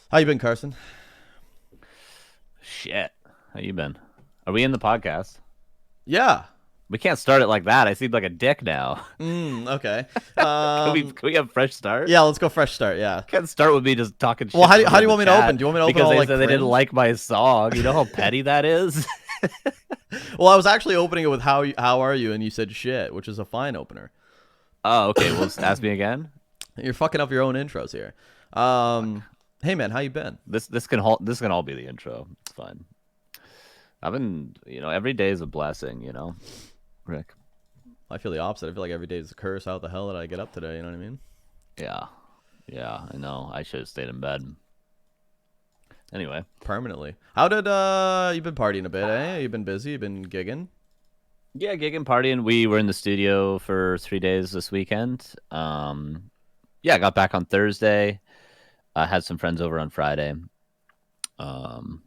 How you been, Carson? Shit. How you been? Are we in the podcast? Yeah. We can't start it like that. I seem like a dick now. Okay. Can we can we have a fresh start? Yeah, let's go fresh start. Yeah. Can't start with me just talking Well, shit how to do, how someone do in you the want me to open? chat Do you want me to open because all they like said they didn't cringe? like my song. You know how petty that is? Well, I was actually opening it with how are you, and you said shit, which is a fine opener. Oh, okay. Well, ask me again. You're fucking up your own intros here. Fuck. Hey man, how you been? This can all be the intro. It's fine. I've been, every day is a blessing, Rick. I feel the opposite. I feel like every day is a curse. How the hell did I get up today? You know what I mean? Yeah. Yeah, I know. I should have stayed in bed. Anyway. Permanently. How did you been partying a bit? Eh? You been busy? You been gigging? Yeah, gigging, partying. We were in the studio for 3 days this weekend. Yeah, I got back on Thursday. I had some friends over on Friday. Um,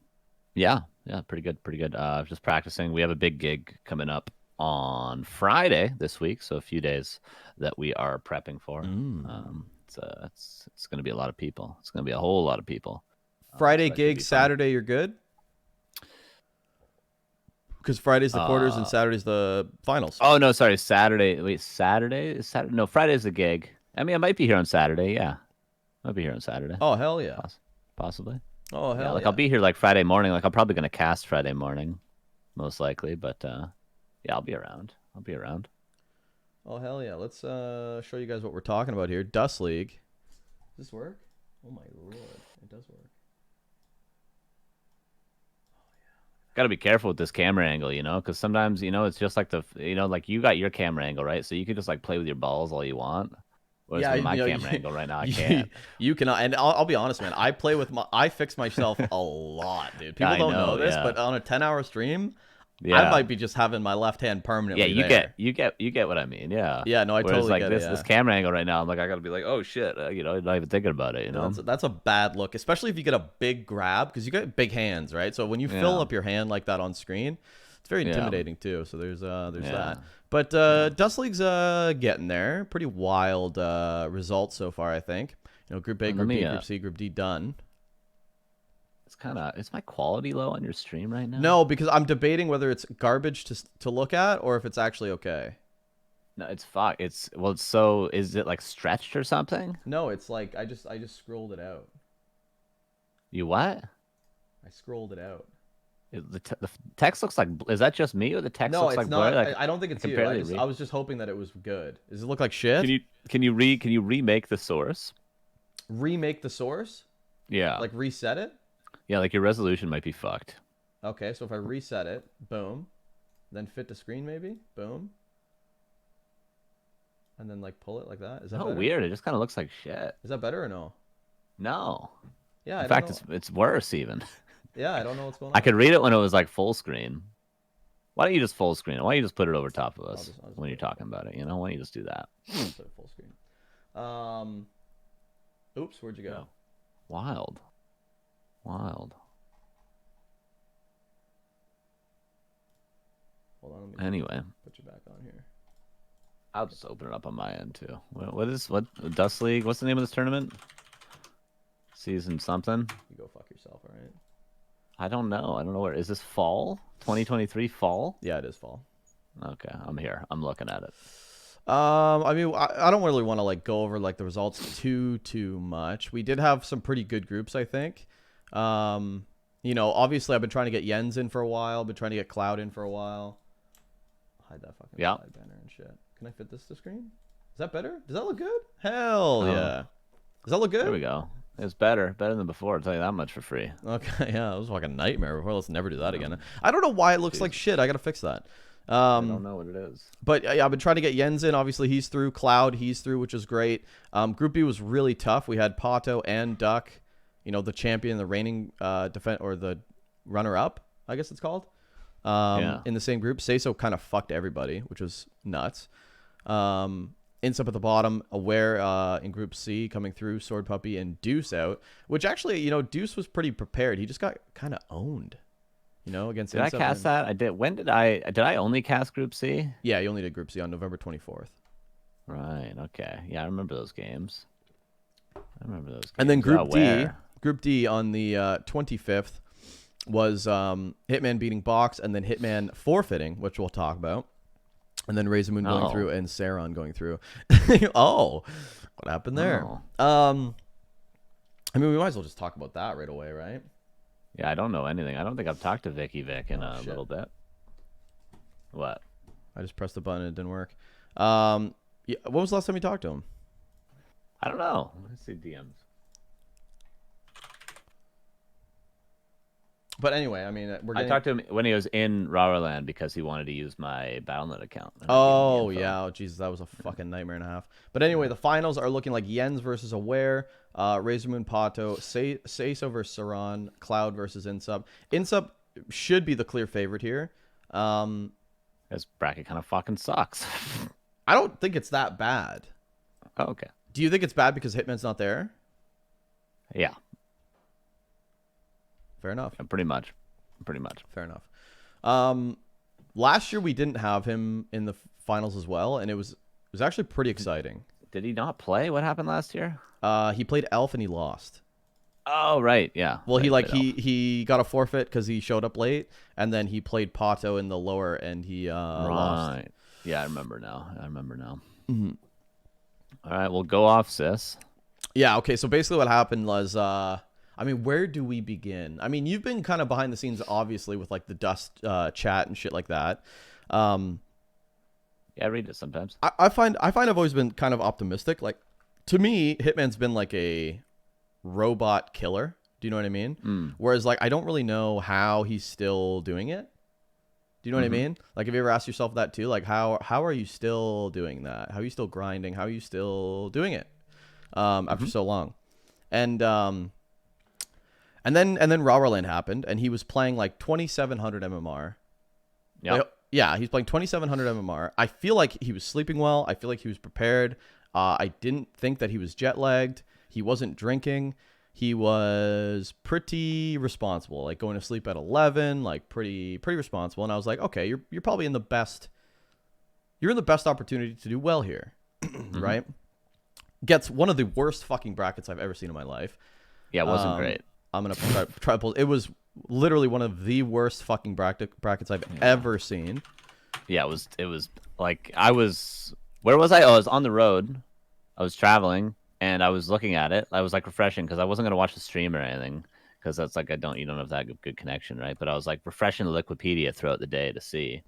yeah, pretty good, pretty good. Just practicing. We have a big gig coming up on Friday this week, so a few days that we are prepping for. It's going to be a lot of people. It's going to be a whole lot of people. Friday So that should gig, be fun. Saturday you're good. Because Friday's the quarters and Uh, Saturday's the finals. oh no, sorry, Saturday. Wait, Saturday is Saturday? No, Friday's the gig. I mean, I might be here on Saturday. Yeah, I'll be here on Saturday. Oh hell yeah. Possibly. Oh Yeah, hell like I'll yeah. be here like Friday morning. Like I'm probably gonna cast Friday morning, most likely. But yeah, I'll be around. I'll be around. Oh hell yeah! Let's show you guys what we're talking about here. Dust League. Does this work? Oh my lord, it does work. Got to be careful with this camera angle, because sometimes it's just like like you got your camera angle right, so you can just like play with your balls all you want. Whereas Yeah, with my camera angle right now, I you, can't. you cannot. And I'll be honest, man. I fix myself a lot, dude. Yeah, People I don't know know. this, Yeah, but on a 10-hour stream, I yeah. might be just having my left hand Yeah, permanently you get there. what I mean. Yeah. Yeah, no, I Whereas totally like get it. this Yeah. camera angle right now, I'm like I gotta be like, oh shit, not even thinking about it. Yeah, that's a bad look, especially if you get a big grab because you got big hands, right? So when you fill Yeah, up your hand like that on screen, it's very yeah, intimidating too. So there's yeah, that. But yeah. Dust League's getting there. Pretty wild results so far, I think. Group A, And let Group B, me. Group C, Group D done. Is my quality low on your stream right now? No, because I'm debating whether it's garbage to look at or if it's actually okay. No, it's fuck. So is it like stretched or something? No, it's like I just scrolled it out. You what? I scrolled it out. The text looks like. Is that just me or the text No, looks it's like blurry? not. Like I don't think I it's can you. I barely just read. I was just hoping that it was good. Does it look like Can shit? you can you remake the source? Remake the source? Yeah, Like reset it? yeah. Like your resolution might be fucked. Okay, so if I reset it, boom, then fit to screen maybe, boom, and then like pull it like that. Is that Oh, better? weird. It just kind of looks like shit. Is that better or no? No. Yeah, In I don't fact, know. it's worse even. Yeah, I don't know what's going I on. could read it when it was like full screen. Why don't you just full screen it? Why don't you just put it over top of I'll us just when put you're it talking about it? Why don't you just do that? put it full screen. Um, oops, where'd you Yeah. go? Wild. Wild. Hold on, let me Anyway, put you back on here. I'll just open it up on my end too. What Dust League? What's the name of this tournament? Season something? You go fuck yourself, all right? I don't know. I don't know where. Is this fall? 2023 fall? Yeah, it is fall. Okay, I'm here. I'm looking at it. I mean, I don't really want to like go over like the results too much. We did have some pretty good groups, I think. Obviously I've been trying to get Jens in for a while. Been trying to get Cloud in for a while. Hide that fucking Yeah. side banner and shit. Can I fit this to screen? Is that better? Does that look good? Hell Oh, yeah. Does that look there good? we go. It's better than before. I'll tell you that much for free. Okay, yeah, it was like a nightmare before. Let's never do that Um, again. I don't know why it looks like Jesus. shit. I gotta fix that. I don't know what it is. But yeah, I've been trying to get Jens in. Obviously, he's through. Cloud, he's through, which is great. Group B was really tough. We had Pato and Duck, the champion, the reigning defense or the runner-up, I guess it's called. Yeah. In the same group, Seiso kind of fucked everybody, which was nuts. Insup at the bottom, Aware in Group C coming through, Sword Puppy and Deuce out. Which actually, Deuce was pretty prepared. He just got kind of owned, against Did I Insup. cast that? I did. When did I only cast Group C? Yeah, you only did Group C on November 24th. Right. Okay. Yeah, I remember those games. I remember those games. And then Group D, Where? Group D on the 25th was Hitman beating Box, and then Hitman forfeiting, which we'll talk about, and then Razormoon going through and Saron going through. Oh, what happened there? Oh. I mean, we might as well just talk about that right away, right? Yeah, I don't know anything. I don't think I've talked to Vic in a little bit. What? I just pressed the button and it didn't work. Yeah, when was the last time you talked to him? I don't know. Let's see DMs. But anyway, I mean, I talked to him when he was in RARALAND because he wanted to use my Battle.net account. Oh, yeah. Oh, Jesus, that was a fucking nightmare and a half. But anyway, the finals are looking like Yens versus Aware, Razormoon Pato, Seiso versus Saran, Cloud versus Insup. Insup should be the clear favorite here. This bracket kind of fucking sucks. I don't think it's that bad. Oh, okay. Do you think it's bad because Hitman's not there? Yeah. Fair enough. Yeah, pretty much. Fair enough. Last year we didn't have him in the finals as well, and it was actually pretty exciting. Did he not play? What happened last year? He played Elf and he lost. Oh, right. Yeah. Well, right, he got a forfeit because he showed up late, and then he played Pato in the lower, and he lost. Right. Yeah, I remember now. Mm-hmm. All right, well, go off, sis. Yeah. Okay. So basically, what happened was, I mean, where do we begin? I mean, you've been kind of behind the scenes, obviously, with like the Dust chat and shit like that. Yeah, I read it sometimes. I find I've always been kind of optimistic. Like, to me, Hitman's been like a robot killer. Do you know what I mean? Whereas, like, I don't really know how he's still doing it. Do you know what I mean? Like, have you ever asked yourself that too? Like, how are you still doing that? How are you still grinding? How are you still doing it after so long? And then RARALAND happened, and he was playing like 2,700 MMR. Yeah, he's playing 2,700 MMR. I feel like he was sleeping well. I feel like he was prepared. I didn't think that he was jet lagged. He wasn't drinking. He was pretty responsible, like going to sleep at 11, like pretty responsible. And I was like, okay, you're probably in the best. You're in the best opportunity to do well here, right? Gets one of the worst fucking brackets I've ever seen in my life. Yeah, it wasn't great. I'm gonna try to pull. It was literally one of the worst fucking brackets I've ever seen. Yeah, it was like I was. Where was I? Oh, I was on the road. I was traveling, and I was looking at it. I was like refreshing because I wasn't gonna watch the stream or anything because that's like you don't have that good connection, right? But I was like refreshing the Liquipedia throughout the day to see,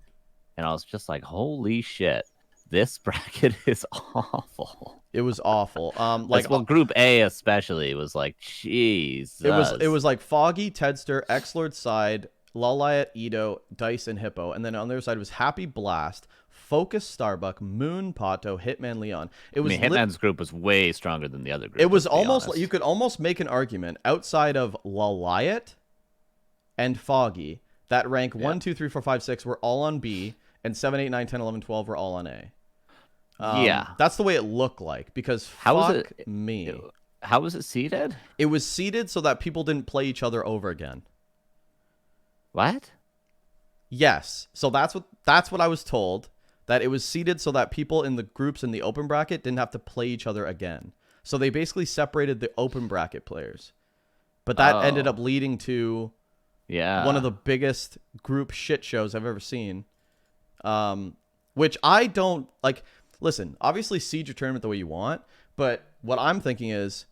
and I was just like, holy shit, this bracket is awful. It was awful. Like, well, Group A especially was like, jeez. It was like Foggy, Tedster, X-Lord Side, Luliat, Edo, Dice, and Hippo, and then on the other side was Happy Blast, Focus, Starbuck, Moon, Pato, Hitman, Leon. It was Hitman's group was way stronger than the other group. It was almost like you could almost make an argument outside of Luliat and Foggy that rank 1, 2, 3, 4, 5, 6 were all on B, and 7, 8, 9, 10, 11, 12 were all on A. Yeah, that's the way it looked like because how fuck was it, me. How was it seeded? It was seeded so that people didn't play each other over again. What? Yes. So that's what I was told, that it was seeded so that people in the groups in the open bracket didn't have to play each other again. So they basically separated the open bracket players. But that ended up leading to one of the biggest group shit shows I've ever seen. Which I don't like. Listen, obviously seed your tournament the way you want, but what I'm thinking is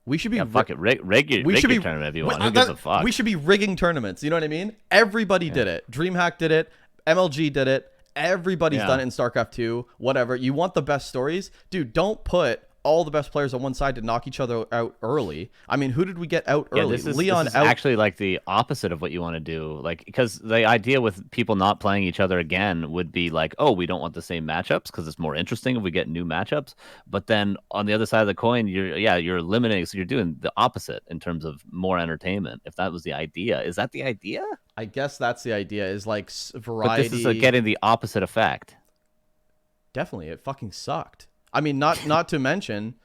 we should be fuck it. Rig your tournament if you want. Who gives a fuck? We should be rigging tournaments. You know what I mean? Everybody did it. DreamHack did it. MLG did it. Everybody's done it in StarCraft 2. Whatever. You want the best stories? Dude, don't put all the best players on one side to knock each other out early. I mean, who did we get out early? Leon this is actually like the opposite of what you want to do. Like, because the idea with people not playing each other again would be like, oh, we don't want the same matchups because it's more interesting if we get new matchups. But then on the other side of the coin, you're eliminating. So you're doing the opposite in terms of more entertainment. If that was the idea, is that the idea? I guess that's the idea. Is like variety. But this is getting the opposite effect. Definitely, it fucking sucked. I mean, not to mention,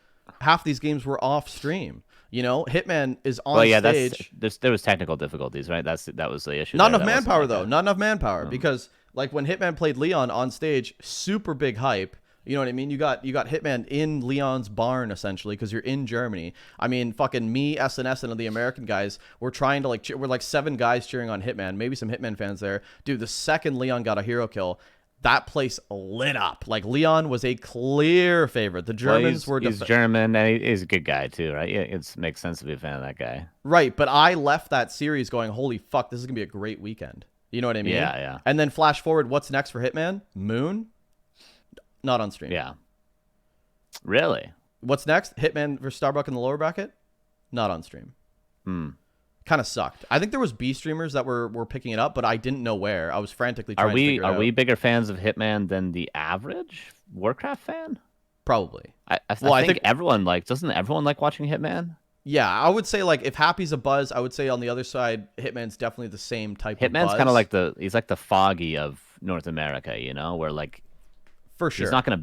half these games were off stream. You know, Hitman is on stage. There was technical difficulties, right? That was the issue. Not enough manpower, though. Not enough manpower because, like, when Hitman played Leon on stage, super big hype. You know what I mean? You got Hitman in Leon's barn essentially because you're in Germany. I mean, fucking me, SNS, and the American guys. We're trying to like we're like 7 guys cheering on Hitman. Maybe some Hitman fans there, dude. The second Leon got a hero kill, that place lit up. Like Leon was a clear favorite. The Germans were he's German and he's a good guy too, right? Yeah, it makes sense to be a fan of that guy. right. But I left that series going, holy fuck, this is gonna be a great weekend. You know what I mean? Yeah, yeah. And then flash forward, what's next for Hitman? Moon, not on stream. Yeah. Really? What's next? Hitman versus Starbuck in the lower bracket, not on stream. Kind of sucked. I think there was B streamers that were picking it up, but I didn't know where. I was frantically trying to figure it out. Are we bigger fans of Hitman than the average Warcraft fan? Probably. I think everyone doesn't everyone like watching Hitman? Yeah, I would say like if Happy's a buzz, I would say on the other side, Hitman's definitely the same type of buzz. Hitman's kind of like he's like the Foggy of North America, you know, where like for sure he's not gonna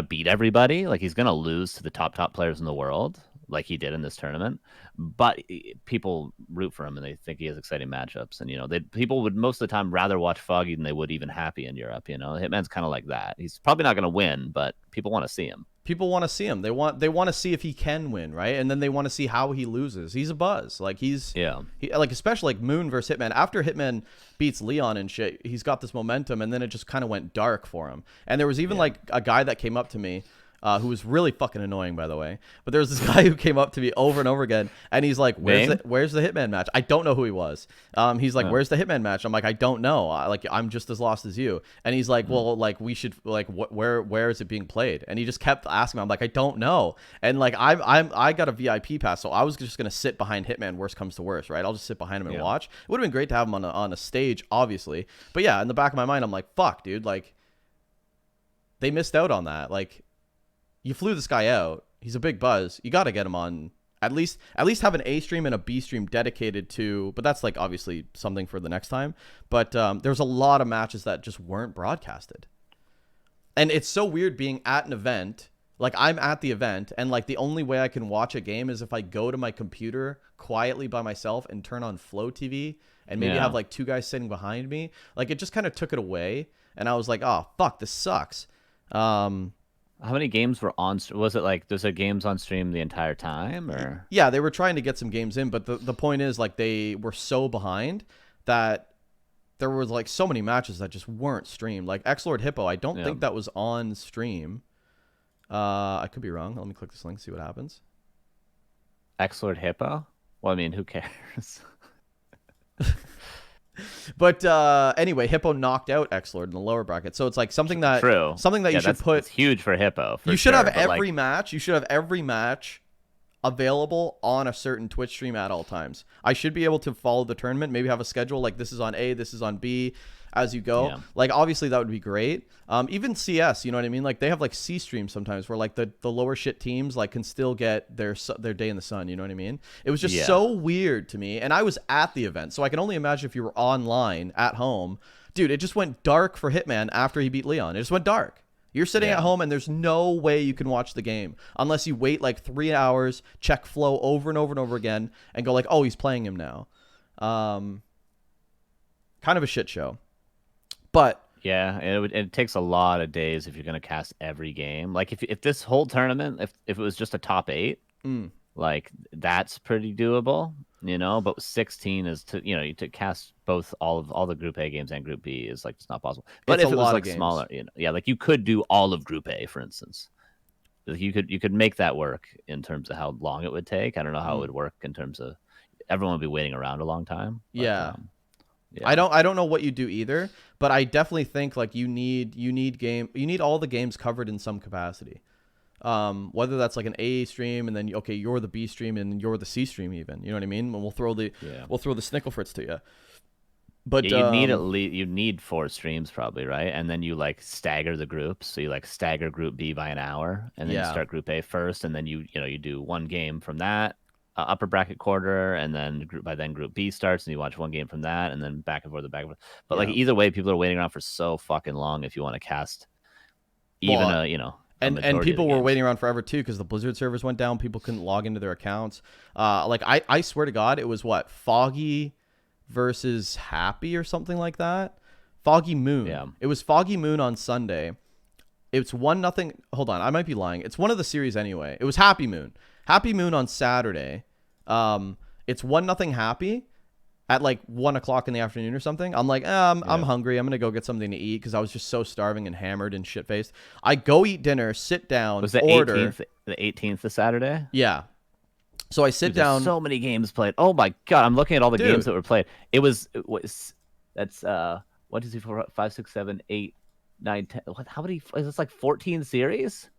beat everybody. Like he's gonna lose to the top players in the world, like he did in this tournament. But people root for him and they think he has exciting matchups. And you know, people would most of the time rather watch Foggy than they would even Happy in Europe. You know, Hitman's kind of like that. He's probably not gonna win, but people want to see him. People want to see him. They want to see if he can win, right? And then they want to see how he loses. He's a buzz. Like like especially like Moon versus Hitman. After Hitman beats Leon and shit, he's got this momentum, and then it just kind of went dark for him. And there was even like a guy that came up to me. Who was really fucking annoying, by the way. But there was this guy who came up to me over and over again, and he's like, "Where's the Hitman match?" I don't know who he was. He's like, "Where's the Hitman match?" I'm like, "I don't know. I'm just as lost as you." And he's like, "Well, like we should like where is it being played?" And he just kept asking me. I'm like, "I don't know." And like I got a VIP pass, so I was just gonna sit behind Hitman. Worst comes to worst, right? I'll just sit behind him and watch. It would have been great to have him on a stage, obviously. But yeah, in the back of my mind, I'm like, "Fuck, dude! Like they missed out on that." Like. You flew this guy out. He's a big buzz. You got to get him on at least have an A stream and a B stream dedicated to, but that's like obviously something for the next time. But there's a lot of matches that just weren't broadcasted. And it's so weird being at an event, like I'm at the event, and like the only way I can watch a game is if I go to my computer quietly by myself and turn on Flow TV and maybe have like 2 guys sitting behind me. Like it just kind of took it away. And I was like, oh, fuck, this sucks. How many games were on? Was it like there's games on stream the entire time, or? Yeah, they were trying to get some games in, but the point is like they were so behind that there was like so many matches that just weren't streamed. Like X-Lord Hippo, I don't think that was on stream. I could be wrong. Let me click this link, see what happens. X-Lord Hippo? Well, I mean, who cares? But anyway, Hippo knocked out X-Lord in the lower bracket, so it's like something that you should put. It's huge for Hippo. You should have every match. You should have every match available on a certain Twitch stream at all times. I should be able to follow the tournament. Maybe have a schedule like this is on A, this is on B, as you go. Like obviously that would be great. Even CS, you know what I mean? Like they have like C streams sometimes where like the lower shit teams like can still get their day in the sun. You know what I mean? It was just so weird to me, and I was at the event, so I can only imagine if you were online at home, dude. It just went dark for Hitman after he beat Leon. It just went dark. You're sitting at home and there's no way you can watch the game unless you wait like 3 hours, check Flow over and over and over again, and go like, oh, he's playing him now. Kind of a shit show. But yeah, it takes a lot of days if you're going to cast every game. Like if this whole tournament, if it was just a top 8, like that's pretty doable, you know. But 16 is you to cast both all the Group A games and Group B is like it's not possible. But if it was like smaller, like you could do all of Group A, for instance. You could make that work in terms of how long it would take. I don't know how it would work in terms of everyone would be waiting around a long time. But, yeah. I don't know what you do either, but I definitely think like you need all the games covered in some capacity. Whether that's like an A stream and then you're the B stream and you're the C stream even. You know what I mean? And we'll throw the Snicklefritz to you. But you need 4 streams probably, right? And then you like stagger the groups. So you like stagger Group B by an hour, and then you start Group A first, and then you do one game from that upper bracket quarter, and then Group B starts, and you watch one game from that, and then back and forth, But like either way, people are waiting around for so fucking long if you want to cast and people were waiting around forever too because the Blizzard servers went down. People couldn't log into their accounts. Like I swear to God, it was what Foggy versus Happy or something like that. Foggy Moon. Yeah. It was Foggy Moon on Sunday. It's 1-0. Hold on, I might be lying. It's one of the series anyway. It was Happy Moon. Happy Moon on Saturday. It's 1-0 Happy at like 1 o'clock in the afternoon or something. I'm like, I'm hungry. I'm gonna go get something to eat because I was just so starving and hammered and shit faced. I go eat dinner, sit down, Was the order. 18th, the 18th of Saturday? Yeah. So I sit down. So many games played. Oh my god! I'm looking at all the games that were played. That's 1, 2, 3, 4, 5, 6, 7, 8, 9, 10. What? How many? Is this like 14 series?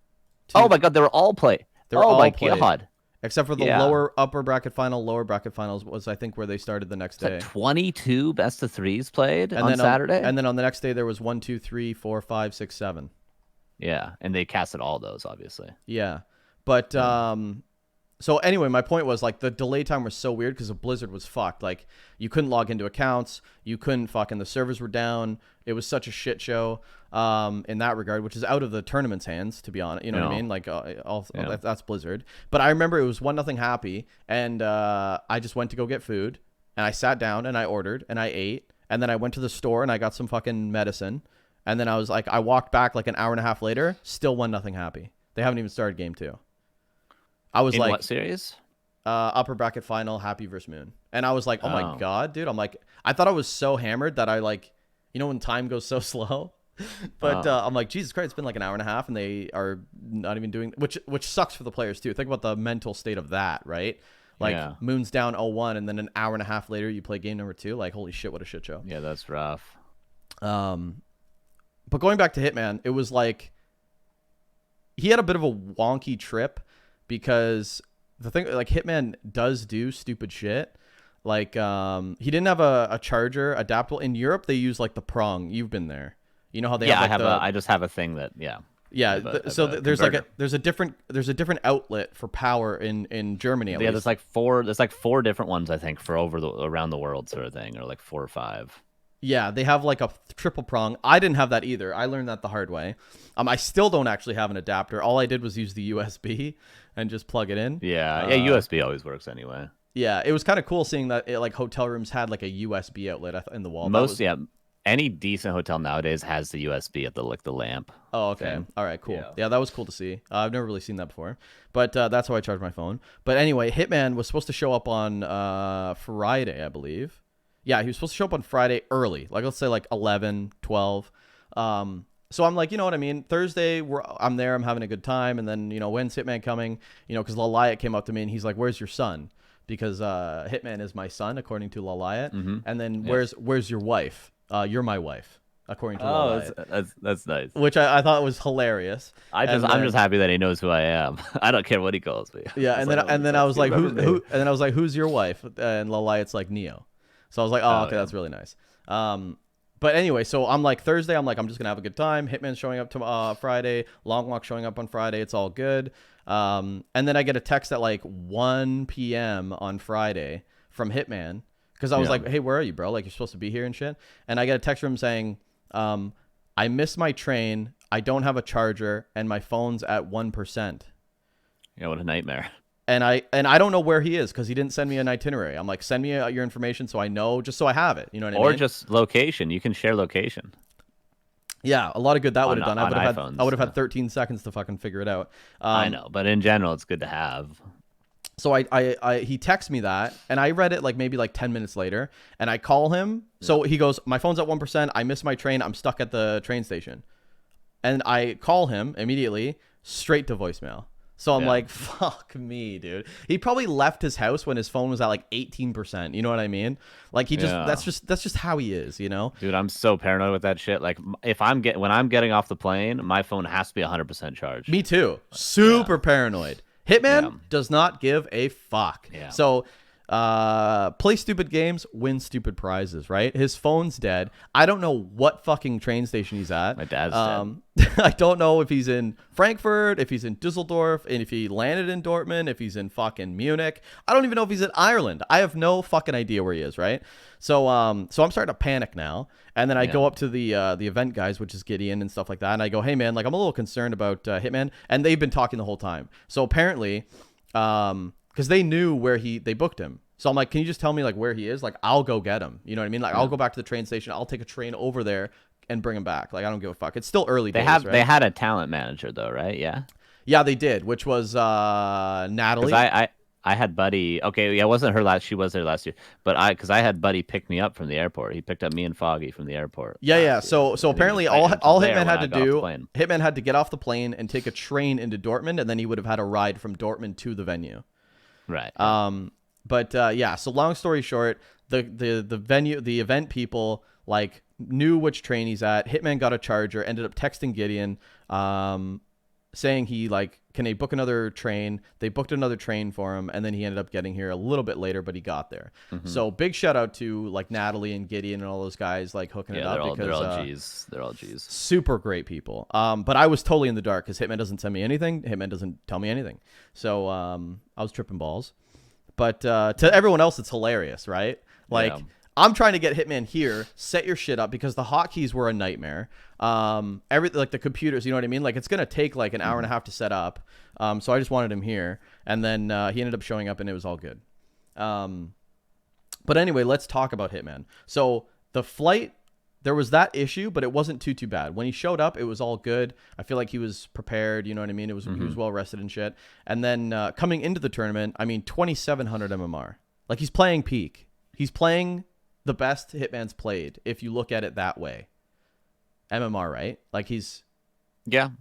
Oh my god! They were all played. Oh my god! Except for the upper bracket final, lower bracket finals was I think where they started the next day. Like 22 best of threes played on Saturday. And then on the next day there was 1, 2, 3, 4, 5, 6, 7. Yeah, and they casted all those obviously. Yeah, but so anyway, my point was like the delay time was so weird because the Blizzard was fucked. Like you couldn't log into accounts, you couldn't fucking the servers were down. It was such a shit show in that regard, which is out of the tournament's hands, to be honest. You know what I mean? Like that's Blizzard. But I remember it was 1-0 Happy, and I just went to go get food, and I sat down and I ordered and I ate, and then I went to the store and I got some fucking medicine, and then I was like, I walked back like an hour and a half later, still 1-0 Happy. They haven't even started game 2. I was like, what series? Upper bracket final, Happy versus Moon. And I was like, oh my god, dude. I'm like, I thought I was so hammered that I like, you know, when time goes so slow. But I'm like, Jesus Christ, it's been like an hour and a half and they are not even doing, which sucks for the players too. Think about the mental state of that, right? Like Moon's down 0-1 and then an hour and a half later you play game number 2. Like, holy shit, what a shit show. Yeah, that's rough. But going back to Hitman, it was like he had a bit of a wonky trip. Because the thing, like Hitman does do stupid shit. Like he didn't have a charger adaptable. In Europe, they use like the prong. You've been there. You know how they have like I just have a thing that there's a different outlet for power in Germany. At least. There's like four different ones I think for around the world sort of thing, or like 4 or 5. Yeah, they have like a triple prong. I didn't have that either. I learned that the hard way. I still don't actually have an adapter. All I did was use the USB and just plug it in. Yeah, USB always works anyway. Yeah, it was kind of cool seeing that like hotel rooms had like a USB outlet in the wall. Any decent hotel nowadays has the USB at the lamp. Oh, okay. Thing. All right, cool. Yeah, that was cool to see. I've never really seen that before, but that's how I charge my phone. But anyway, Hitman was supposed to show up on Friday, I believe. Yeah, he was supposed to show up on Friday early, like let's say like 11, 12. So I'm like, you know what I mean? Thursday, I'm there, I'm having a good time. And then, you know, when's Hitman coming? You know, because Laliat came up to me and he's like, where's your son? Because Hitman is my son, according to Laliat. Mm-hmm. And then where's your wife? You're my wife, according to Laliat. That's nice. Which I thought was hilarious. I'm just happy that he knows who I am. I don't care what he calls me. Yeah, and then I was like, who's your wife? And Laliat's like Neo. So I was like, oh, okay, that's really nice. But anyway, so I'm like Thursday, I'm just going to have a good time. Hitman's showing up to Friday. Long Walk showing up on Friday. It's all good. And then I get a text at like 1 p.m. on Friday from Hitman. Because I was like, hey, where are you, bro? Like, you're supposed to be here and shit. And I get a text from him saying, I missed my train. I don't have a charger. And my phone's at 1%. Yeah, what a nightmare. And I don't know where he is because he didn't send me an itinerary. I'm like, send me your information so I know, just so I have it. You know what I mean? Or just location. You can share location. Yeah, a lot of good that would have done. I would have had 13 seconds to fucking figure it out. I know, but in general, it's good to have. So he texts me that, and I read it like maybe like 10 minutes later, and I call him. Yeah. So he goes, my phone's at 1%. I missed my train. I'm stuck at the train station. And I call him immediately, straight to voicemail. So I'm like, fuck me, dude. He probably left his house when his phone was at like 18%. You know what I mean? Like that's just how he is, you know? Dude, I'm so paranoid with that shit. Like when I'm getting off the plane, my phone has to be 100% charged. Me too. Super paranoid. Hitman does not give a fuck. Yeah. So play stupid games, win stupid prizes, right? His phone's dead. I don't know what fucking train station he's at. My dad's dead. I don't know if he's in Frankfurt, if he's in Dusseldorf, and if he landed in Dortmund, if he's in fucking Munich. I don't even know if he's in Ireland. I have no fucking idea where he is, right? So I'm starting to panic now. And then I go up to the event guys, which is Gideon and stuff like that, and I go, hey man, like I'm a little concerned about Hitman, and they've been talking the whole time. So apparently, because they knew where they booked him. So I'm like, can you just tell me like where he is? Like I'll go get him. You know what I mean? Like I'll go back to the train station. I'll take a train over there and bring him back. Like I don't give a fuck. It's still early days, right? They had a talent manager though, right? Yeah. Yeah, they did, which was Natalie. Because I had Buddy. Okay, yeah, it wasn't her last. She was there last year, but because I had Buddy pick me up from the airport. He picked up me and Foggy from the airport. Yeah. So apparently all Hitman had to do, Hitman had to get off the plane and take a train into Dortmund, and then he would have had a ride from Dortmund to the venue. Right. But yeah. So long story short, the venue, the event people like knew which train he's at. Hitman got a charger. Ended up texting Gideon, saying he like, can they book another train? They booked another train for him, and then he ended up getting here a little bit later, but he got there. So big shout out to like Natalie and Gideon and all those guys like hooking it up, because they're all G's. They're all G's. Super great people. But I was totally in the dark because Hitman doesn't tell me anything. Hitman doesn't tell me anything. So I was tripping balls. But to everyone else, it's hilarious, right? Like. Yeah. I'm trying to get Hitman here, set your shit up, because the hotkeys were a nightmare. Like the computers, you know what I mean? Like it's gonna take like an hour and a half to set up. So I just wanted him here, and then he ended up showing up, and it was all good. But anyway, let's talk about Hitman. So the flight, there was that issue, but it wasn't too bad. When he showed up, it was all good. I feel like he was prepared. You know what I mean? He was well rested and shit. And then coming into the tournament, I mean, 2,700 MMR. Like he's playing peak. He's playing the best Hitman's played, if you look at it that way. MMR, right? Like he's a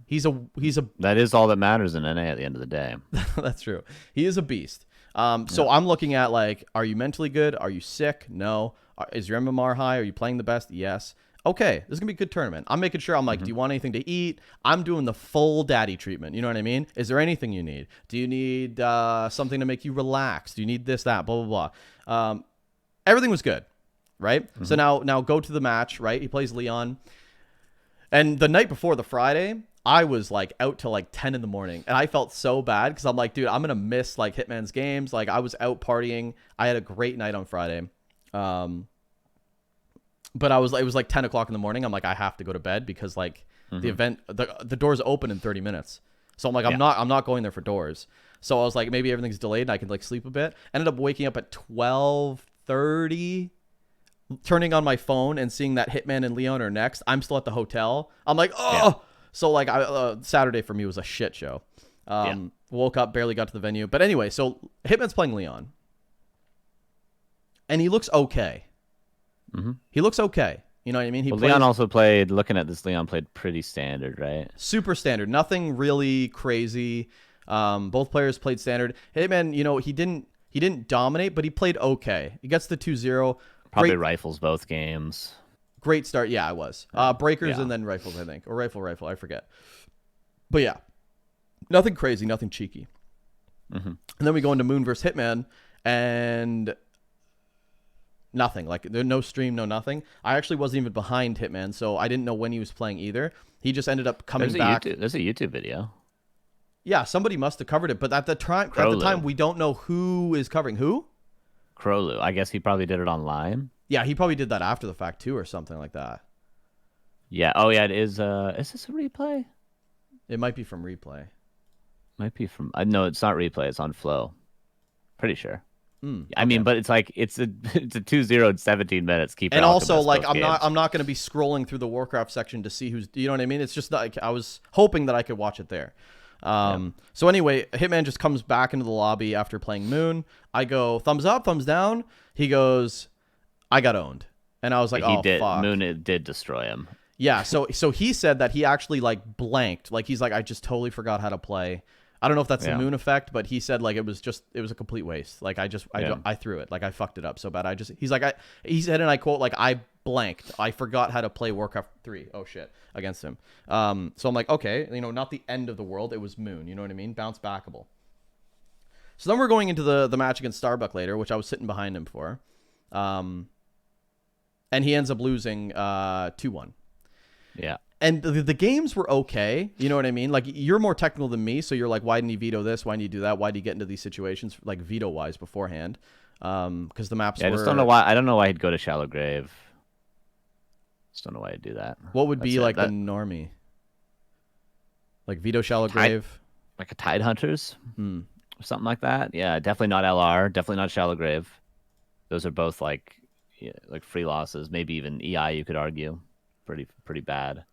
that is all that matters in NA at the end of the day. That's true. He is a beast. So I'm looking at like, are you mentally good? Are you sick? No. Is your MMR high? Are you playing the best? Yes. Okay, this is gonna be a good tournament. I'm making sure. I'm like, do you want anything to eat? I'm doing the full daddy treatment. You know what I mean? Is there anything you need? Do you need something to make you relax? Do you need this, that, blah, blah, blah? Everything was good. Right. So now go to the match. Right. He plays Leon. And the night before, the Friday, I was like out till like 10 in the morning, and I felt so bad because I'm like, dude, I'm going to miss like Hitman's games. Like I was out partying. I had a great night on Friday. But it was like 10 o'clock in the morning. I'm like, I have to go to bed because like the event, the doors open in 30 minutes. So I'm like, I'm not going there for doors. So I was like, maybe everything's delayed and I can like sleep a bit. Ended up waking up at 12:30. Turning on my phone and seeing that Hitman and Leon are next. I'm still at the hotel. I'm like, oh. Yeah. So like Saturday for me was a shit show. Woke up, barely got to the venue. But anyway, so Hitman's playing Leon. And he looks okay. He looks okay. You know what I mean? Leon also played, looking at this, Leon played pretty standard, right? Super standard. Nothing really crazy. Both players played standard. Hitman, you know, he didn't dominate, but he played okay. He gets the 2-0. Probably rifles both games. Great start. Yeah, I was. Breakers and then rifles, I think. Or rifle. I forget. But yeah. Nothing crazy. Nothing cheeky. And then we go into Moon versus Hitman. And nothing. Like, no stream, no nothing. I actually wasn't even behind Hitman, so I didn't know when he was playing either. He just ended up coming back. There's a YouTube video. Yeah, somebody must have covered it. But at the time, we don't know who is covering. Who? Crowley. I guess he probably did it online. Yeah, he probably did that after the fact too, or something like that. Yeah. Oh yeah, it is. Is this a replay? It might be from replay. Might be from. No, it's not replay. It's on Flow. Pretty sure. I mean, but it's like it's a 2-0 in 17 minutes. And also, like, I'm not going to be scrolling through the Warcraft section to see who's. You know what I mean? It's just like I was hoping that I could watch it there. So anyway, Hitman just comes back into the lobby after playing Moon. I go, thumbs up, thumbs down. He goes, I got owned. And I was like, fuck. Moon did destroy him. Yeah, so he said that he actually like blanked. Like he's like, I just totally forgot how to play. I don't know if that's the Moon effect, but he said like it was a complete waste. Like I threw it. Like I fucked it up so bad. He said, and I quote, like I blanked. I forgot how to play Warcraft 3. Oh shit, against him. So I'm like, okay, you know, not the end of the world. It was Moon. You know what I mean? Bounce backable. So then we're going into the match against Starbuck later, which I was sitting behind him for. And he ends up losing 2-1. Yeah. And the games were okay. You know what I mean? Like, you're more technical than me, so you're like, why didn't he veto this? Why didn't he do that? Why did he get into these situations, like, veto-wise beforehand? Because the maps were... I just don't know why. I don't know why he'd go to Shallow Grave. Just don't know why he'd do that. What would be, like, the normie? Like, veto Shallow Grave? Like a Tide Hunters? Or something like that? Yeah, definitely not LR. Definitely not Shallow Grave. Those are both, like free losses. Maybe even EI, you could argue. pretty bad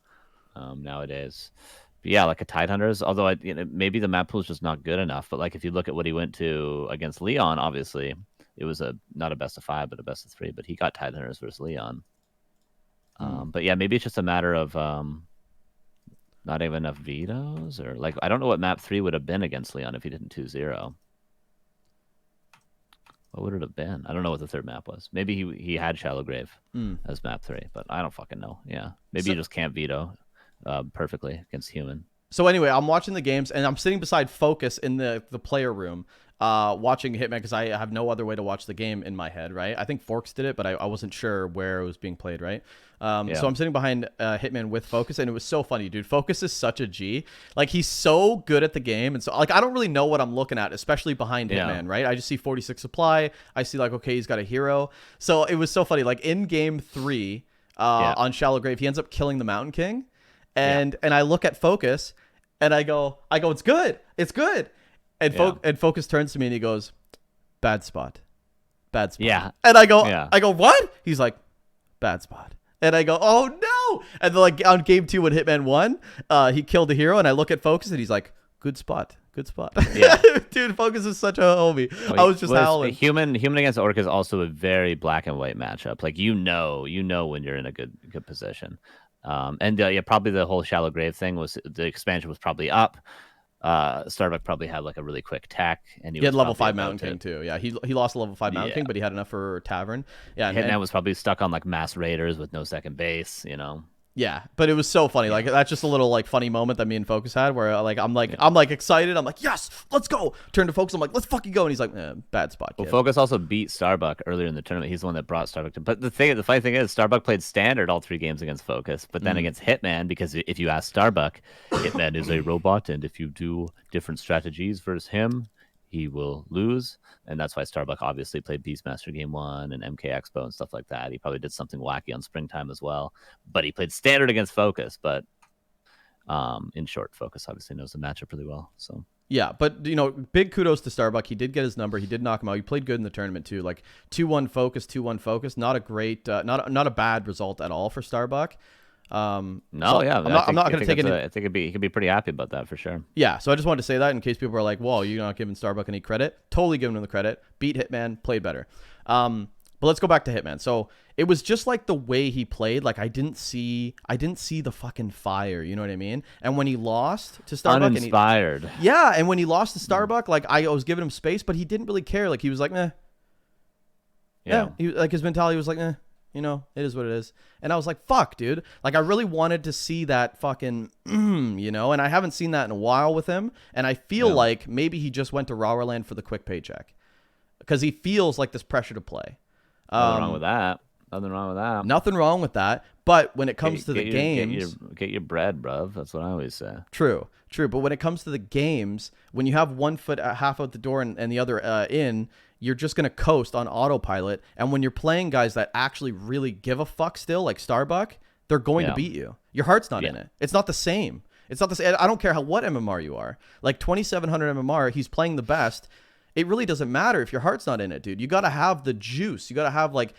nowadays. But yeah, like a Tidehunters. Although maybe the map pool is just not good enough. But like if you look at what he went to against Leon, obviously it was a not a best of 5, but a best of 3. But he got Tidehunters versus Leon. But yeah, maybe it's just a matter of not even enough vetoes, or like I don't know what map 3 would have been against Leon if he didn't 2-0. What would it have been? I don't know what the third map was. Maybe he had Shallow Grave as map 3, but I don't fucking know. Yeah, maybe you just can't veto perfectly against human. So anyway, I'm watching the games and I'm sitting beside Focus in the player room, watching Hitman because I have no other way to watch the game in my head, right? I think Forks did it, but I wasn't sure where it was being played, right? So I'm sitting behind Hitman with Focus, and it was so funny, dude. Focus is such a G. Like, he's so good at the game, and so like I don't really know what I'm looking at, especially behind Hitman, right? I just see 46 supply. I see like, okay, he's got a hero. So it was so funny. Like in game 3 on Shallow Grave, he ends up killing the Mountain King. And I look at Focus, and I go, it's good, and and Focus turns to me and he goes, bad spot. Yeah. And I go, what? He's like, bad spot. And I go, oh no. And then like on game 2 when Hitman won, he killed the hero, and I look at Focus and he's like, good spot. Yeah. Dude, Focus is such a homie. I was just howling. Human against Orc is also a very black and white matchup. Like you know when you're in a good position. And probably the whole Shallow Grave thing was the expansion was probably up. Starbuck probably had like a really quick tech, and he had level 5 Mountain King too. Yeah, he lost a level 5 Mountain King, but he had enough for Tavern. Yeah, Hitman was probably stuck on like Mass Raiders with no second base. Yeah, but it was so funny. Like that's just a little like funny moment that me and Focus had, where like I'm excited. I'm like, yes, let's go. Turn to Focus. I'm like, let's fucking go. And he's like, bad spot. Kid. Well, Focus also beat Starbuck earlier in the tournament. He's the one that brought Starbuck to. But the funny thing is, Starbuck played standard all 3 games against Focus, but then against Hitman, because if you ask Starbuck, Hitman is a robot, and if you do different strategies versus him, he will lose. And that's why Starbuck obviously played Beastmaster Game 1 and MK Expo and stuff like that. He probably did something wacky on Springtime as well. But he played standard against Focus. But in short, Focus obviously knows the matchup really well. So yeah, but big kudos to Starbuck. He did get his number. He did knock him out. He played good in the tournament too. Like 2-1 Focus, 2-1 Focus. Not a great, not a bad result at all for Starbuck. I'm not going to take it. I think he could be pretty happy about that for sure. Yeah, so I just wanted to say that in case people are like, "Whoa, you're not giving Starbuck any credit." Totally giving him the credit. Beat Hitman, played better. But let's go back to Hitman. So it was just like the way he played. Like I didn't see the fucking fire. You know what I mean? And when he lost to Starbuck, uninspired. And when he lost to Starbuck, like I was giving him space, but he didn't really care. Like he was like, "Meh." Yeah. Like his mentality was like, "Eh." It is what it is. And I was like, fuck, dude. Like, I really wanted to see that fucking, and I haven't seen that in a while with him. And I feel like maybe he just went to RARALAND for the quick paycheck because he feels like this pressure to play. Nothing wrong with that. Nothing wrong with that. But when it comes to the games, get your bread, bruv. That's what I always say. True. But when it comes to the games, when you have one foot half out the door and the other in, you're just going to coast on autopilot. And when you're playing guys that actually really give a fuck still, like Starbuck, they're going to beat you. Your heart's not in it. It's not the same. It's not the same. I don't care what MMR you are. Like 2700 MMR, he's playing the best. It really doesn't matter if your heart's not in it, dude. You got to have the juice. You got to have like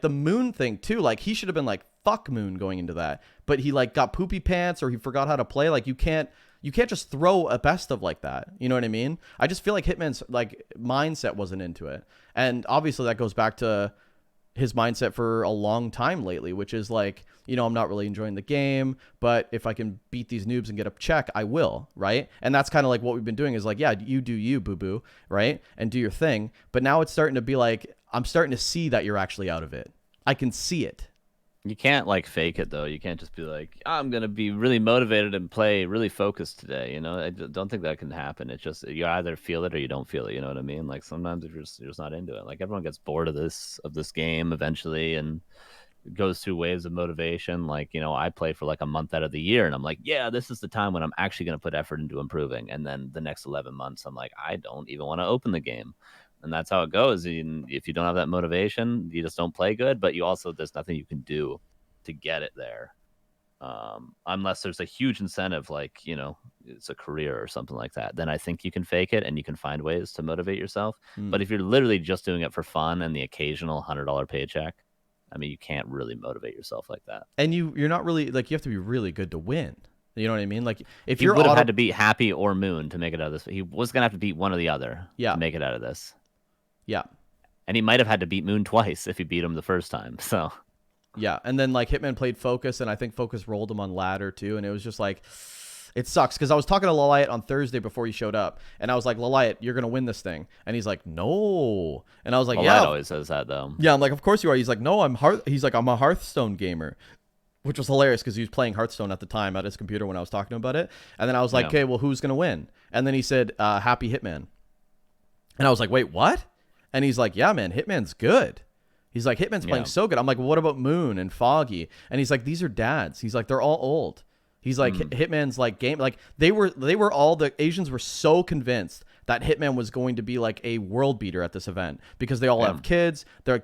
the Moon thing too. Like he should have been like, fuck Moon going into that. But he like got poopy pants or he forgot how to play. Like you can't just throw a best of like that. You know what I mean? I just feel like Hitman's like mindset wasn't into it. And obviously that goes back to his mindset for a long time lately, which is like, I'm not really enjoying the game, but if I can beat these noobs and get a check, I will, right? And that's kind of like what we've been doing is like, yeah, you do you, boo-boo, right? And do your thing. But now it's starting to be like, I'm starting to see that you're actually out of it. I can see it. You can't like fake it though. You can't just be like, I'm gonna be really motivated and play really focused today. I don't think that can happen. It's just you either feel it or you don't feel it. You know what I mean? Like sometimes you're just not into it. Like everyone gets bored of this game eventually and goes through waves of motivation. Like I play for like a month out of the year and I'm like, yeah, this is the time when I'm actually gonna put effort into improving. And then the next 11 months, I'm like, I don't even want to open the game. And that's how it goes. And if you don't have that motivation, you just don't play good. But there's nothing you can do to get it there, unless there's a huge incentive, like it's a career or something like that. Then I think you can fake it and you can find ways to motivate yourself. But if you're literally just doing it for fun and the occasional $100 paycheck, I mean, you can't really motivate yourself like that. And you're not really like, you have to be really good to win. You know what I mean? Like if He you're would have had to beat Happy or Moon to make it out of this. He was gonna have to beat one or the other Yeah. to make it out of this. Yeah. And he might have had to beat Moon twice if he beat him the first time. So Yeah. And then like Hitman played Focus, and I think Focus rolled him on ladder too. And it was just like, it sucks because I was talking to Laliat on Thursday before he showed up, and I was like, Laliat, you're gonna win this thing, and he's like, no, and I was like, Laliat yeah, always says that though. yeah, I'm like, of course you are. He's like, no, He's like, I'm a Hearthstone gamer, which was hilarious because he was playing Hearthstone at the time at his computer when I was talking to him about it. And then I was like, okay, well, who's gonna win? And then he said, Happy Hitman, and I was like, wait, what? And he's like, yeah, man, Hitman's good. He's like, Hitman's playing so good. I'm like, well, what about Moon and Foggy? And he's like, these are dads. He's like, they're all old. He's like, Hitman's like game, like they were all, the Asians were so convinced that Hitman was going to be like a world beater at this event because they all have kids. They're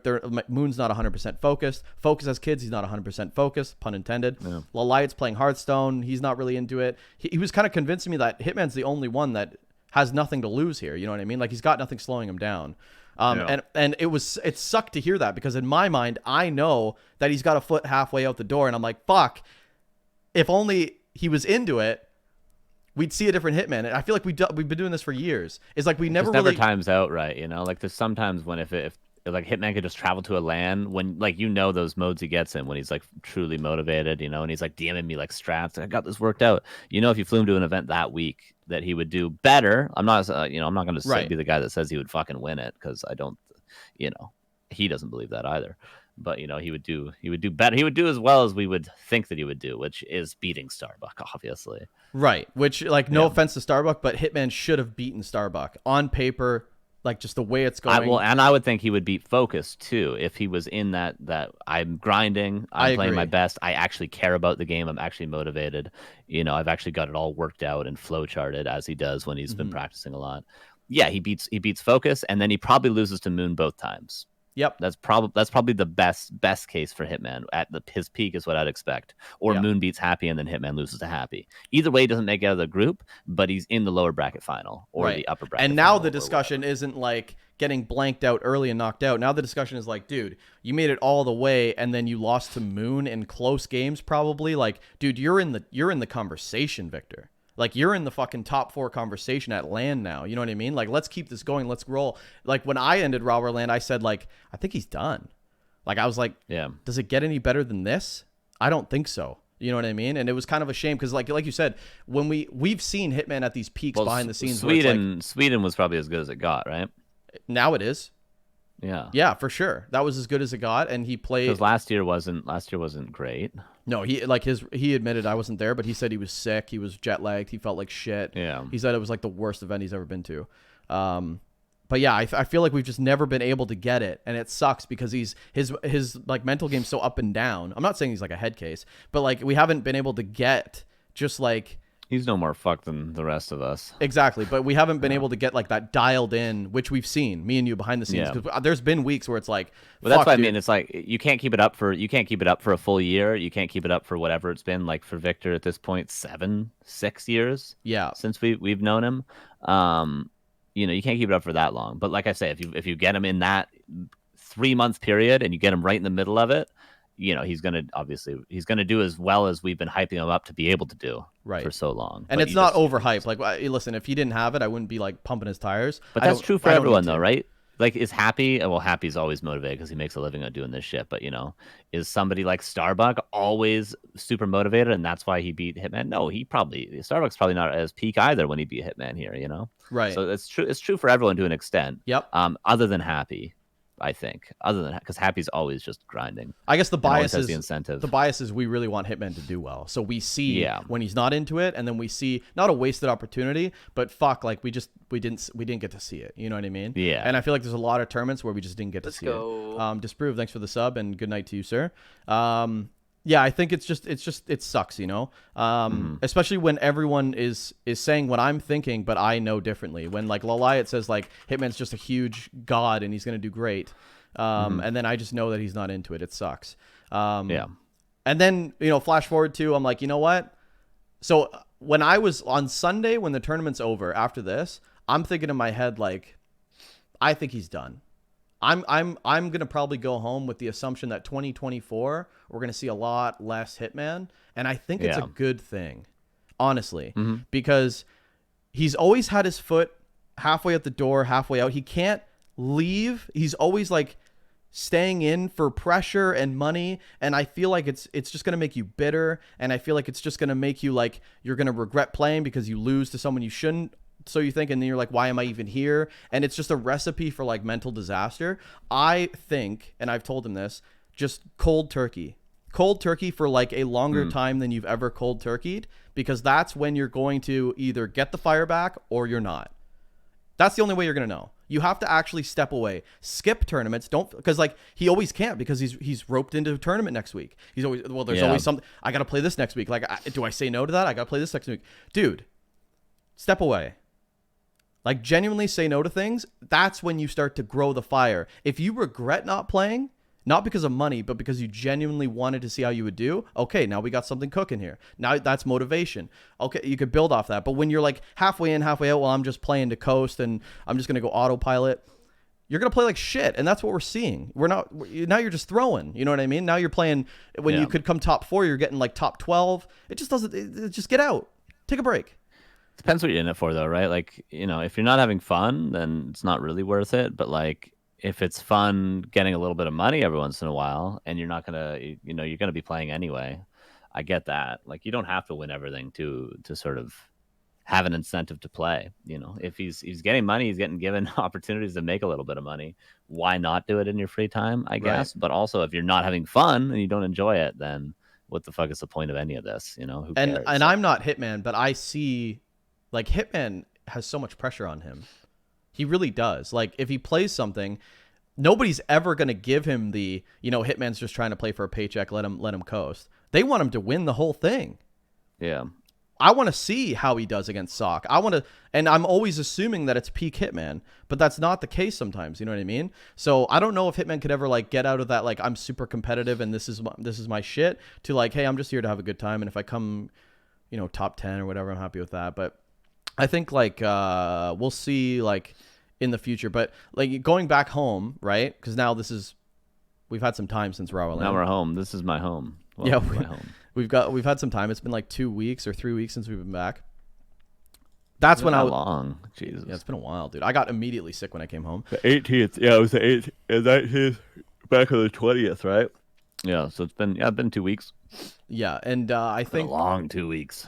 Moon's not 100% focused. Focus has kids. He's not 100% focused, pun intended. Yeah. Laliat's playing Hearthstone. He's not really into it. He was kind of convincing me that Hitman's the only one that has nothing to lose here. You know what I mean? Like he's got nothing slowing him down. And it sucked to hear that because in my mind, I know that he's got a foot halfway out the door, and I'm like, fuck, if only he was into it, we'd see a different Hitman. And I feel like we've been doing this for years. It's like we never times out right, you know? Like there's sometimes when if like Hitman could just travel to a LAN when like those modes he gets in when he's like truly motivated, you know, and he's like DMing me like strats. I got this worked out. You know, if you flew him to an event that week, that he would do better. I'm not I'm not going to be the guy that says he would fucking win it because I don't, he doesn't believe that either. But he would do better. He would do as well as we would think that he would do, which is beating Starbuck, obviously. Right. Which, like, no offense to Starbuck, but Hitman should have beaten Starbuck on paper. Like just the way it's going. And I would think he would beat Focus too if he was in that I'm grinding, I'm playing my best, I actually care about the game, I'm actually motivated. I've actually got it all worked out and flow charted as he does when he's been practicing a lot. Yeah, he beats Focus, and then he probably loses to Moon both times. Yep, that's probably the best case for Hitman at his peak is what I'd expect. Or Moon beats Happy and then Hitman loses to Happy. Either way, he doesn't make it out of the group, but he's in the lower bracket final or the upper bracket. And now the discussion isn't like getting blanked out early and knocked out. Now the discussion is like, dude, you made it all the way and then you lost to Moon in close games, probably. Like, dude, you're in the conversation, Victor. Like, you're in the fucking top 4 conversation at LAN now. You know what I mean? Like, let's keep this going. Let's roll. Like, when I ended RARALAND, I said, like, I think he's done. Like, I was like, does it get any better than this? I don't think so. You know what I mean? And it was kind of a shame because, like you said, when we've seen Hitman at these peaks behind the scenes. Sweden was probably as good as it got, right? Now it is. Yeah, for sure. That was as good as it got, and he played. Because last year wasn't great. No, he admitted I wasn't there, but he said he was sick, he was jet lagged, he felt like shit. Yeah, he said it was like the worst event he's ever been to. But yeah, I feel like we've just never been able to get it, and it sucks because his like mental game's so up and down. I'm not saying he's like a head case, but like we haven't been able to get just like. He's no more fucked than the rest of us. Exactly, but we haven't been able to get like that dialed in, which we've seen, me and you behind the scenes. Because there's been weeks where it's like, well, that's what I mean. It's like you can't keep it up for a full year. You can't keep it up for whatever it's been. Like for Victor at this point, 6 years. Yeah, since we've known him. You can't keep it up for that long. But like I say, if you get him in that 3-month period and you get him right in the middle of it. He's gonna do as well as we've been hyping him up to be able to do for so long. And it's not overhyped. Like, listen, if he didn't have it, I wouldn't be like pumping his tires. But that's true for everyone, though, right? Like, is Happy? Well, Happy's always motivated because he makes a living on doing this shit. But is somebody like Starbuck always super motivated, and that's why he beat Hitman? No, Starbuck's probably not at his peak either when he beat Hitman here. Right. So it's true. It's true for everyone to an extent. Yep. Other than Happy. I think, other than because Happy's always just grinding. I guess the bias is the incentive. The bias is we really want Hitman to do well, so we see when he's not into it, and then we see not a wasted opportunity, but fuck, like we didn't get to see it. You know what I mean? Yeah. And I feel like there's a lot of tournaments where we just didn't get to see it. Disprove, thanks for the sub, and good night to you, sir. Yeah, I think it sucks, especially when everyone is saying what I'm thinking, but I know differently. When like Laliat says like Hitman's just a huge god and he's gonna do great, and then I just know that he's not into it. It sucks. And then flash forward to I'm like, you know what? So when I was on Sunday when the tournament's over after this, I'm thinking in my head like, I think he's done. I'm gonna probably go home with the assumption that 2024 we're gonna see a lot less Hitman, and I think it's a Yeah. good thing, honestly, Hmm. because he's always had his foot halfway out the door, halfway out. He can't leave. He's always like staying in for pressure and money, and I feel like it's just going to make you bitter, and I feel like it's just going to make you like you're going to regret playing because you lose to someone you shouldn't, so you think, and then you're like, why am I even here? And it's just a recipe for like mental disaster. I think, and I've told him this, just cold turkey for like a longer time than you've ever cold turkeyed, because that's when you're going to either get the fire back or you're not. That's the only way you're going to know. You have to actually step away, skip tournaments. Don't, because like he always can't, because he's roped into a tournament next week. He's always, well, there's always something. I got to play this next week. Like, do I say no to that? I got to play this next week. Dude, step away. Like, genuinely say no to things. That's when you start to grow the fire. If you regret not playing, not because of money, but because you genuinely wanted to see how you would do, okay, now we got something cooking here. Now that's motivation. Okay, you could build off that. But when you're like halfway in, halfway out, well, I'm just playing to coast and I'm just going to go autopilot, you're going to play like shit. And that's what we're seeing. Now you're just throwing. You know what I mean? Now you're playing when you could come top 4, you're getting like top 12. It just doesn't, just get out. Take a break. Depends what you're in it for, though, right? Like, if you're not having fun, then it's not really worth it. But like, if it's fun getting a little bit of money every once in a while, and you're not gonna, you're gonna be playing anyway, I get that. Like, you don't have to win everything to sort of have an incentive to play. If he's getting money, he's getting given opportunities to make a little bit of money. Why not do it in your free time? I guess. But also, if you're not having fun and you don't enjoy it, then what the fuck is the point of any of this? Who cares? And I'm not Hitman, but I see, like, Hitman has so much pressure on him. He really does. Like, if he plays something, nobody's ever going to give him the, Hitman's just trying to play for a paycheck, let him coast. They want him to win the whole thing. Yeah. I want to see how he does against Sock. And I'm always assuming that it's peak Hitman, but that's not the case sometimes. You know what I mean? So I don't know if Hitman could ever like get out of that, like, I'm super competitive and this is my shit, to like, hey, I'm just here to have a good time. And if I come, top 10 or whatever, I'm happy with that. But I think like we'll see like in the future, but like going back home, right? Because now we've had some time since RARALAND. Now we're home. This is my home. My home. We've had some time. It's been like 2 weeks or 3 weeks since we've been back. That's when long. Jesus. Yeah, it's been a while, dude. I got immediately sick when I came home. The 18th. Yeah, it was the 18th. And 19th back on the 20th, right? Yeah. So it's been 2 weeks. Yeah, and I think a long 2 weeks.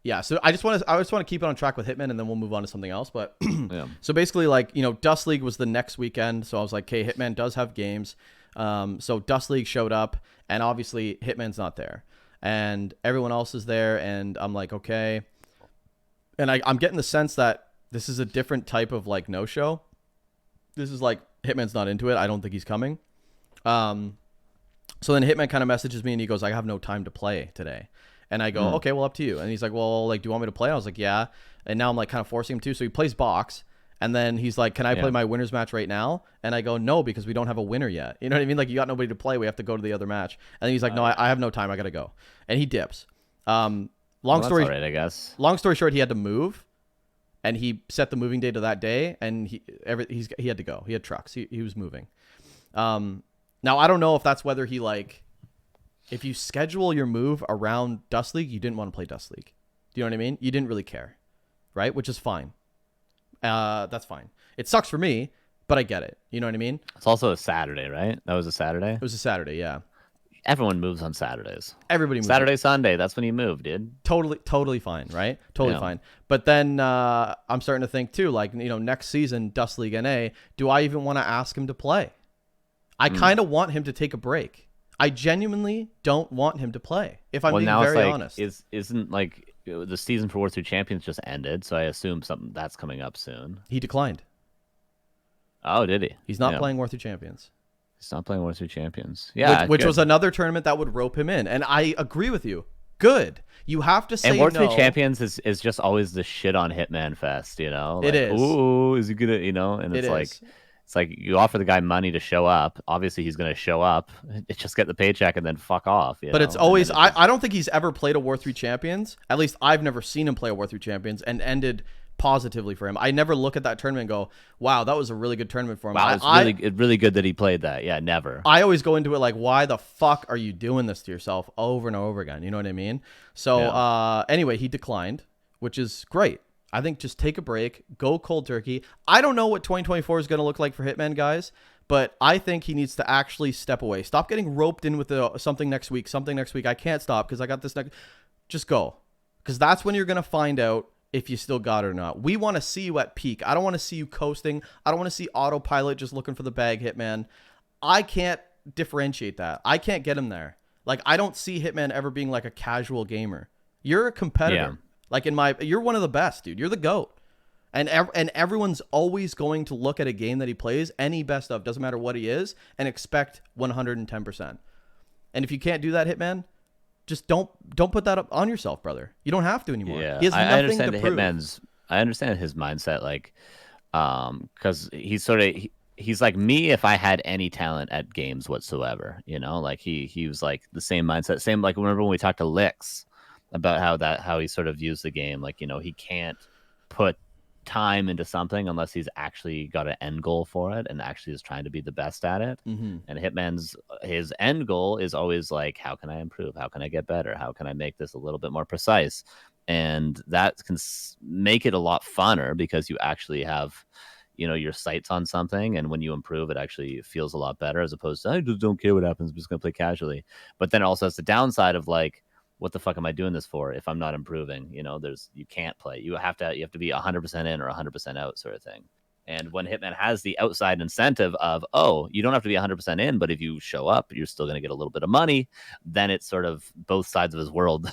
Yeah, so I just want to keep it on track with Hitman, and then we'll move on to something else. But yeah. So basically, like, Dust League was the next weekend, so I was like, okay, Hitman does have games. So Dust League showed up, and obviously Hitman's not there, and everyone else is there, and I'm like, okay, and I'm getting the sense that this is a different type of like no show. This is like Hitman's not into it. I don't think he's coming. So then Hitman kind of messages me, and he goes, I have no time to play today. And I go, okay, well, up to you. And he's like, well, like, do you want me to play? I was like, yeah. And now I'm like kind of forcing him to. So he plays box. And then he's like, can I play my winner's match right now? And I go, no, because we don't have a winner yet. You know what I mean? Like, you got nobody to play. We have to go to the other match. And then he's like, no, I have no time. I got to go. And he dips. Long story, that's all right, I guess. Long story short, he had to move. And he set the moving date of that day. And he had to go. He had trucks. He was moving. Now, I don't know if that's whether he like... If you schedule your move around Dust League, you didn't want to play Dust League. Do you know what I mean? You didn't really care, right? Which is fine. That's fine. It sucks for me, but I get it. You know what I mean? It's also a Saturday, right? That was a Saturday? It was a Saturday, yeah. Everyone moves on Saturdays. Everybody moves. Saturday, Sunday, that's when you move, dude. Totally fine, right? Totally fine. But then I'm starting to think too, like, next season, Dust League NA, do I even want to ask him to play? I kind of want him to take a break. I genuinely don't want him to play, if I'm being very honest. Isn't like the season for War 3 Champions just ended, so I assume something that's coming up soon. He declined. Oh, did he? He's not playing War 3 Champions. He's not playing War 3 Champions. Yeah, which was another tournament that would rope him in, and I agree with you. Good. You have to say no. And War 3 Champions is just always the shit on Hitman fest, Like, it is. Ooh, is he gonna, And it's like. It's like you offer the guy money to show up. Obviously, he's going to show up. Just get the paycheck and then fuck off. But it's always... I don't think he's ever played a War 3 Champions. At least I've never seen him play a War 3 Champions and ended positively for him. I never look at that tournament and go, wow, that was a really good tournament for him. Wow, it's really good that he played that. Yeah, never. I always go into it like, why the fuck are you doing this to yourself over and over again? You know what I mean? So anyway, he declined, which is great. I think just take a break, go cold turkey. I don't know what 2024 is going to look like for Hitman, guys, but I think he needs to actually step away. Stop getting roped in with something next week. I can't stop because I got this next. Just go, because that's when you're going to find out if you still got it or not. We want to see you at peak. I don't want to see you coasting. I don't want to see autopilot just looking for the bag, Hitman. I can't differentiate that. I can't get him there. Like, I don't see Hitman ever being like a casual gamer. You're a competitor. Yeah. Like you're one of the best, dude. You're the GOAT. And everyone's always going to look at a game that he plays, any best of, doesn't matter what he is, and expect 110%. And if you can't do that, Hitman, just don't put that up on yourself, brother. You don't have to anymore. Yeah, He has nothing I understand to prove. I understand his mindset, like, because he's sort of he's like me if I had any talent at games whatsoever. You know, like he was like the same mindset, same like remember when we talked to Lix about how he sort of views the game, like, you know, he can't put time into something unless he's actually got an end goal for it and actually is trying to be the best at it. Mm-hmm. And Hitman's his end goal is always like, how can I improve? How can I get better? How can I make this a little bit more precise? And that can make it a lot funner because you actually have, you know, your sights on something, and when you improve, it actually feels a lot better as opposed to I just don't care what happens, I'm just gonna play casually. But then it also has the downside of like, what the fuck am I doing this for if I'm not improving? You know, you can't play. You have to be 100% in or 100% out sort of thing. And when Hitman has the outside incentive of, oh, you don't have to be 100% in, but if you show up, you're still going to get a little bit of money, then it's sort of both sides of his world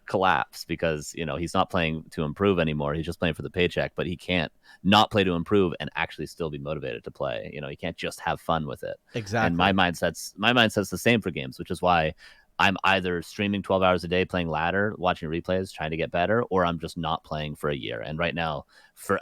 collapse because, you know, he's not playing to improve anymore. He's just playing for the paycheck, but he can't not play to improve and actually still be motivated to play. You know, he can't just have fun with it. Exactly. And my mindset's the same for games, which is why I'm either streaming 12 hours a day, playing ladder, watching replays, trying to get better, or I'm just not playing for a year. And right now,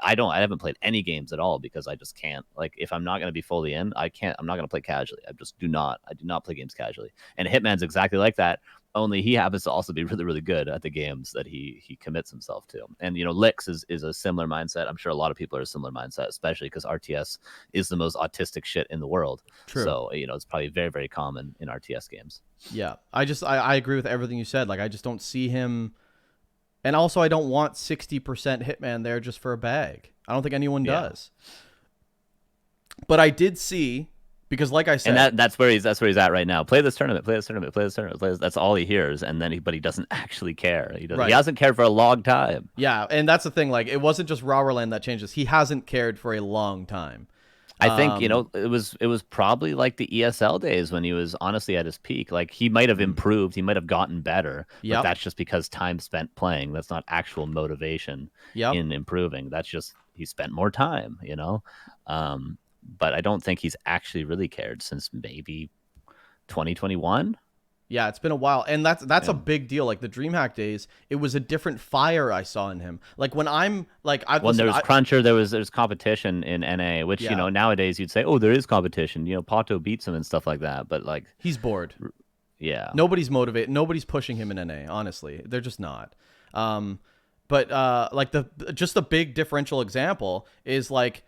I haven't played any games at all because I just can't. Like, if I'm not going to be fully in, I'm not going to play casually. I do not play games casually. And Hitman's exactly like that. Only he happens to also be really, really good at the games that he commits himself to. And, you know, Lix is a similar mindset. I'm sure a lot of people are a similar mindset, especially because RTS is the most autistic shit in the world. True. So, you know, it's probably very, very common in RTS games. Yeah. I agree with everything you said. Like, I just don't see him. And also, I don't want 60% Hitman there just for a bag. I don't think anyone does. But I did see, because like I said, and that's where he's at right now. Play this tournament. That's all he hears, and then but he doesn't actually care. He hasn't cared for a long time. Yeah, and that's the thing. Like, it wasn't just RARALAND that changed this. He hasn't cared for a long time. I think, you know, it was probably like the ESL days when he was honestly at his peak. Like, he might have improved, he might have gotten better, but that's just because time spent playing. That's not actual motivation in improving. That's just he spent more time, you know. But I don't think he's actually really cared since maybe 2021. Yeah, it's been a while, and that's a big deal. Like, the DreamHack days, it was a different fire I saw in him. Like, when I'm like, when there was Cruncher, there's competition in NA, which you know, nowadays you'd say, oh, there is competition. You know, Pato beats him and stuff like that, but like, he's bored. Yeah, nobody's motivated. Nobody's pushing him in NA. Honestly, they're just not. But like the big differential example is like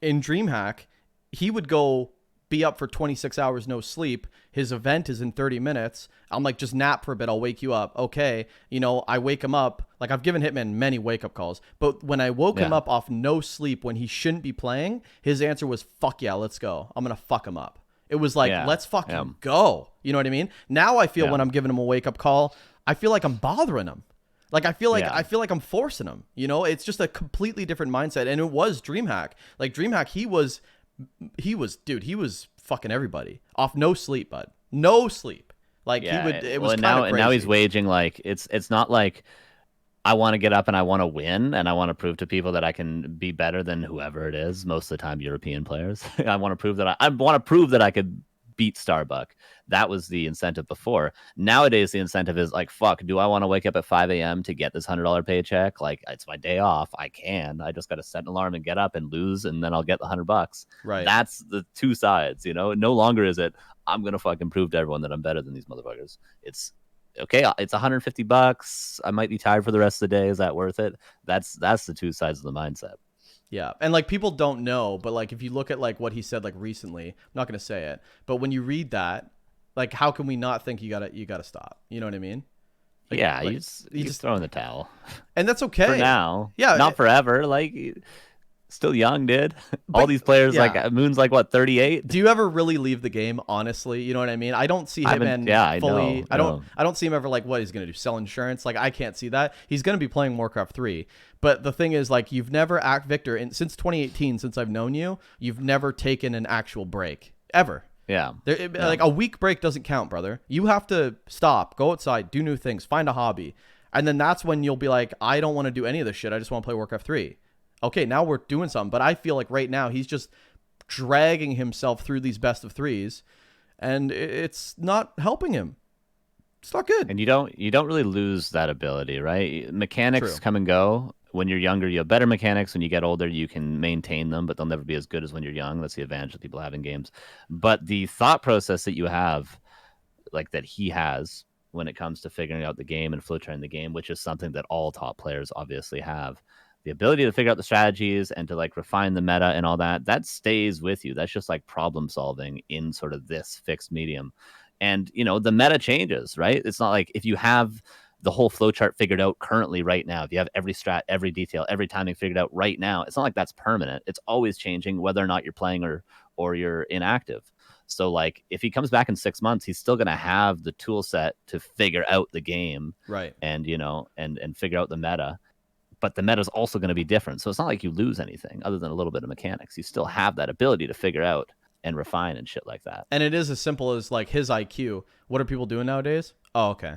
in DreamHack, he would go be up for 26 hours, no sleep. His event is in 30 minutes. I'm like, just nap for a bit. I'll wake you up. Okay. You know, I wake him up. Like, I've given Hitman many wake up calls, but when I woke him up off no sleep when he shouldn't be playing, his answer was, fuck yeah, let's go. I'm going to fuck him up. It was like, let's fucking go. You know what I mean? Now I feel when I'm giving him a wake up call, I feel like I'm bothering him. Like, I feel like I'm forcing him. You know, it's just a completely different mindset. And it was DreamHack. Like, DreamHack, he was fucking everybody off no sleep, bud. No sleep. Like, he would. It was kind of crazy. And now he's waging like it's not like I want to get up and I want to win and I want to prove to people that I can be better than whoever it is. Most of the time, European players. I want to prove that I could beat Starbuck. That was the incentive before. Nowadays, the incentive is like, fuck, do I want to wake up at 5 a.m. to get this $100 paycheck? Like, it's my day off. I just got to set an alarm and get up and lose, and then I'll get the $100. Right. That's the two sides, you know? No longer is it, I'm going to fucking prove to everyone that I'm better than these motherfuckers. It's, okay, it's $150. I might be tired for the rest of the day. Is that worth it? That's the two sides of the mindset. Yeah. And like people don't know, but like if you look at like what he said like recently, I'm not gonna say it, but when you read that, like how can we not think you gotta stop? You know what I mean? Yeah, Like you he's just throwing the towel and that's for okay. now. Yeah, Not forever. Like still young, dude. All but these players like yeah. Moon's like what 38. Do you ever really leave the game honestly? You know what I mean? I don't see I haven't. Hitman Yeah, I fully. know. I don't No, I don't see him ever like what he's going to do, sell insurance? Like I can't see that. He's going to be playing Warcraft 3. But the thing is like you've never act Victor since 2018 since I've known you, you've never taken an actual break ever. yeah, yeah. Like a week break doesn't count, brother. You have to stop, go outside, do new things, find a hobby. And then that's when you'll be like, I don't want to do any of this shit. I just want to play Warcraft 3. Okay, now we're doing something. But I feel like right now he's just dragging himself through these best of threes, and it's not helping him. It's not good. And you don't really lose that ability, right? Mechanics True. come and go. When you're younger, you have better mechanics. When you get older, you can maintain them, but they'll never be as good as when you're young. That's the advantage that people have in games. But the thought process that you have, like that he has when it comes to figuring out the game and flowcharting the game, which is something that all top players obviously have. The ability to figure out the strategies and to like refine the meta and all that, that stays with you. That's just like problem solving in sort of this fixed medium. And you know, the meta changes, right? It's not like if you have the whole flowchart figured out currently right now, if you have every strat, every detail, every timing figured out right now, it's not like that's permanent. It's always changing whether or not you're playing or you're inactive. So like if he comes back in 6 months, he's still gonna have the tool set to figure out the game Right. and you know and figure out the meta. But the meta is also going to be different. So it's not like you lose anything other than a little bit of mechanics. You still have that ability to figure out and refine and shit like that. And it is as simple as like his IQ. What are people doing nowadays? Oh, okay.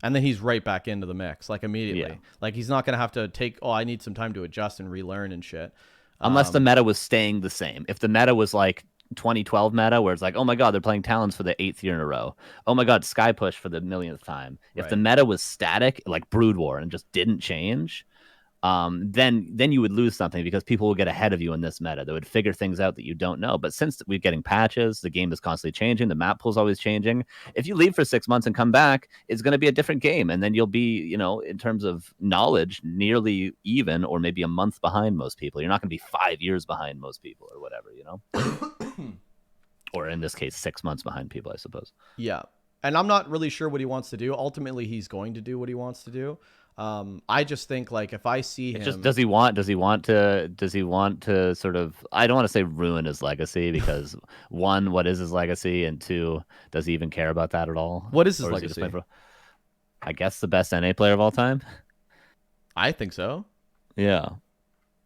And then he's right back into the mix, like immediately. Yeah. Like he's not gonna have to take. Oh, I need some time to adjust and relearn and shit. Unless the meta was staying the same. If the meta was like 2012 meta, where it's like, oh my god, they're playing Talons for the 8th year in a row. Oh my god, Sky Push for the millionth time. If the Right. meta was static, like Brood War, and just didn't change, then you would lose something because people will get ahead of you in this meta. They would figure things out that you don't know. But since we're getting patches, the game is constantly changing. The map pool's always changing. If you leave for 6 months and come back, it's going to be a different game, and then you'll be, you know, in terms of knowledge, nearly even, or maybe a month behind most people. You're not going to be 5 years behind most people, or whatever, you know. Or in this case, 6 months behind people, I suppose. Yeah. And I'm not really sure what he wants to do. Ultimately, he's going to do what he wants to do. I just think like if I see him, It's just does he want to sort of, I don't want to say ruin his legacy because one, what is his legacy, and two, does he even care about that at all? what is his Or is he just legacy? playing for, I guess, the best NA player of all time? I think so. Yeah.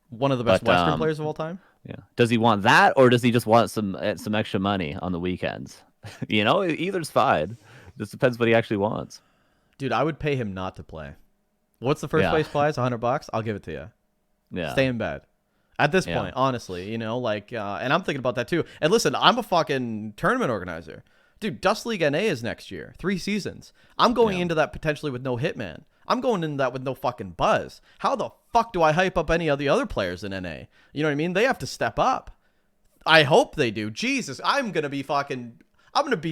One of the best But Western players of all time. yeah. Does he want that, or does he just want some extra money on the weekends? You know, either's fine. Just depends what he actually wants. Dude, I would pay him not to play. What's the first Yeah. place prize? $100. I'll give it to you. Yeah. Stay in bed. At this Yeah. point, honestly, you know, like, and I'm thinking about that too. And listen, I'm a fucking tournament organizer. Dude, Dust League NA is next year. 3 seasons. I'm going Yeah. into that potentially with no Hitman. I'm going into that with no fucking Buzz. How the fuck do I hype up any of the other players in NA? You know what I mean? They have to step up. I hope they do. Jesus, I'm going to be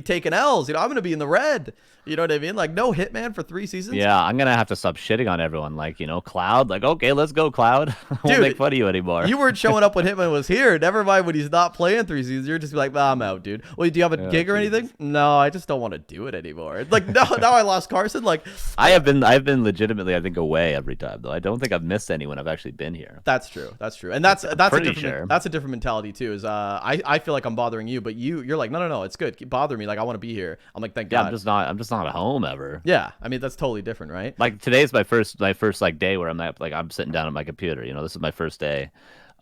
taking L's. You know, I'm going to be in the red. You know what I mean? Like, no Hitman for 3 seasons. Yeah, I'm gonna have to stop shitting on everyone. Like, you know, Cloud. Like, okay, let's go, Cloud. I won't Dude, make fun of you anymore. You weren't showing up when Hitman was here. Never mind when he's not playing 3 seasons. You're just like, I'm out, dude. Wait, do you have a Oh, gig or anything? Jesus. No, I just don't want to do it anymore. Like, no, now I lost Carson. Like, I've been legitimately, I think, away every time though. I don't think I've missed any when I've actually been here. that's true. That's true. And that's a pretty different sure. that's a different mentality too. Is I feel like I'm bothering you, but you're like, no, it's good. Keep bothering me. Like I want to be here. I'm like, thank Yeah, God. I'm just not at home ever. Yeah, I mean that's totally different, right? Like today's my first like day where I'm not, like I'm sitting down at my computer. You know, this is my first day,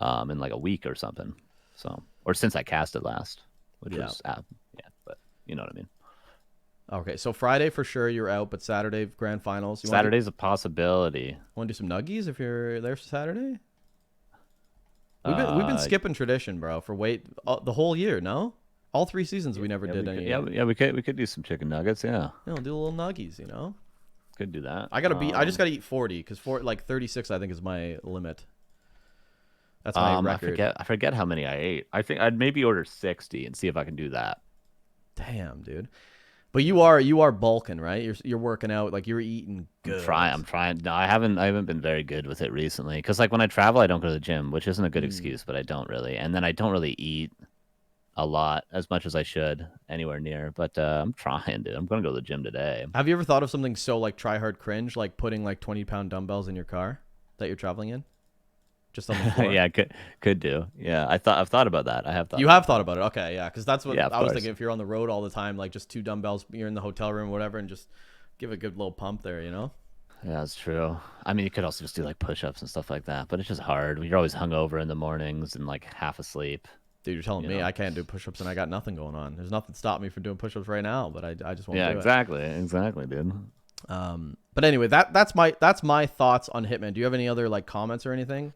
in like a week or something. So, or since I casted last, which Yeah. was yeah, but you know what I mean. Okay, so Friday for sure you're out, but Saturday grand finals. You Saturday's a possibility. Want to do some nuggies if you're there for Saturday? We've been skipping tradition, bro, for the whole year. No, all 3 seasons we never did any. Yeah, we could do some chicken nuggets. Yeah, You know, do a little nuggies. You know, could do that. I just gotta eat 40 because like 36 I think is my limit. That's my record. I forget how many I ate. I think I'd maybe order 60 and see if I can do that. Damn, dude. But you are bulking, right? You're working out, like you're eating good. I'm trying. No, I haven't been very good with it recently. Because like when I travel, I don't go to the gym, which isn't a good excuse, but I don't really. And then I don't really eat a lot as much as I should anywhere near. But I'm trying, dude. I'm gonna go to the gym today. Have you ever thought of something so like try hard cringe, like putting like 20-pound dumbbells in your car that you're traveling in, just on the floor? Yeah, could do. Yeah, I've thought about that. I have thought. You have thought about it, okay? Yeah, because that's what Yeah, of I was course. thinking. If you're on the road all the time, like just 2 dumbbells, you're in the hotel room, whatever, and just give a good little pump there, you know? Yeah, that's true. I mean, you could also just do like push-ups and stuff like that, but it's just hard. You're always hungover in the mornings and like half asleep. Dude, you're telling You me know. I can't do push-ups and I got nothing going on. There's nothing stopping me from doing push-ups right now, but I just won't Yeah, do exactly, dude. it. But anyway, that's my thoughts on Hitman. Do you have any other like comments or anything?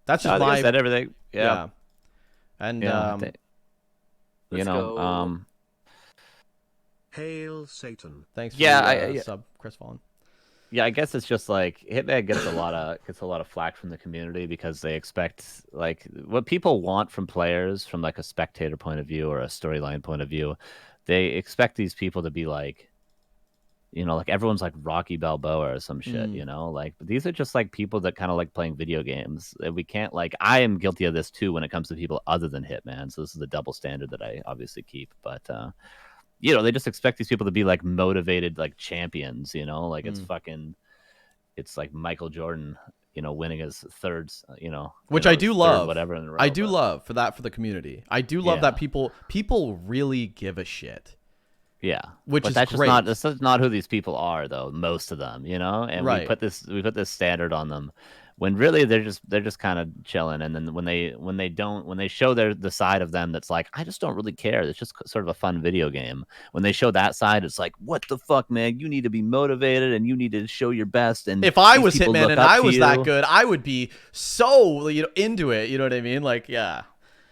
That's No, just I think I my said everything. Yeah, yeah. And yeah. You Let's know, go. Hail Satan. thanks for yeah, the yeah, sub, Chris Vaughn. yeah. I guess it's just like Hitman gets a lot of flack from the community because they expect like what people want from players from like a spectator point of view or a storyline point of view. They expect these people to be like, like everyone's like Rocky Balboa or some shit, like but these are just like people that kind of like playing video games. We can't like I am guilty of this too when it comes to people other than Hitman. So this is the double standard that I obviously keep. But they just expect these people to be like motivated like champions, like it's like Michael Jordan, winning his third, Which I do his third love. whatever in a row. I do but- love for the community. I do love Yeah. that people really give a shit. Yeah, Which but is that's great. just not who these people are, though. Most of them, and Right. we put this standard on them, when really they're just kind of chilling. And then when they show the side of them that's like, I just don't really care. It's just sort of a fun video game. When they show that side, it's like, what the fuck, man? You need to be motivated and you need to show your best. And If I these was people Hitman look and up I to was you. that good, I would be so into it. You know what I mean? Like, yeah.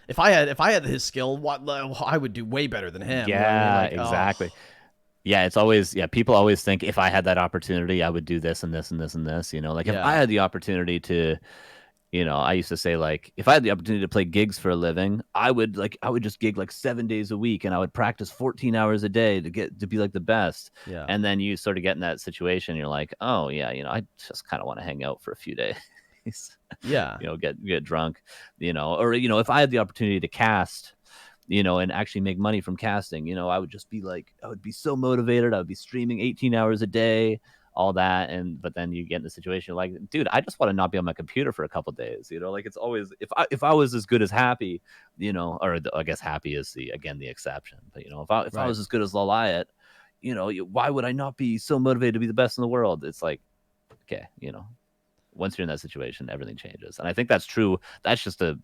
If I had his skill, I would do way better than him. You know what I mean? Yeah, Like, exactly. Yeah, it's always people always think if I had that opportunity, I would do this and this and this and this. Like if Yeah. I had the opportunity to, I used to say like if I had the opportunity to play gigs for a living, I would just gig like 7 days a week and I would practice 14 hours a day to be like the best. Yeah. And then you sort of get in that situation, you're like, oh yeah, I just kind of want to hang out for a few days. Yeah. Get drunk, or if I had the opportunity to cast, and actually make money from casting, I would just be like, I would be so motivated. I would be streaming 18 hours a day, all that. But then you get in the situation like, dude, I just want to not be on my computer for a couple of days, like it's always, if I was as good as Happy, I guess Happy is the exception, but if I was as good as Laliat, why would I not be so motivated to be the best in the world? It's like, okay, once you're in that situation, everything changes. And I think that's true. That's just a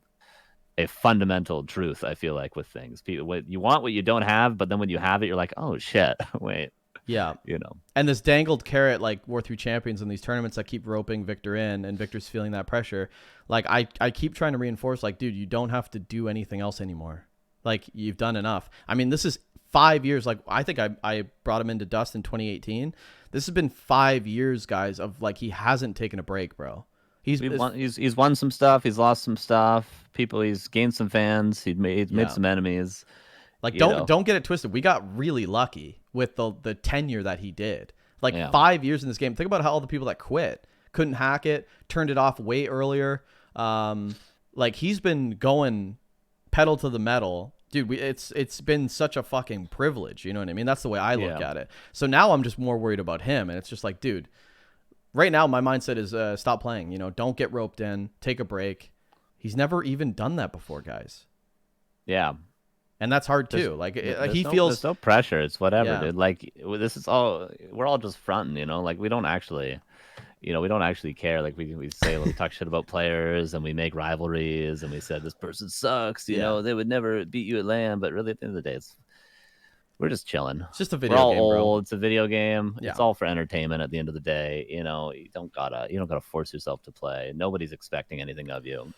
fundamental truth, I feel like, with things. People, you want what you don't have, but then when you have it, you're like, oh shit, wait. Yeah. You know. And this dangled carrot, like War 3 champions in these tournaments that keep roping Victor in, and Victor's feeling that pressure. Like, I keep trying to reinforce, like, dude, you don't have to do anything else anymore. Like, you've done enough. I mean, this is 5 years. Like, I think I brought him into Dust in 2018. This has been 5 years, guys, of, like, he hasn't taken a break, bro. He's won some stuff. He's lost some stuff. He's gained some fans. He's made some enemies. Like, don't get it twisted. We got really lucky with the tenure that he did. Like, 5 years in this game. Think about how all the people that quit couldn't hack it, turned it off way earlier. Like, he's been going pedal to the metal. Dude, it's been such a fucking privilege. You know what I mean? That's the way I look at it. So now I'm just more worried about him. And it's just like, dude, right now my mindset is stop playing. Don't get roped in. Take a break. He's never even done that before, guys. Yeah. And that's hard too. There's no pressure. It's whatever, dude. Like, this is all, we're all just fronting, like we don't actually, we don't actually care. Like we say, we talk shit about players and we make rivalries and we said this person sucks, they would never beat you at LAN, but really at the end of the day, we're just chilling. It's just a video game, bro. Old. It's a video game. Yeah. It's all for entertainment at the end of the day. You don't gotta force yourself to play. Nobody's expecting anything of you,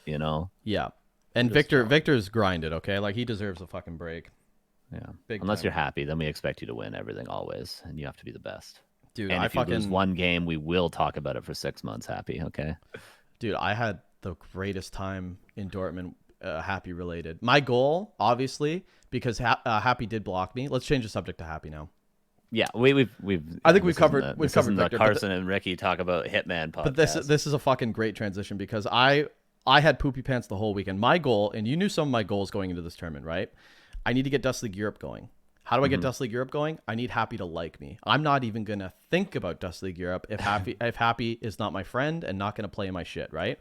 Yeah. And Victor's grinded, okay? Like, he deserves a fucking break. Yeah. Big Unless time. you're happy, then we expect you to win everything always, and you have to be the best. Dude, and if you lose one game, we will talk about it for 6 months, Happy, okay? Dude, I had the greatest time in Dortmund, Happy related. My goal, obviously, because Happy did block me. Let's change the subject to Happy now. Yeah, we've. I think this we've covered isn't we've this covered isn't the Victor, Carson and Ricky talk about Hitman podcast. but this is a fucking great transition because I had poopy pants the whole weekend. My goal, and you knew some of my goals going into this tournament, right? I need to get Dust League Europe going. How do I get Dust League Europe going? I need Happy to like me. I'm not even gonna think about Dust League Europe if Happy is not my friend and not gonna play my shit, right?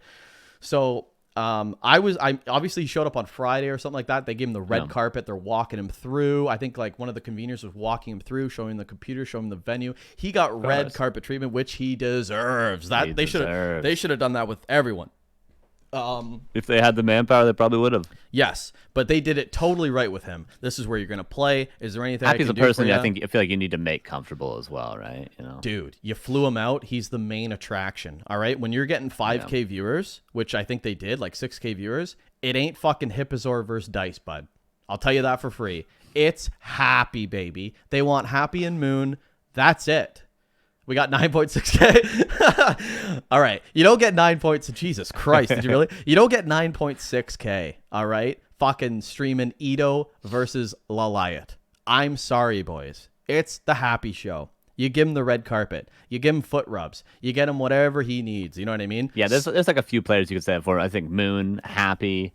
So I obviously he showed up on Friday or something like that. They gave him the red carpet. They're walking him through. I think like one of the conveners was walking him through, showing him the computer, showing him the venue. He got red carpet treatment, which he deserves. They should have done that with everyone. If they had the manpower, they probably would have. Yes, but they did it totally right with him. This is where you're gonna play. Is there anything Happy's I a can do person for I ya? feel like you need to make comfortable as well, right? You know, Dude, you flew him out. He's the main attraction. All right. When you're getting 5K viewers, which I think they did, like 6K viewers, it ain't fucking Hipazor versus Dice, bud. I'll tell you that for free. It's Happy, baby. They want Happy and Moon. That's it. We got 9.6K. All right. You don't get 9 points. Jesus Christ. Did you really? You don't get 9.6K. All right. Fucking streaming Ito versus Lalayat. I'm sorry, boys. It's the Happy show. You give him the red carpet. You give him foot rubs. You get him whatever he needs. You know what I mean? yeah. There's like a few players you could say that for. I think Moon, Happy,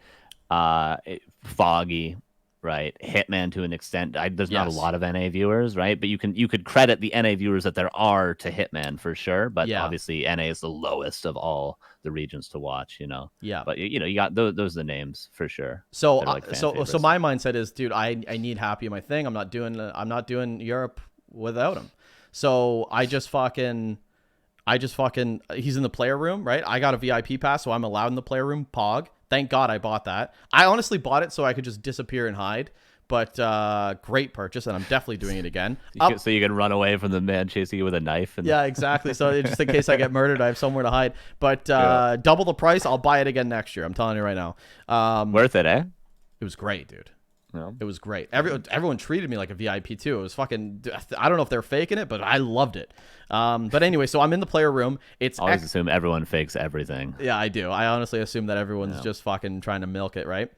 Foggy, right? Hitman to an extent. There's not a Yes. lot of NA viewers, right? But you could credit the NA viewers that there are to Hitman for sure. But Yeah. obviously NA is the lowest of all the regions to watch, you know. Yeah. But you got those are the names for sure. So, that are, like, fan favorites. so my mindset is, dude, I need Happy in my thing. I'm not doing Europe without him. So I just fucking, he's in the player room, right? I got a VIP pass, so I'm allowed in the player room. Pog. Thank God I bought that. I honestly bought it so I could just disappear and hide. But great purchase, and I'm definitely doing it again. So you can run away from the man chasing you with a knife. And... Yeah, exactly. So just in case I get murdered, I have somewhere to hide. But double the price, I'll buy it again next year. I'm telling you right now. Worth it, eh? It was great, dude. No. It was great. Everyone treated me like a VIP too. It was fucking. I don't know if they're faking it, but I loved it. But anyway, so I'm in the player room. It's Always assume everyone fakes everything. Yeah, I do. I honestly assume that everyone's just fucking trying to milk it, right?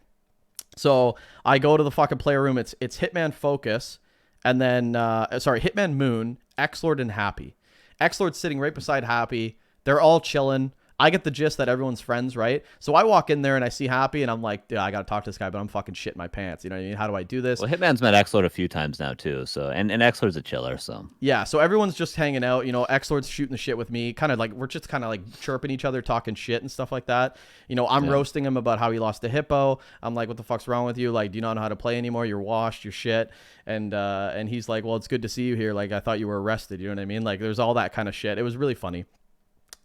So I go to the fucking player room. It's Hitman Focus, and then Hitman Moon, Xlord, and Happy. Xlord's sitting right beside Happy. They're all chilling. I get the gist that everyone's friends, right? So I walk in there and I see Happy, and I'm like, dude, I gotta talk to this guy, but I'm fucking shitting my pants. You know what I mean? How do I do this? Well, Hitman's met Xlord a few times now too, so and Xlord's a chiller, so Yeah, so everyone's just hanging out. You know, Xlord's shooting the shit with me. Kind of like we're just kind of like chirping each other, talking shit and stuff like that. You know, I'm roasting him about how he lost to Hippo. I'm like, what the fuck's wrong with you? Like, do you not know how to play anymore? You're washed. You're shit. And he's like, well, it's good to see you here. Like, I thought you were arrested. You know what I mean? Like, there's all that kind of shit. It was really funny.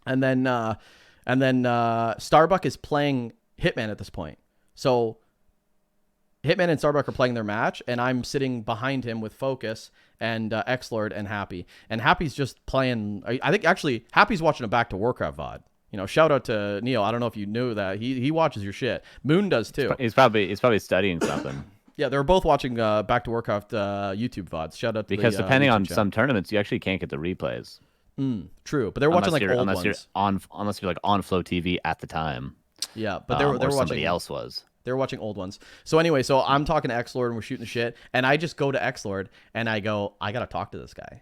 And then Starbuck is playing Hitman at this point. So Hitman and Starbuck are playing their match, and I'm sitting behind him with Focus and Xlord and Happy. And Happy's just playing. I think actually Happy's watching a Back to Warcraft VOD. You know, shout out to Neil. I don't know if you knew that. He watches your shit. Moon does too. he's probably studying something. Yeah, they're both watching Back to Warcraft YouTube VODs. Shout out to Because the, depending YouTube on channel. some tournaments, you actually can't get the replays. True, but they're watching like old ones. Unless you're like on Flow TV at the time. Yeah, but they were somebody watching. else was. They were watching old ones. So anyway, so I'm talking to Xlord and we're shooting the shit, and I just go to Xlord and I go, I gotta talk to this guy,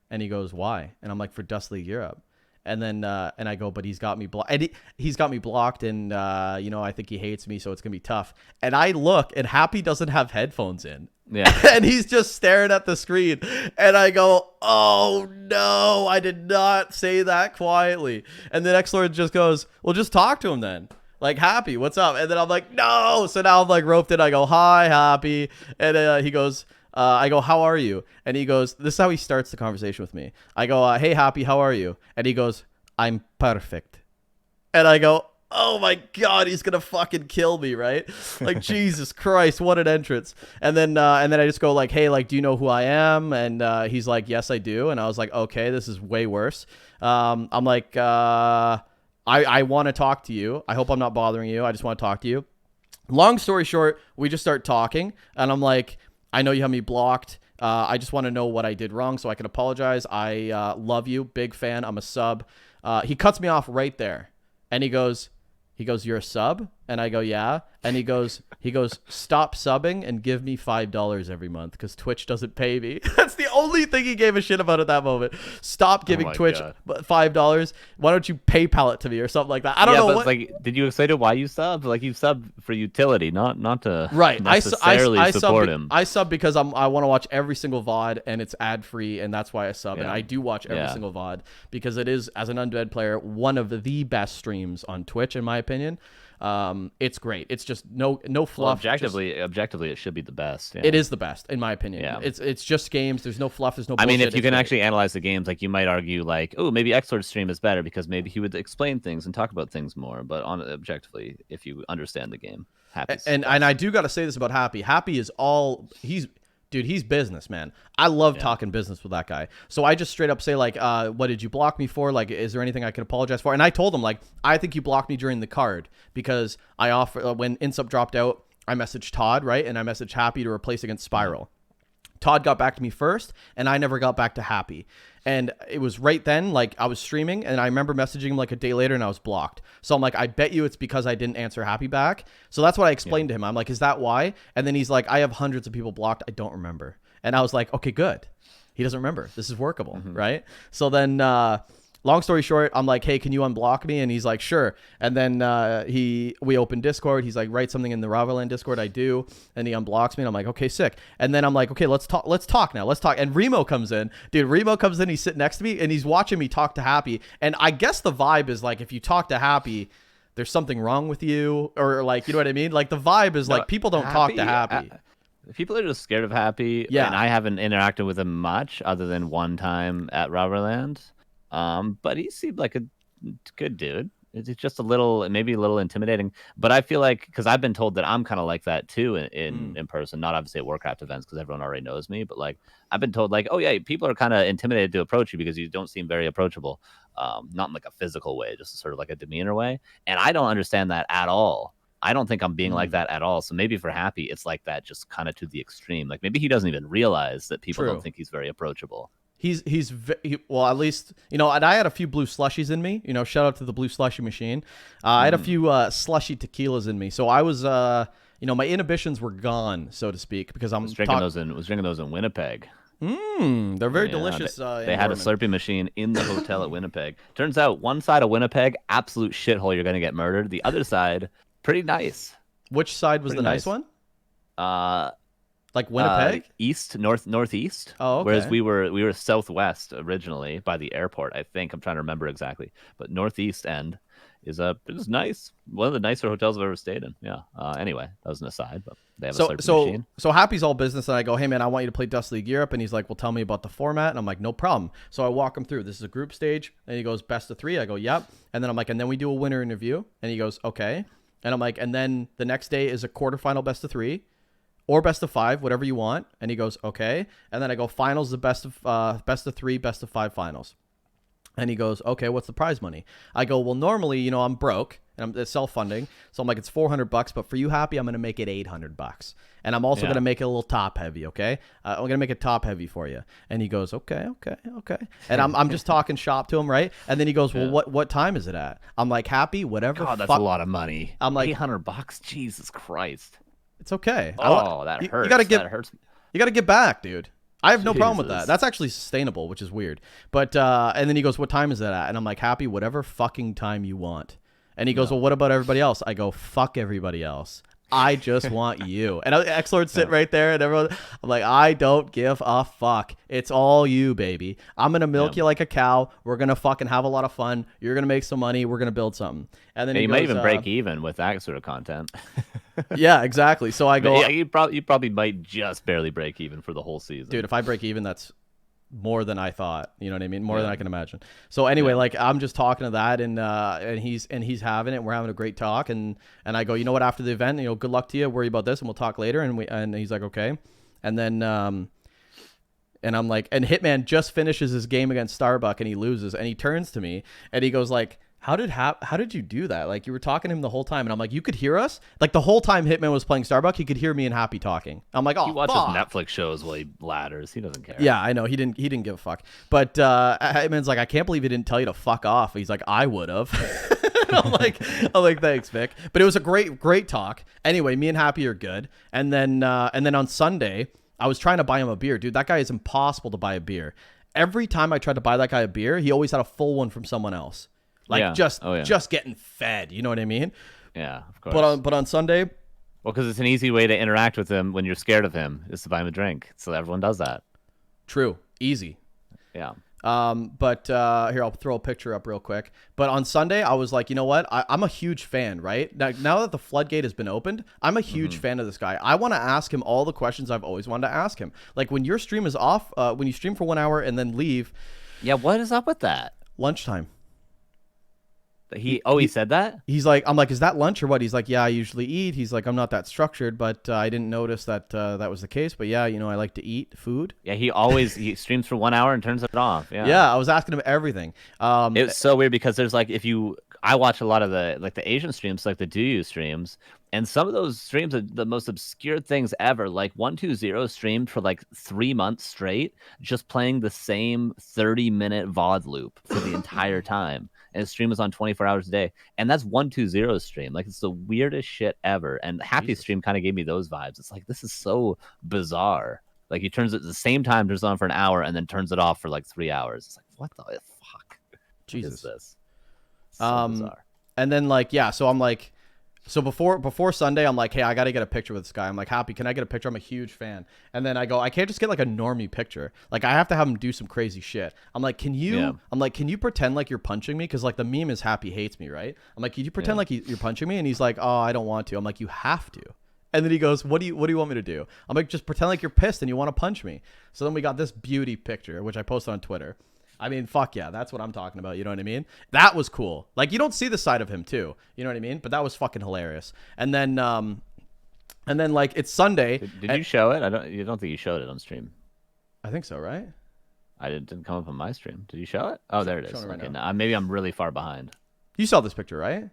and he goes, why? And I'm like, for Dust League Europe. And then and I go, but he's got me blocked. He's got me blocked, and you know, I think he hates me, so it's gonna be tough. And I look, and Happy doesn't have headphones in. Yeah. And he's just staring at the screen, and I go, oh no, I did not say that quietly. And then Xlord just goes, well, just talk to him then. Like, Happy, what's up? And then I'm like, no. So now I'm like roped in. I go, hi, Happy. And he goes, I go, how are you? And he goes, this is how he starts the conversation with me. I go, hey, Happy, how are you? And he goes, I'm perfect. And I go, oh my God, he's going to fucking kill me, right? Like, Jesus Christ, what an entrance. And then I just go like, hey, like, do you know who I am? And he's like, yes, I do. And I was like, okay, this is way worse. I'm like, I want to talk to you. I hope I'm not bothering you. I just want to talk to you. Long story short, we just start talking, and I'm like, I know you have me blocked. I just want to know what I did wrong so I can apologize. I love you. Big fan. I'm a sub. He cuts me off right there, and he goes, you're a sub? And I go, yeah. And he goes, stop subbing and give me $5 every month because Twitch doesn't pay me. That's the only thing he gave a shit about at that moment. Stop giving Twitch $5. Why don't you PayPal it to me or something like that? I don't know. But like, did you explain to why you sub? Like, you sub for utility, not to necessarily I support him. I sub because I want to watch every single VOD and it's ad free, and that's why I sub. And I do watch every single VOD because it is, as an Undead player, one of the best streams on Twitch, in my opinion. It's great. It's just no fluff. Well, objectively, it should be the best. Yeah. It is the best, in my opinion. Yeah. It's just games. There's no fluff. There's no bullshit. I mean, if you can actually analyze the games, like, you might argue like, oh, maybe Xlord's stream is better because maybe he would explain things and talk about things more. But objectively, if you understand the game, Happy's and I do got to say this about Happy. Happy is he's business, man. I love talking business with that guy. So I just straight up say, like, what did you block me for? Like, is there anything I can apologize for? And I told him, like, I think you blocked me during the card because I offer when Insub dropped out, I messaged Todd, right? And I messaged Happy to replace against Spiral. Todd got back to me first, and I never got back to Happy. And it was right then, like, I was streaming, and I remember messaging him like a day later, and I was blocked. So I'm like, I bet you it's because I didn't answer Happy back. So that's what I explained to him. I'm like, is that why? And then he's like, I have hundreds of people blocked. I don't remember. And I was like, okay, good. He doesn't remember. This is workable, right? So then, long story short, I'm like, hey, can you unblock me? And he's like, sure. And then we open Discord. He's like, write something in the RARALAND Discord. I do. And he unblocks me. And I'm like, okay, sick. And then I'm like, okay, let's talk now. Let's talk. And Remo comes in. Dude, Remo comes in. He's sitting next to me. And he's watching me talk to Happy. And I guess the vibe is like, if you talk to Happy, there's something wrong with you. Or like, you know what I mean? Like, the vibe is like, people don't talk to Happy. People are just scared of Happy. Yeah. And I haven't interacted with him much other than one time at RARALAND. But he seemed like a good dude. It's just maybe a little intimidating. But I feel like, because I've been told that I'm kind of like that too in person, not obviously at Warcraft events because everyone already knows me, but like I've been told like, oh yeah, people are kind of intimidated to approach you because you don't seem very approachable. Not in like a physical way, just sort of like a demeanor way. And I don't understand that at all. I don't think I'm being like that at all. So maybe for Happy, it's like that, just kind of to the extreme. Like maybe he doesn't even realize that people don't think he's very approachable. Well, at least, you know, and I had a few blue slushies in me, you know, shout out to the blue slushy machine. I had a few slushy tequilas in me. So I was, you know, my inhibitions were gone, so to speak, because I was drinking those in Winnipeg. They're very delicious. They had a Slurpee machine in the hotel at Winnipeg. Turns out one side of Winnipeg, absolute shithole, you're going to get murdered. The other side, pretty nice. Which side was the nice one? Like Winnipeg? Northeast. Oh, okay. Whereas we were southwest originally by the airport, I think. I'm trying to remember exactly. But northeast end is nice. One of the nicer hotels I've ever stayed in. Yeah. Anyway, that was an aside, but they have a Slurpee machine. So Happy's all business, and I go, hey man, I want you to play Dust League Europe, and he's like, well, tell me about the format, and I'm like, no problem. So I walk him through. This is a group stage, and he goes, best of 3. I go, yep. And then I'm like, and then we do a winner interview, and he goes, okay. And I'm like, and then the next day is a quarterfinal best of 3. Or best of 5, whatever you want. And he goes, okay. And then I go, finals, the best of 3, best of 5 finals. And he goes, okay, what's the prize money? I go, well, normally, you know, I'm broke and it's self-funding. So I'm like, it's $400, but for you, Happy, I'm going to make it $800. And I'm also going to make it a little top heavy. Okay. I'm going to make it top heavy for you. And he goes, okay. And I'm just talking shop to him. Right. And then he goes, well, what time is it at? I'm like, Happy, whatever. God, that's a lot of money. I'm like, $800. Jesus Christ. It's okay. Oh, that hurts. That hurts. You got to get back, dude. I have no problem with that. That's actually sustainable, which is weird. But and then he goes, what time is that at? And I'm like, Happy, whatever fucking time you want. And he goes, well, what about everybody else? I go, fuck everybody else. I just want you. And Xlord's sitting right there, and everyone, I'm like, I don't give a fuck. It's all you, baby. I'm going to milk you like a cow. We're going to fucking have a lot of fun. You're going to make some money. We're going to build something. And then you might even break even with that sort of content. Yeah, exactly. So I go, yeah, you probably might just barely break even for the whole season. Dude, if I break even, that's more than I thought. You know what I mean? More than I can imagine. So anyway, like I'm just talking to that, and he's having it. And we're having a great talk, and I go, you know what? After the event, you know, good luck to you. Worry about this, and we'll talk later. And he's like, okay. And then and I'm like, and Hitman just finishes his game against Starbuck, and he loses, and he turns to me, and he goes like, how did you do that? Like, you were talking to him the whole time, and I'm like, you could hear us? Like, the whole time Hitman was playing Starbuck, he could hear me and Happy talking. I'm like, oh, he watches Netflix shows while he ladders. He doesn't care. Yeah, I know. He didn't give a fuck. But Hitman's like, I can't believe he didn't tell you to fuck off. He's like, I would have. I'm like, thanks, Vic. But it was a great talk. Anyway, me and Happy are good. And then on Sunday, I was trying to buy him a beer. Dude, that guy is impossible to buy a beer. Every time I tried to buy that guy a beer, he always had a full one from someone else. Like just getting fed. You know what I mean? Yeah, of course. But on Sunday, well, because it's an easy way to interact with him when you're scared of him is to buy him a drink. So everyone does that. True, easy. Yeah. But here, I'll throw a picture up real quick. But on Sunday, I was like, you know what? I'm a huge fan, right? Now that the floodgate has been opened, I'm a huge fan of this guy. I want to ask him all the questions I've always wanted to ask him. Like when your stream is off, when you stream for 1 hour and then leave. Yeah, what is up with that? Lunchtime. He said that? He's like, I'm like, is that lunch or what? He's like, yeah, I usually eat. He's like, I'm not that structured, but I didn't notice that that was the case. But yeah, you know, I like to eat food. Yeah, he streams for 1 hour and turns it off. Yeah, I was asking him everything. It's so weird because there's like, I watch a lot of the Asian streams, like the Do You streams, and some of those streams are the most obscure things ever. Like 120 streamed for like 3 months straight, just playing the same 30-minute VOD loop for the entire time. And his stream was on 24 hours a day. And that's 120's stream. Like, it's the weirdest shit ever. And Happy's stream kind of gave me those vibes. It's like, this is so bizarre. Like, he turns it at the same time, turns it on for an hour, and then turns it off for like 3 hours. It's like, what the fuck? Jesus. What is this? So bizarre. And then, like, yeah, so I'm like, so before Sunday, I'm like, hey, I got to get a picture with this guy. I'm like, Happy, can I get a picture? I'm a huge fan. And then I go, I can't just get like a normie picture. Like, I have to have him do some crazy shit. I'm like, can you pretend like you're punching me? Because like the meme is Happy hates me, right? I'm like, can you pretend like you're punching me? And he's like, oh, I don't want to. I'm like, you have to. And then he goes, what do you want me to do? I'm like, just pretend like you're pissed and you want to punch me. So then we got this beauty picture, which I posted on Twitter. I mean, fuck yeah, that's what I'm talking about. You know what I mean? That was cool. Like, you don't see the side of him too. You know what I mean? But that was fucking hilarious. And then like it's Sunday. Did you show it? You don't think you showed it on stream? I think so, right? Didn't come up on my stream. Did you show it? Oh, there it is. Right okay, now. Maybe I'm really far behind. You saw this picture, right?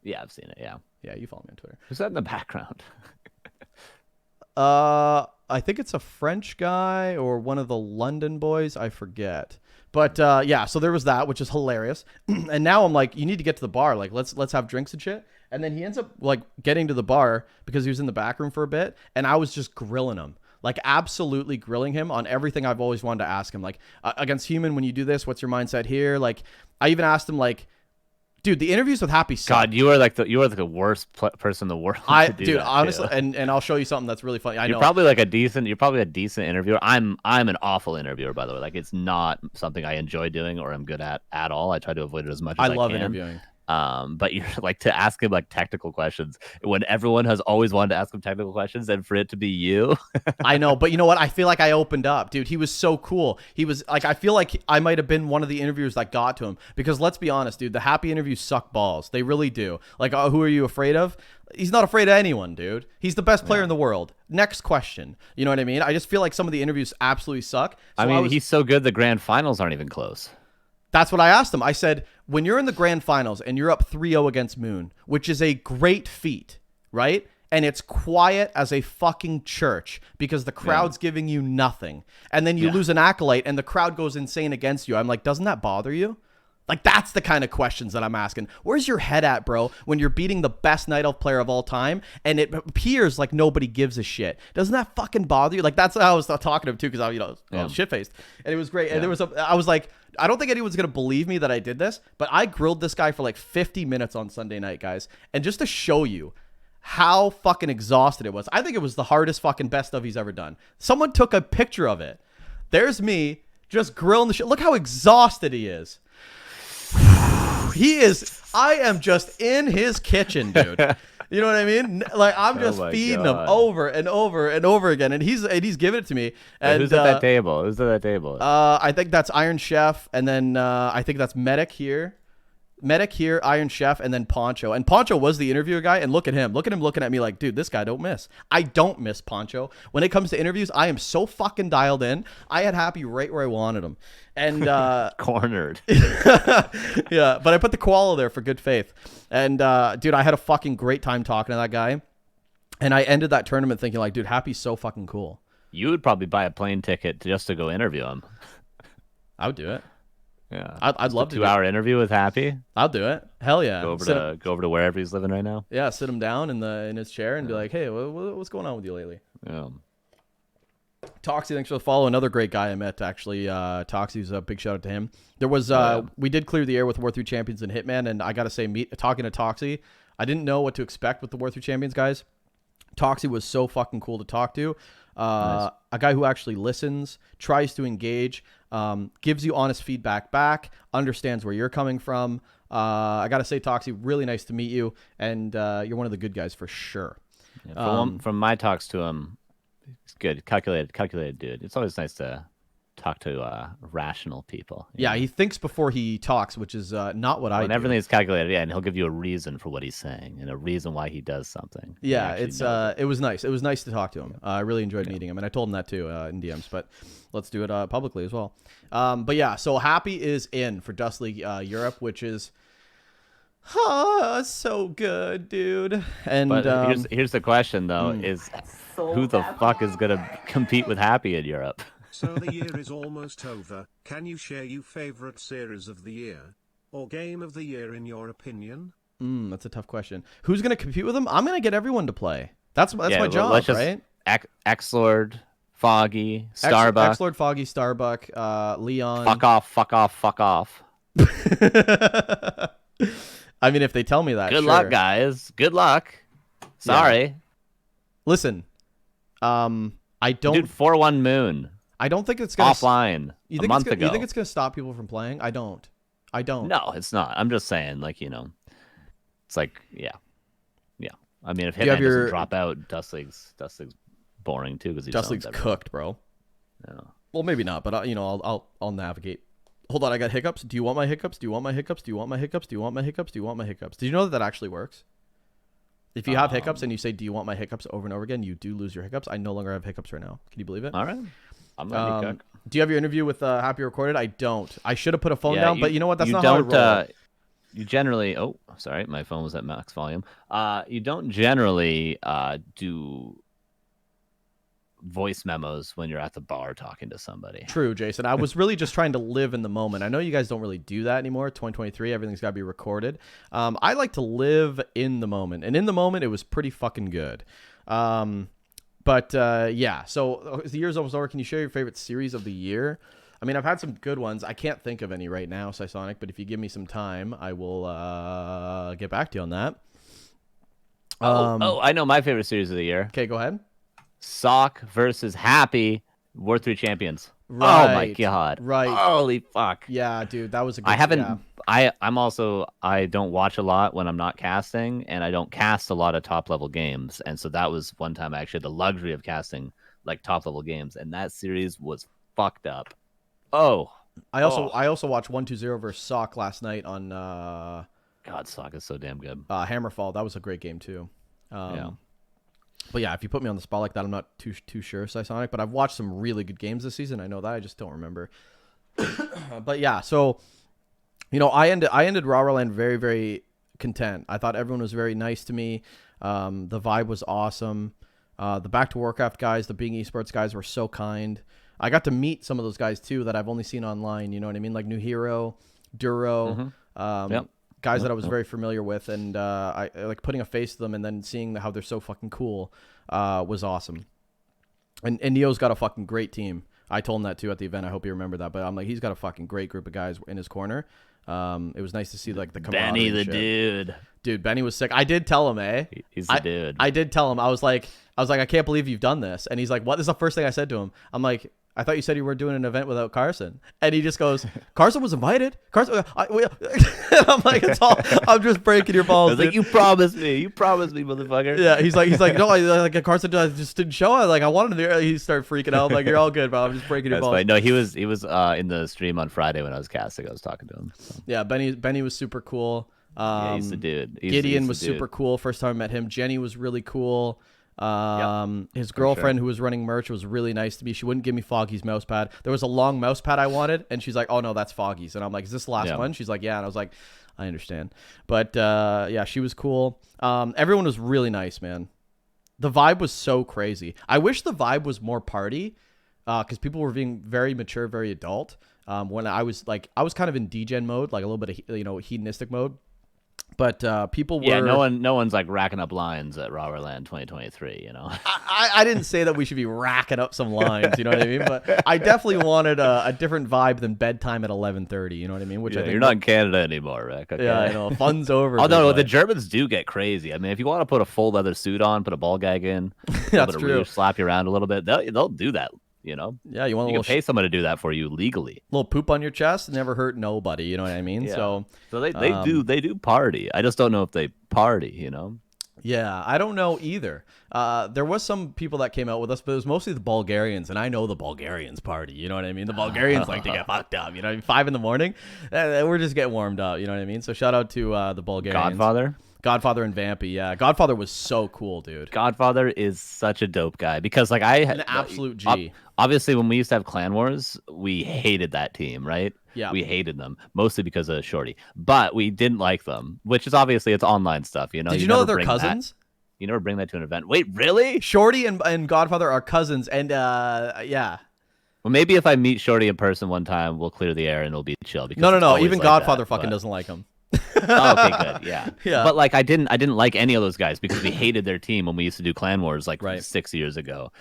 Yeah, I've seen it. Yeah. Yeah, you follow me on Twitter. Who's that in the background? I think it's a French guy or one of the London boys. I forget. But yeah, so there was that, which is hilarious. And now I'm like, you need to get to the bar. Like, let's have drinks and shit. And then he ends up like getting to the bar because he was in the back room for a bit, and I was just grilling him. Like, absolutely grilling him on everything I've always wanted to ask him. Like, against Human, when you do this, what's your mindset here? Like, I even asked him, like, dude, the interviews with Happy suck. God, you are like the worst person in the world. Dude, honestly, and I'll show you something that's really funny. I know. You're probably a decent interviewer. I'm an awful interviewer, by the way. Like, it's not something I enjoy doing or I'm good at all. I try to avoid it as much as I can. I love interviewing. But you're like, to ask him like technical questions when everyone has always wanted to ask him technical questions, and for it to be you. I know, but you know what? I feel like I opened up, dude. He was so cool. He was like, I feel like I might have been one of the interviewers that got to him, because let's be honest, dude, the Happy interviews suck balls. They really do. Like, who are you afraid of? He's not afraid of anyone, dude. He's the best player in the world. Next question. You know what I mean? I just feel like some of the interviews absolutely suck. So he's so good the grand finals aren't even close. That's what I asked him. I said, when you're in the grand finals and you're up 3-0 against Moon, which is a great feat, right? And it's quiet as a fucking church because the crowd's giving you nothing. And then you lose an acolyte and the crowd goes insane against you. I'm like, doesn't that bother you? Like, that's the kind of questions that I'm asking. Where's your head at, bro, when you're beating the best Night Elf player of all time and it appears like nobody gives a shit? Doesn't that fucking bother you? Like, that's how I was talking to him, too, because I was shit-faced. And it was great. And I was like, I don't think anyone's going to believe me that I did this, but I grilled this guy for like 50 minutes on Sunday night, guys. And just to show you how fucking exhausted it was, I think it was the hardest fucking best of he's ever done. Someone took a picture of it. There's me just grilling the shit. Look how exhausted he is. I am just in his kitchen, dude. You know what I mean? Like, I'm just feeding him over and over and over again, and he's giving it to me. And who's at that table? I think that's Iron Chef, and then I think that's Medic here, Iron Chef, and then Poncho. And Poncho was the interviewer guy, and look at him looking at me like, dude, this guy don't miss. I don't miss Poncho. When it comes to interviews, I am so fucking dialed in. I had Happy right where I wanted him. And cornered. Yeah, but I put the koala there for good faith. And dude, I had a fucking great time talking to that guy. And I ended that tournament thinking like, dude, Happy's so fucking cool. You would probably buy a plane ticket just to go interview him. I would do it. Yeah, I'd love to. 2-hour interview with Happy. I'll do it. Hell yeah. Go over to wherever he's living right now. Yeah, sit him down in his chair and be like, hey, what's going on with you lately? Yeah. Toxie, thanks for the follow. Another great guy I met, actually. Toxie's a big shout out to him. There was we did clear the air with War 3 Champions and Hitman, and I gotta say, talking to Toxie, I didn't know what to expect with the War 3 Champions guys. Toxie was so fucking cool to talk to. Nice. A guy who actually listens, tries to engage, gives you honest feedback back, understands where you're coming from. I gotta say, Toxie, really nice to meet you, and you're one of the good guys for sure. Yeah, from my talks to him, he's good, calculated dude. It's always nice to talk to rational people. Yeah, he thinks before he talks, which is not what I do. And everything is calculated, yeah, and he'll give you a reason for what he's saying and a reason why he does something. Yeah, it was nice. It was nice to talk to him. I really enjoyed meeting him, and I told him that too in DMs. But let's do it publicly as well. But yeah, so Happy is in for Dust League Europe, which is so good, dude. And but here's the question though: is who the fuck is gonna compete with Happy in Europe? So the year is almost over. Can you share your favorite series of the year or game of the year in your opinion? That's a tough question. Who's going to compete with him? I'm going to get everyone to play. That's my job, right? X-Lord, Foggy, Starbuck. X-Lord, Foggy, Starbuck, Leon. Fuck off. I mean, if they tell me that, Good luck, guys. Good luck. Sorry. Yeah. Listen, I don't... Dude, 4-1 Moon. I don't think it's going to... Offline a month ago. You think it's going to stop people from playing? I don't. No, it's not. I'm just saying, like, it's like, yeah. I mean, if Hitman doesn't drop out, Dust League's boring too because Dust League's cooked, bro. Yeah. Well, maybe not, but I'll navigate. Hold on, I got hiccups. Do you want my hiccups? Do you want my hiccups? Do you want my hiccups? Do you want my hiccups? Do you want my hiccups? Did you know that actually works? If you have hiccups and you say, "Do you want my hiccups?" over and over again, you do lose your hiccups. I no longer have hiccups right now. Can you believe it? All right. I'm ready to cook. Do you have your interview with Happy recorded? I don't. I should have put a phone down, but you know what? That's not how I roll. You generally... Oh, sorry. My phone was at max volume. You don't generally do voice memos when you're at the bar talking to somebody. True, Jason. I was really just trying to live in the moment. I know you guys don't really do that anymore. 2023, everything's got to be recorded. I like to live in the moment. And in the moment, it was pretty fucking good. But yeah, so the year's almost over. Can you share your favorite series of the year? I mean, I've had some good ones. I can't think of any right now, Sonic, but if you give me some time, I will get back to you on that. I know my favorite series of the year. Okay, go ahead. Sock versus Happy, War 3 Champions. Right. Oh my god. Right. Holy fuck. Yeah, dude, that was a good... I don't watch a lot when I'm not casting, and I don't cast a lot of top level games. And so that was one time I actually had the luxury of casting like top level games, and that series was fucked up. Oh. I also watched 120 versus Sock last night on God, Sock is so damn good. Hammerfall. That was a great game too. Yeah. But yeah, if you put me on the spot like that, I'm not too sure, Sonic. But I've watched some really good games this season. I know that. I just don't remember. But yeah, so I ended RARALAND very, very content. I thought everyone was very nice to me. The vibe was awesome. The Back to Warcraft guys, the Being Esports guys were so kind. I got to meet some of those guys too that I've only seen online. You know what I mean? Like New Hero, Duro. Guys that I was very familiar with, and I like putting a face to them and then seeing how they're so fucking cool was awesome. And Neo's got a fucking great team. I told him that too at the event. I hope you remember that. But I'm like, he's got a fucking great group of guys in his corner. It was nice to see like the camaraderie. Benny the dude. Benny was sick. I did tell him, he's the dude. I did tell him. I was like, I can't believe you've done this. And he's like, what? This is the first thing I said to him. I'm like, I thought you said you were doing an event without Carson. And he just goes, Carson was invited. Carson, I'm like, it's all, I'm just breaking your balls. Like, you promised me, motherfucker. Yeah, he's like, no, like Carson just didn't show it. Like I wanted to. He started freaking out. I'm like, you're all good, bro. I'm just breaking your balls. Fine. No, he was in the stream on Friday when I was casting. I was talking to him. So. Yeah, Benny was super cool. Yeah, he's the dude. Gideon was super cool. First time I met him. Jenny was really cool. His girlfriend who was running merch was really nice to me. She wouldn't give me Foggy's mouse pad. There was a long mouse pad I wanted, and she's like, oh no, that's Foggy's. And I'm like, is this the last one? She's like, yeah. And I was like, I understand. But yeah, she was cool. Everyone was really nice, man. The vibe was so crazy. I wish the vibe was more party. because people were being very mature, very adult. When I was kind of in degen mode, like a little bit of hedonistic mode. But people were no one's like racking up lines at RARALAND 2023. I didn't say that we should be racking up some lines, you know what I mean? But I definitely wanted a different vibe than bedtime at 11:30. You know what I mean? Which I think you're not in Canada anymore, Rick. Okay? Yeah, I know. Fun's over. Oh no, the Germans do get crazy. I mean, if you want to put a full leather suit on, put a ball gag in, that's true. Rouge, slap you around a little bit, they'll do that. Yeah, you can pay someone to do that for you legally. Little poop on your chest never hurt nobody. You know what I mean? Yeah. So they do party. I just don't know if they party. Yeah, I don't know either. There was some people that came out with us, but it was mostly the Bulgarians, and I know the Bulgarians party. You know what I mean? The Bulgarians like to get fucked up. 5 in the morning, we're just getting warmed up. You know what I mean? So shout out to the Bulgarians. Godfather and Vampy, yeah. Godfather was so cool, dude. Godfather is such a dope guy because an absolute G. Obviously, when we used to have Clan Wars, we hated that team, right? Yeah. We hated them, mostly because of Shorty. But we didn't like them, which is obviously it's online stuff, Did you know that they're cousins? You never bring that to an event. Wait, really? Shorty and Godfather are cousins, and yeah. Well, maybe if I meet Shorty in person one time, we'll clear the air and it'll be chill. Because no. Even like Godfather fucking doesn't like him. Oh, okay, good. Yeah. Yeah. But like I didn't like any of those guys because we hated their team when we used to do Clan Wars 6 years ago.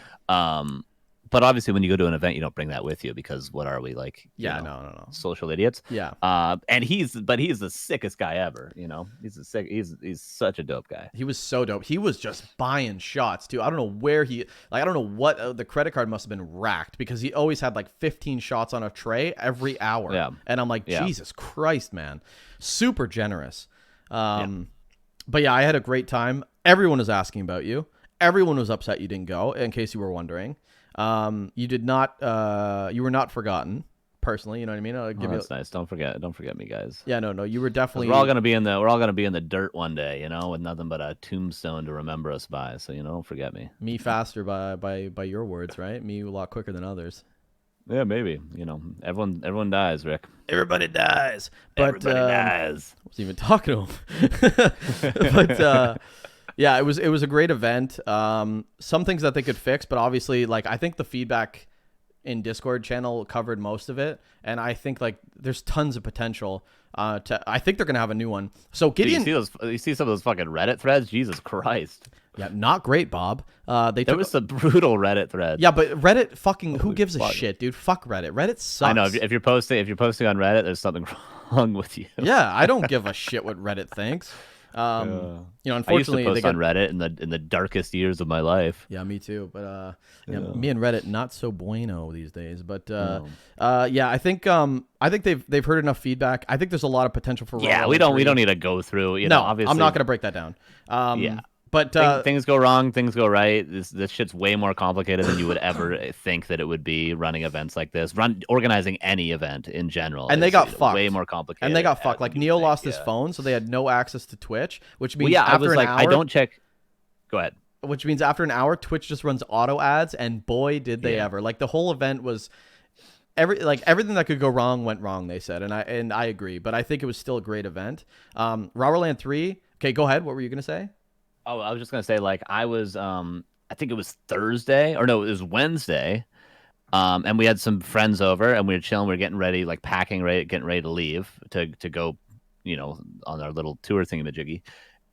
But obviously when you go to an event you don't bring that with you because what are we like? No. Social idiots. Yeah. And he's the sickest guy ever, He's such a dope guy. He was so dope. He was just buying shots too. I don't know where I don't know what the credit card must have been racked because he always had like 15 shots on a tray every hour. Yeah. And I'm like, Jesus Christ, man. Super generous. But yeah, I had a great time. Everyone was asking about you. Everyone was upset you didn't go, in case you were wondering. You did not you were not forgotten personally, you know what I mean? I'll give that's nice. Don't forget me, guys. Yeah, no, you were definitely we're all gonna be in the dirt one day, with nothing but a tombstone to remember us by. So don't forget me. Me faster by your words, right? Me a lot quicker than others. Yeah, maybe. Everyone dies, Rick. Everybody dies. But everybody dies. I wasn't even talking to him. But yeah, it was a great event. Some things that they could fix, but obviously, I think the feedback in Discord channel covered most of it, and I think there's tons of potential. I think they're gonna have a new one. So Gideon, you see some of those fucking Reddit threads? Jesus Christ. Yeah, not great, Bob. There was some brutal Reddit threads. Yeah, but Reddit fucking who gives a shit, dude? Fuck Reddit. Reddit sucks. I know if you're posting on Reddit, there's something wrong with you. Yeah, I don't give a shit what Reddit thinks. Unfortunately, I used to post on Reddit in the darkest years of my life. Yeah, me too. But me and Reddit not so bueno these days. But yeah, I think they've heard enough feedback. I think there's a lot of potential for. Yeah, we don't need to go through. Obviously, I'm not gonna break that down. Yeah. But things go wrong, things go right. This shit's way more complicated than you would ever think that it would be. Running events like this, organizing any event in general, and they got fucked. Way more complicated. And they got fucked. Neo lost his phone, so they had no access to Twitch, which means after an hour, I don't check. Go ahead. Which means after an hour, Twitch just runs auto ads, and boy, did they ever! The whole event was everything that could go wrong went wrong. They said, and I agree, but I think it was still a great event. RARALAND 3. Okay, go ahead. What were you gonna say? Oh, I was just gonna say, I was, I think it was Thursday, or no, it was Wednesday, and we had some friends over, and we were chilling, we were getting ready, packing, getting ready to leave to go, on our little tour thingamajiggy,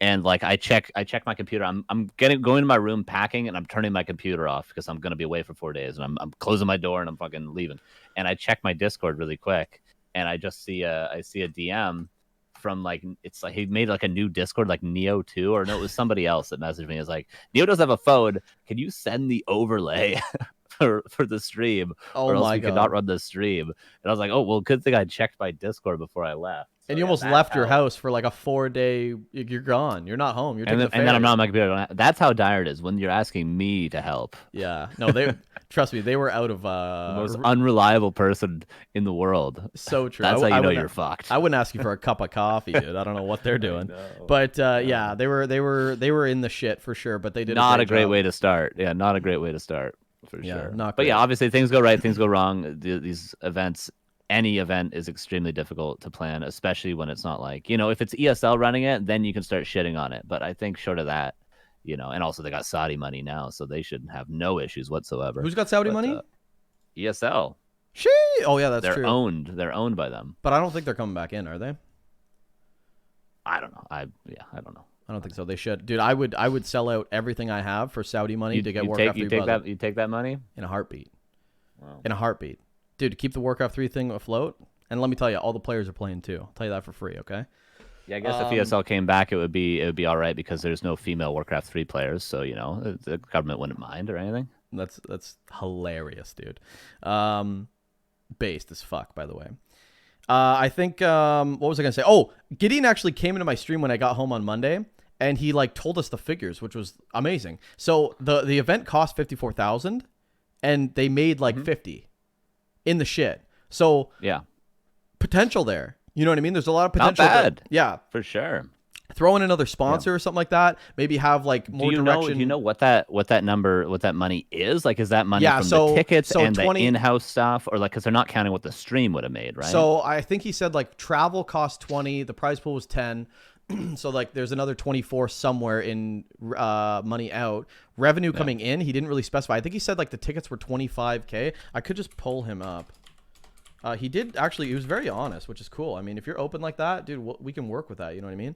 and I check my computer. I'm going to my room packing, and I'm turning my computer off because I'm gonna be away for 4 days, and I'm closing my door, and I'm fucking leaving, and I check my Discord really quick, and I just see a DM. From he made a new Discord Neo 2, or no, it was somebody else that messaged me. It's Neo doesn't have a phone. Can you send the overlay for the stream? Oh or else my we God. could not run the stream. And I was like, oh well, good thing I checked my Discord before I left. So, and you almost left your house for a 4-day. You're gone. You're not home. You're taking the ferry. And then I'm not on my computer. That's how dire it is when you're asking me to help. Yeah. No, they trust me. They were out of the most unreliable person in the world. So true. That's how you know you're fucked. I wouldn't ask you for a cup of coffee, dude. I don't know what they're doing. But yeah, they were in the shit for sure. But they did not a great way to start. Yeah, not a great way to start for sure. Not but great. Yeah, obviously things go right, things go wrong. These events. Any event is extremely difficult to plan, especially when it's not if it's ESL running it, then you can start shitting on it. But I think short of that, and also they got Saudi money now, so they should have no issues whatsoever. Who's got Saudi money? ESL. Oh yeah, that's They're true. owned. They're owned by them. But I don't think they're coming back in, are they? I don't know. I don't know. I don't think so. They should, dude. I would sell out everything I have for Saudi money to get Warcraft 3 buzzing. You take that money In a heartbeat. Wow. In a heartbeat, dude. To keep the Warcraft 3 thing afloat. And let me tell you, all the players are playing too. I'll tell you that for free, okay? Yeah, I guess if ESL came back, it would be all right because there's no female Warcraft 3 players, so the government wouldn't mind or anything. That's hilarious, dude. Based as fuck, by the way. I think what was I gonna say? Oh, Gideon actually came into my stream when I got home on Monday, and he like told us the figures, which was amazing. So the event cost 54,000, and they made like 50 in the shit. So yeah, potential there. You know what I mean? There's a lot of potential. Not bad. There. Yeah, for sure. Throw in another sponsor or something like that. Maybe have like more direction. Do you know what that money is? Like, is that money from the tickets and the in-house stuff, or like because they're not counting what the stream would have made, right? So I think he said like travel cost 20, the prize pool was 10. So like there's another 24 somewhere in money out. Revenue coming in, he didn't really specify. I think he said like the tickets were 25K. I could just pull him up. He did actually. He was very honest, which is cool. I mean, if you're open like that, dude, we can work with that. You know what I mean?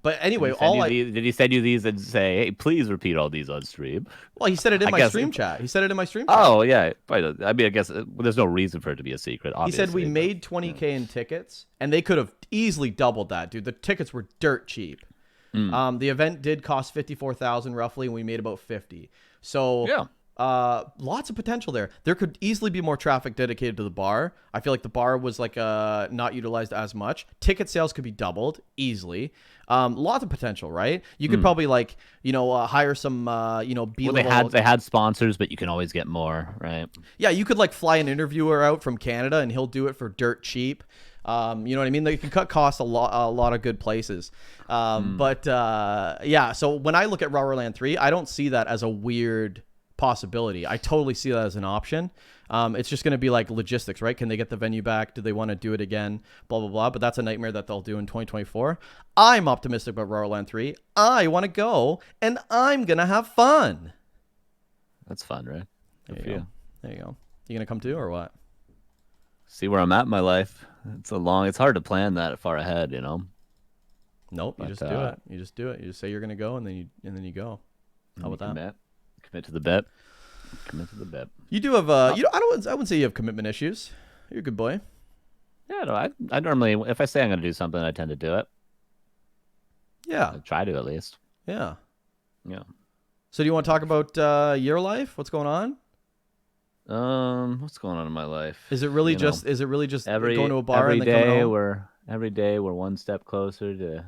But anyway, did he send you these and say, "Hey, please repeat all these on stream"? Well, he said it in my stream chat. He said it in my stream chat. Oh yeah, I mean, I guess there's no reason for it to be a secret. Obviously. He said we made 20K in tickets, and they could have easily doubled that, dude. The tickets were dirt cheap. The event did cost 54,000 roughly, and we made about 50. So yeah. Lots of potential there. There could easily be more traffic dedicated to the bar. I feel like the bar was like not utilized as much. Ticket sales could be doubled easily. Lots of potential, right? You could probably like hire some B-level. Well, they had sponsors, but you can always get more, right? Yeah, you could like fly an interviewer out from Canada, and he'll do it for dirt cheap. You know what I mean? They can cut costs a lot of good places. But yeah. So when I look at RARALAND 3, I don't see that as a weird possibility. I totally see that as an option. It's just going to be like logistics, right? Can they get the venue back? Do they want to do it again? Blah, blah, blah. But that's a nightmare that they'll do in 2024. I'm optimistic about RARALAND 3. I want to go, and I'm going to have fun. That's fun, right? There you go. You going to come too, or what? See where I'm at in my life. It's hard to plan that far ahead, Nope, you just do it. You just do it. You just say you're going to go, and then you go. How about that? Commit to the bet. Commit to the bet. You do have I wouldn't say you have commitment issues. You're a good boy. Yeah, no, I normally, if I say I'm going to do something, I tend to do it. Yeah. I try to at least. Yeah. Yeah. So do you want to talk about your life? What's going on? What's going on in my life? Is it really just going to a bar and then coming home? Every day we're one step closer to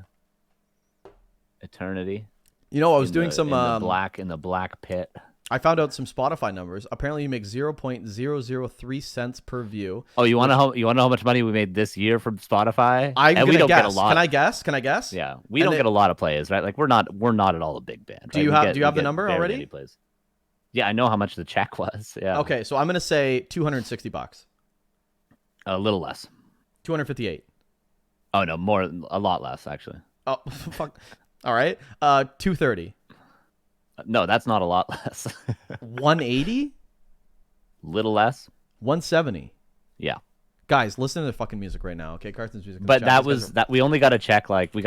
eternity. I was doing some in the black pit. I found out some Spotify numbers. Apparently, you make 0.003 cents per view. Oh, you want to know how much money we made this year from Spotify? We don't get a lot. Can I guess? Yeah, we don't get a lot of plays, right? Like we're not at all a big band. Right? Do you have the number already? Yeah, I know how much the check was. Yeah. Okay, so I'm gonna say $260. A little less. 258. Oh no, a lot less actually. Oh fuck. All right. 230. No, that's not a lot less. 180? Little less. 170. Yeah. Guys, listen to the fucking music right now, okay? Carson's music. But we only got to check like 5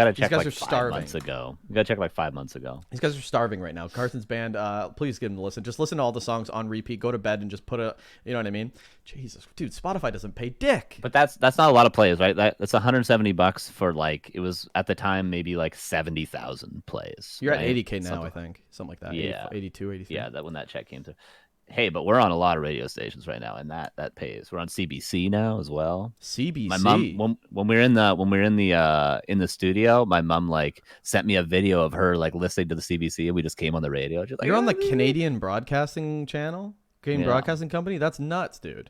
months ago. We got to check like 5 months ago. These guys are starving right now. Carson's band, please give them a listen. Just listen to all the songs on repeat. Go to bed and just you know what I mean? Jesus, dude, Spotify doesn't pay dick. But that's not a lot of plays, right? That's $170 for like, it was at the time maybe like 70,000 plays. You're right? at 80K now, I think. Something like that. Yeah. 82, 83. Yeah, when that check came through. Hey, but we're on a lot of radio stations right now, and that pays. We're on CBC now as well. CBC. My mom, when we were in the studio, my mom like sent me a video of her like listening to the CBC, and we just came on the radio. Like, you're on the Canadian Broadcasting Channel, Canadian Broadcasting Company. That's nuts, dude.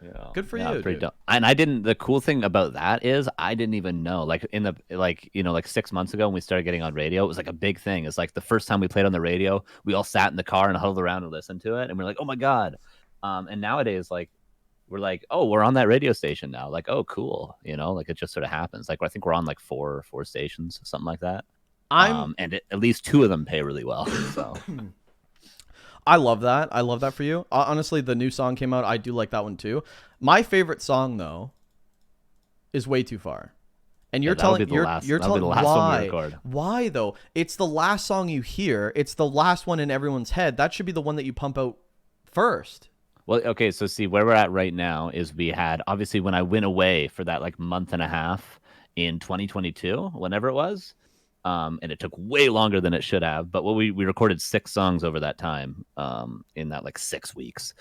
Yeah. Good for you, dude. And the cool thing about that is I didn't even know, like 6 months ago when we started getting on radio, it was like a big thing. It's like the first time we played on the radio, we all sat in the car and huddled around and listened to it. And we're like, oh my God. And nowadays, like, we're like, oh, we're on that radio station now. Like, oh, cool. Like it just sort of happens. Like, I think we're on like four stations, something like that. And at least two of them pay really well. So I love that. I love that for you. Honestly, the new song came out. I do like that one too. My favorite song though is Way Too Far. And you're that'll be telling the last. you're That'll be telling the last one we why? record. Why though? It's the last song you hear. It's the last one in everyone's head. That should be the one that you pump out first. Well, okay, so see where we're at right now is we had obviously when I went away for that like month and a half in 2022, whenever it was, and it took way longer than it should have. But what we recorded 6 songs over that time, in that like 6 weeks,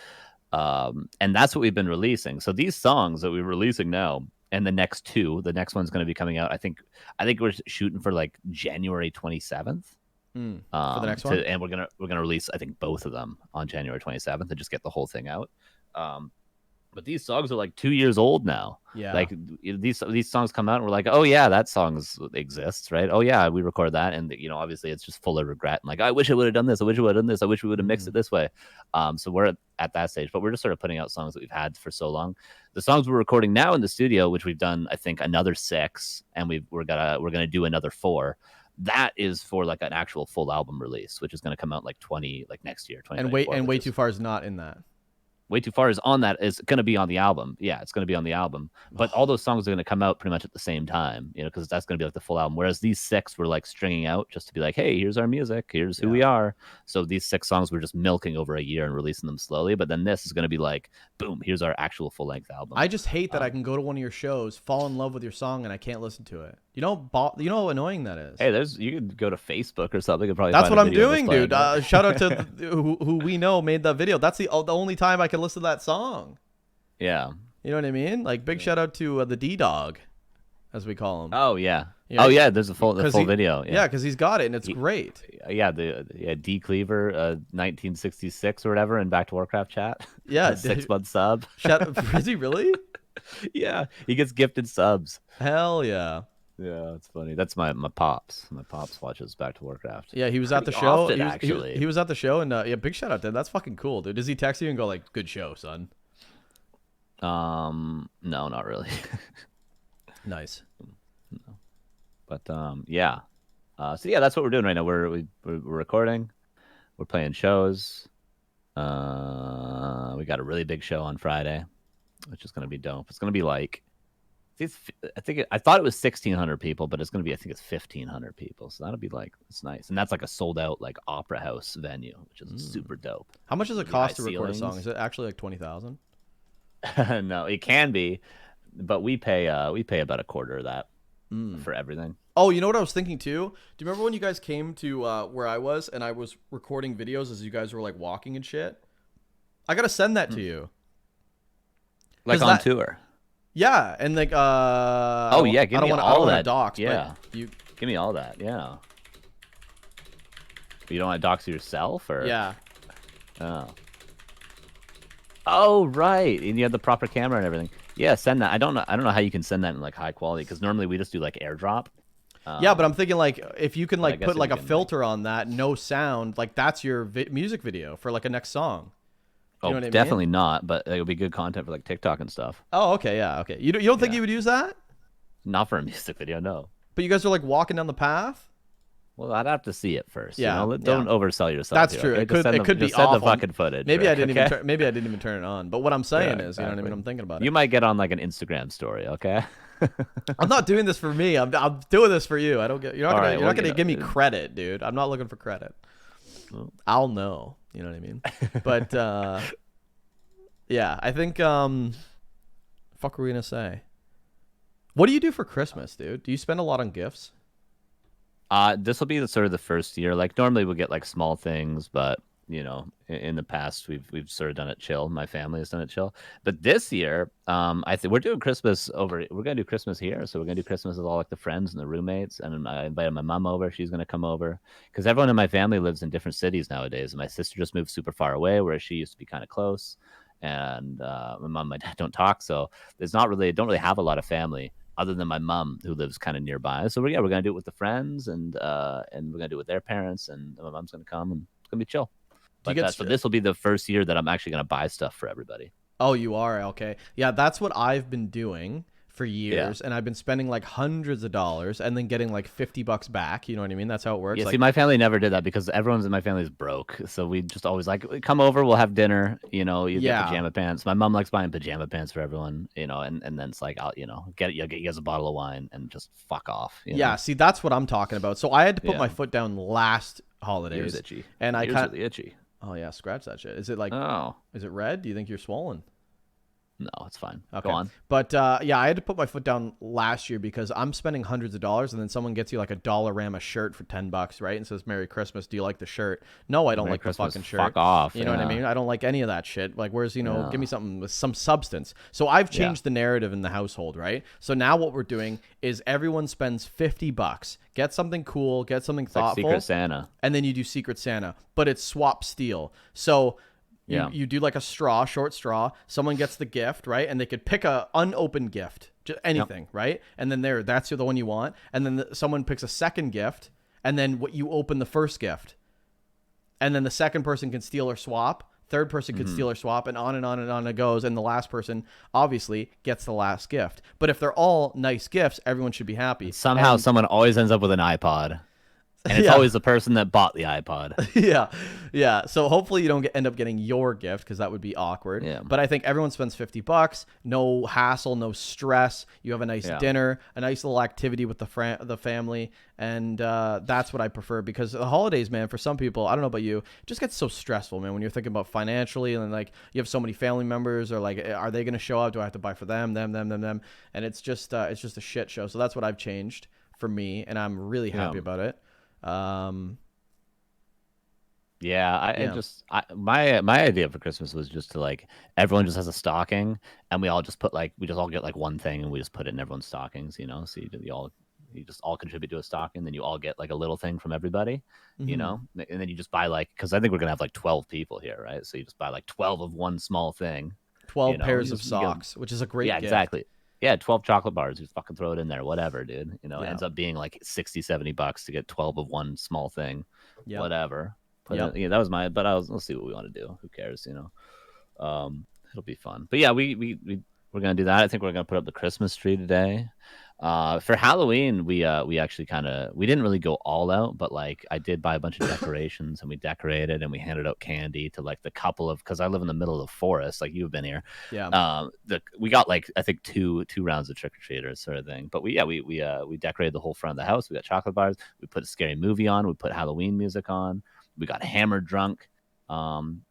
and that's what we've been releasing. So these songs that we're releasing now, and the next one's going to be coming out. I think we're shooting for like January 27th. For the next one, and we're gonna release I think both of them on January 27th and just get the whole thing out. But these songs are like 2 years old now. Yeah. Like these songs come out and we're like, oh yeah, that song exists, right? Oh yeah, we recorded that, and obviously it's just full of regret. And like, I wish I would have done this. I wish I would have done this. I wish we would have mixed it this way. So we're at that stage, but we're just sort of putting out songs that we've had for so long. The songs we're recording now in the studio, which we've done, I think another 6, and we're gonna do another 4. That is for like an actual full album release, which is going to come out like next year. And Way Too Far is not in that. Way Too Far is on that. Is going to be on the album. Yeah, it's going to be on the album. But all those songs are going to come out pretty much at the same time, because that's going to be like the full album. Whereas these 6 were like stringing out just to be like, hey, here's our music, here's who we are. So these 6 songs were just milking over a year and releasing them slowly. But then this is going to be like, boom, here's our actual full length album. I just hate that I can go to one of your shows, fall in love with your song, and I can't listen to it. You know how annoying that is. Hey, you could go to Facebook or something and probably. That's find what a I'm video doing, that's dude. playing. Shout out to who we know made that video. That's the only time I can listen to that song. Yeah. You know what I mean? Like, big shout out to the D-Dog, as we call him. Oh yeah. Yeah. Oh yeah. There's the full video. Yeah, because he's got it and it's great. Yeah, D Cleaver, 1966 or whatever, in Back to Warcraft chat. Yeah, 6 month sub. Is he really? Yeah, he gets gifted subs. Hell yeah. Yeah, it's funny. That's my pops. My pops watches Back to Warcraft. Yeah, he was at the Pretty show. often, actually. He was at the show, and yeah, big shout out to him. That's fucking cool, dude. Does he text you and go like, "Good show, son"? No, not really. Nice. No. But yeah. So yeah, that's what we're doing right now. We're recording. We're playing shows. We got a really big show on Friday, which is going to be dope. It's going to be like, I thought it was 1,600 people, but it's going to be, I think it's 1,500 people. So that'll be like, it's nice. And that's like a sold out like opera house venue, which is super dope. How much does it cost to high record a song? ceilings. Is it actually like 20,000? No, it can be, but we pay about a quarter of that for everything. Oh, you know what I was thinking too? Do you remember when you guys came to where I was and I was recording videos as you guys were like walking and shit? I gotta send that to you. Like on tour. Yeah, and like oh yeah, give me all that. Docs, yeah, you give me all that. Yeah. You don't want to dox yourself, or yeah. Oh right, and you have the proper camera and everything. Yeah, send that. I don't know how you can send that in like high quality, because normally we just do like AirDrop. Yeah, but I'm thinking like if you can like guess put if like you a can, filter on that, no sound, like that's your music video for like a next song. You know what I mean? Definitely not, but it would be good content for like TikTok and stuff. Oh, okay, yeah, okay. You don't think you would use that? Not for a music video, no. But you guys are like walking down the path. Well, I'd have to see it first. Yeah, don't oversell yourself. That's here, true. okay? It could be just send awful. the fucking footage. Maybe right? I didn't even turn it on. But what I'm saying is, you know what I mean? exactly. I'm thinking about it. You might get on like an Instagram story, okay? I'm not doing this for me. I'm doing this for you. I don't get. You're not All gonna right, give me credit, dude. I'm not looking for credit. I'll know. You know what I mean? But yeah, I think fuck were we gonna say? What do you do for Christmas, dude? Do you spend a lot on gifts? This will be the first year. Like normally we'll get like small things, but in the past we've sort of done it chill. My family has done it chill. But this year, I think we're doing Christmas over. We're gonna do Christmas here, so we're gonna do Christmas with all like the friends and the roommates. And I invited my mom over. She's gonna come over because everyone in my family lives in different cities nowadays. And my sister just moved super far away, whereas she used to be kind of close. And my mom and my dad don't talk, so don't really have a lot of family other than my mom, who lives kind of nearby. So we're gonna do it with the friends, and we're gonna do it with their parents, and my mom's gonna come, and it's gonna be chill. So this will be the first year that I'm actually gonna buy stuff for everybody. Oh, you are? Okay. Yeah, that's what I've been doing for years, and I've been spending like hundreds of dollars and then getting like $50 back. You know what I mean? That's how it works. Yeah, Like, see, my family never did that because everyone's in my family is broke. So we just always like, come over, we'll have dinner. You know, you get pajama pants. My mom likes buying pajama pants for everyone. You know, and then it's like, I'll get you guys a bottle of wine and just fuck off. You know? see, that's what I'm talking about. So I had to put my foot down last holidays. Ears itchy. And I Ears kind really itchy. Oh yeah, scratch that shit. Is it like? Oh, Is it red? Do you think you're swollen? no, it's fine. Okay. Go on. But yeah, I had to put my foot down last year because I'm spending hundreds of dollars, and then someone gets you like a Dollarama shirt for $10, right? And says "Merry Christmas." Do you like the shirt? No, I don't Merry like Christmas, the fucking shirt. fuck off. You know what I mean? I don't like any of that shit. Like, where's give me something with some substance. So I've changed the narrative in the household, right? So now what we're doing is everyone spends $50. Get something cool, get something thoughtful. Like Secret Santa. And then you do Secret Santa, but it's swap steal. So you do like a short straw. Someone gets the gift, right? And they could pick a unopened gift, just anything, right? And then that's the one you want. And then someone picks a second gift, and then what you open the first gift. And then the second person can steal or swap. Third person can steal or swap, and on and on and on it goes. And the last person obviously gets the last gift. But if they're all nice gifts, everyone should be happy. Somehow someone always ends up with an iPod. And it's always the person that bought the iPod. yeah. So hopefully you don't end up getting your gift because that would be awkward. Yeah. But I think everyone spends $50. No hassle, no stress. You have a nice dinner, a nice little activity with the family, and that's what I prefer because the holidays, man, for some people, I don't know about you, it just gets so stressful, man, when you're thinking about financially and like you have so many family members or like, are they going to show up? Do I have to buy for them? And it's just a shit show. So that's what I've changed for me, and I'm really happy about it. My idea for Christmas was just to like everyone just has a stocking and we just all get like one thing and we just put it in everyone's stockings, you know. So you just all contribute to a stocking, then you all get like a little thing from everybody, you know, and then you just buy like, because I think we're gonna have like 12 people here, right? So you just buy like 12 of one small thing, 12 pairs of socks, which is a great gift. Exactly. Yeah, 12 chocolate bars. You fucking throw it in there, whatever, dude. You know, it ends up being like $60-$70 to get 12 of one small thing, whatever. That was but we'll see what we want to do. Who cares, you know? It'll be fun. But yeah, we're gonna do that. I think we're gonna put up the Christmas tree today. For Halloween, we actually we didn't really go all out, but like I did buy a bunch of decorations and we decorated and we handed out candy to like the couple of, because I live in the middle of the forest, like you've been here. Yeah. We got like I think two rounds of trick or treaters sort of thing. But we decorated the whole front of the house. We got chocolate bars. We put a scary movie on. We put Halloween music on. We got hammered drunk. Some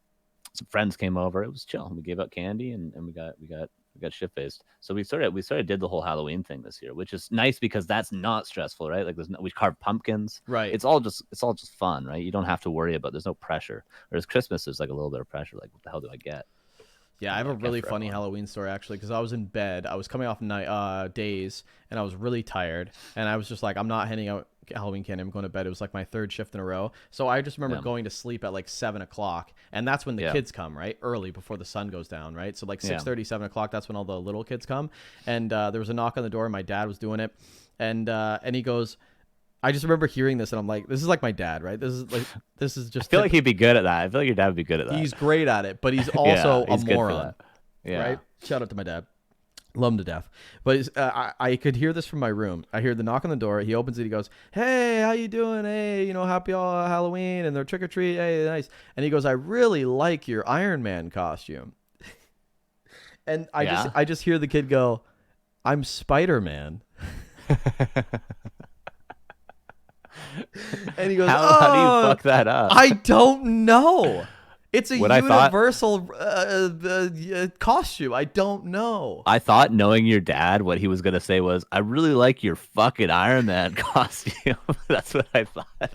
friends came over. It was chill. We gave out candy and we got shit faced. So we sort of did the whole Halloween thing this year, which is nice because that's not stressful, right? Like we carved pumpkins, right? It's all just fun, right? You don't have to worry about. There's no pressure. Whereas Christmas, there's like a little bit of pressure. Like, what the hell do I get? Yeah, I have a really funny Halloween story actually, because I was in bed. I was coming off days, and I was really tired, and I was just like, I'm not handing out Halloween candy. I'm going to bed. It was like my third shift in a row. So I just remember going to sleep at like 7:00, and that's when the kids come, right? Early, before the sun goes down, right? So like 6:30, 7:00, that's when all the little kids come. And there was a knock on the door, and my dad was doing it, and he goes, I just remember hearing this, and I'm like, this is like my dad, right? This is just. I feel like he'd be good at that. I feel like your dad would be good at that. He's great at it, but he's also he's a good for moron. that. Yeah. Right? Shout out to my dad. Love him to death. But I could hear this from my room. I hear the knock on the door. He opens it. He goes, "Hey, how you doing? Hey, happy Halloween and their trick or treat. Hey, nice." And he goes, "I really like your Iron Man costume." And I just hear the kid go, "I'm Spider-Man." And he goes, how do you fuck that up? I don't know. It's a what universal costume. I don't know. I thought, knowing your dad, what he was going to say was, "I really like your fucking Iron Man costume." That's what I thought.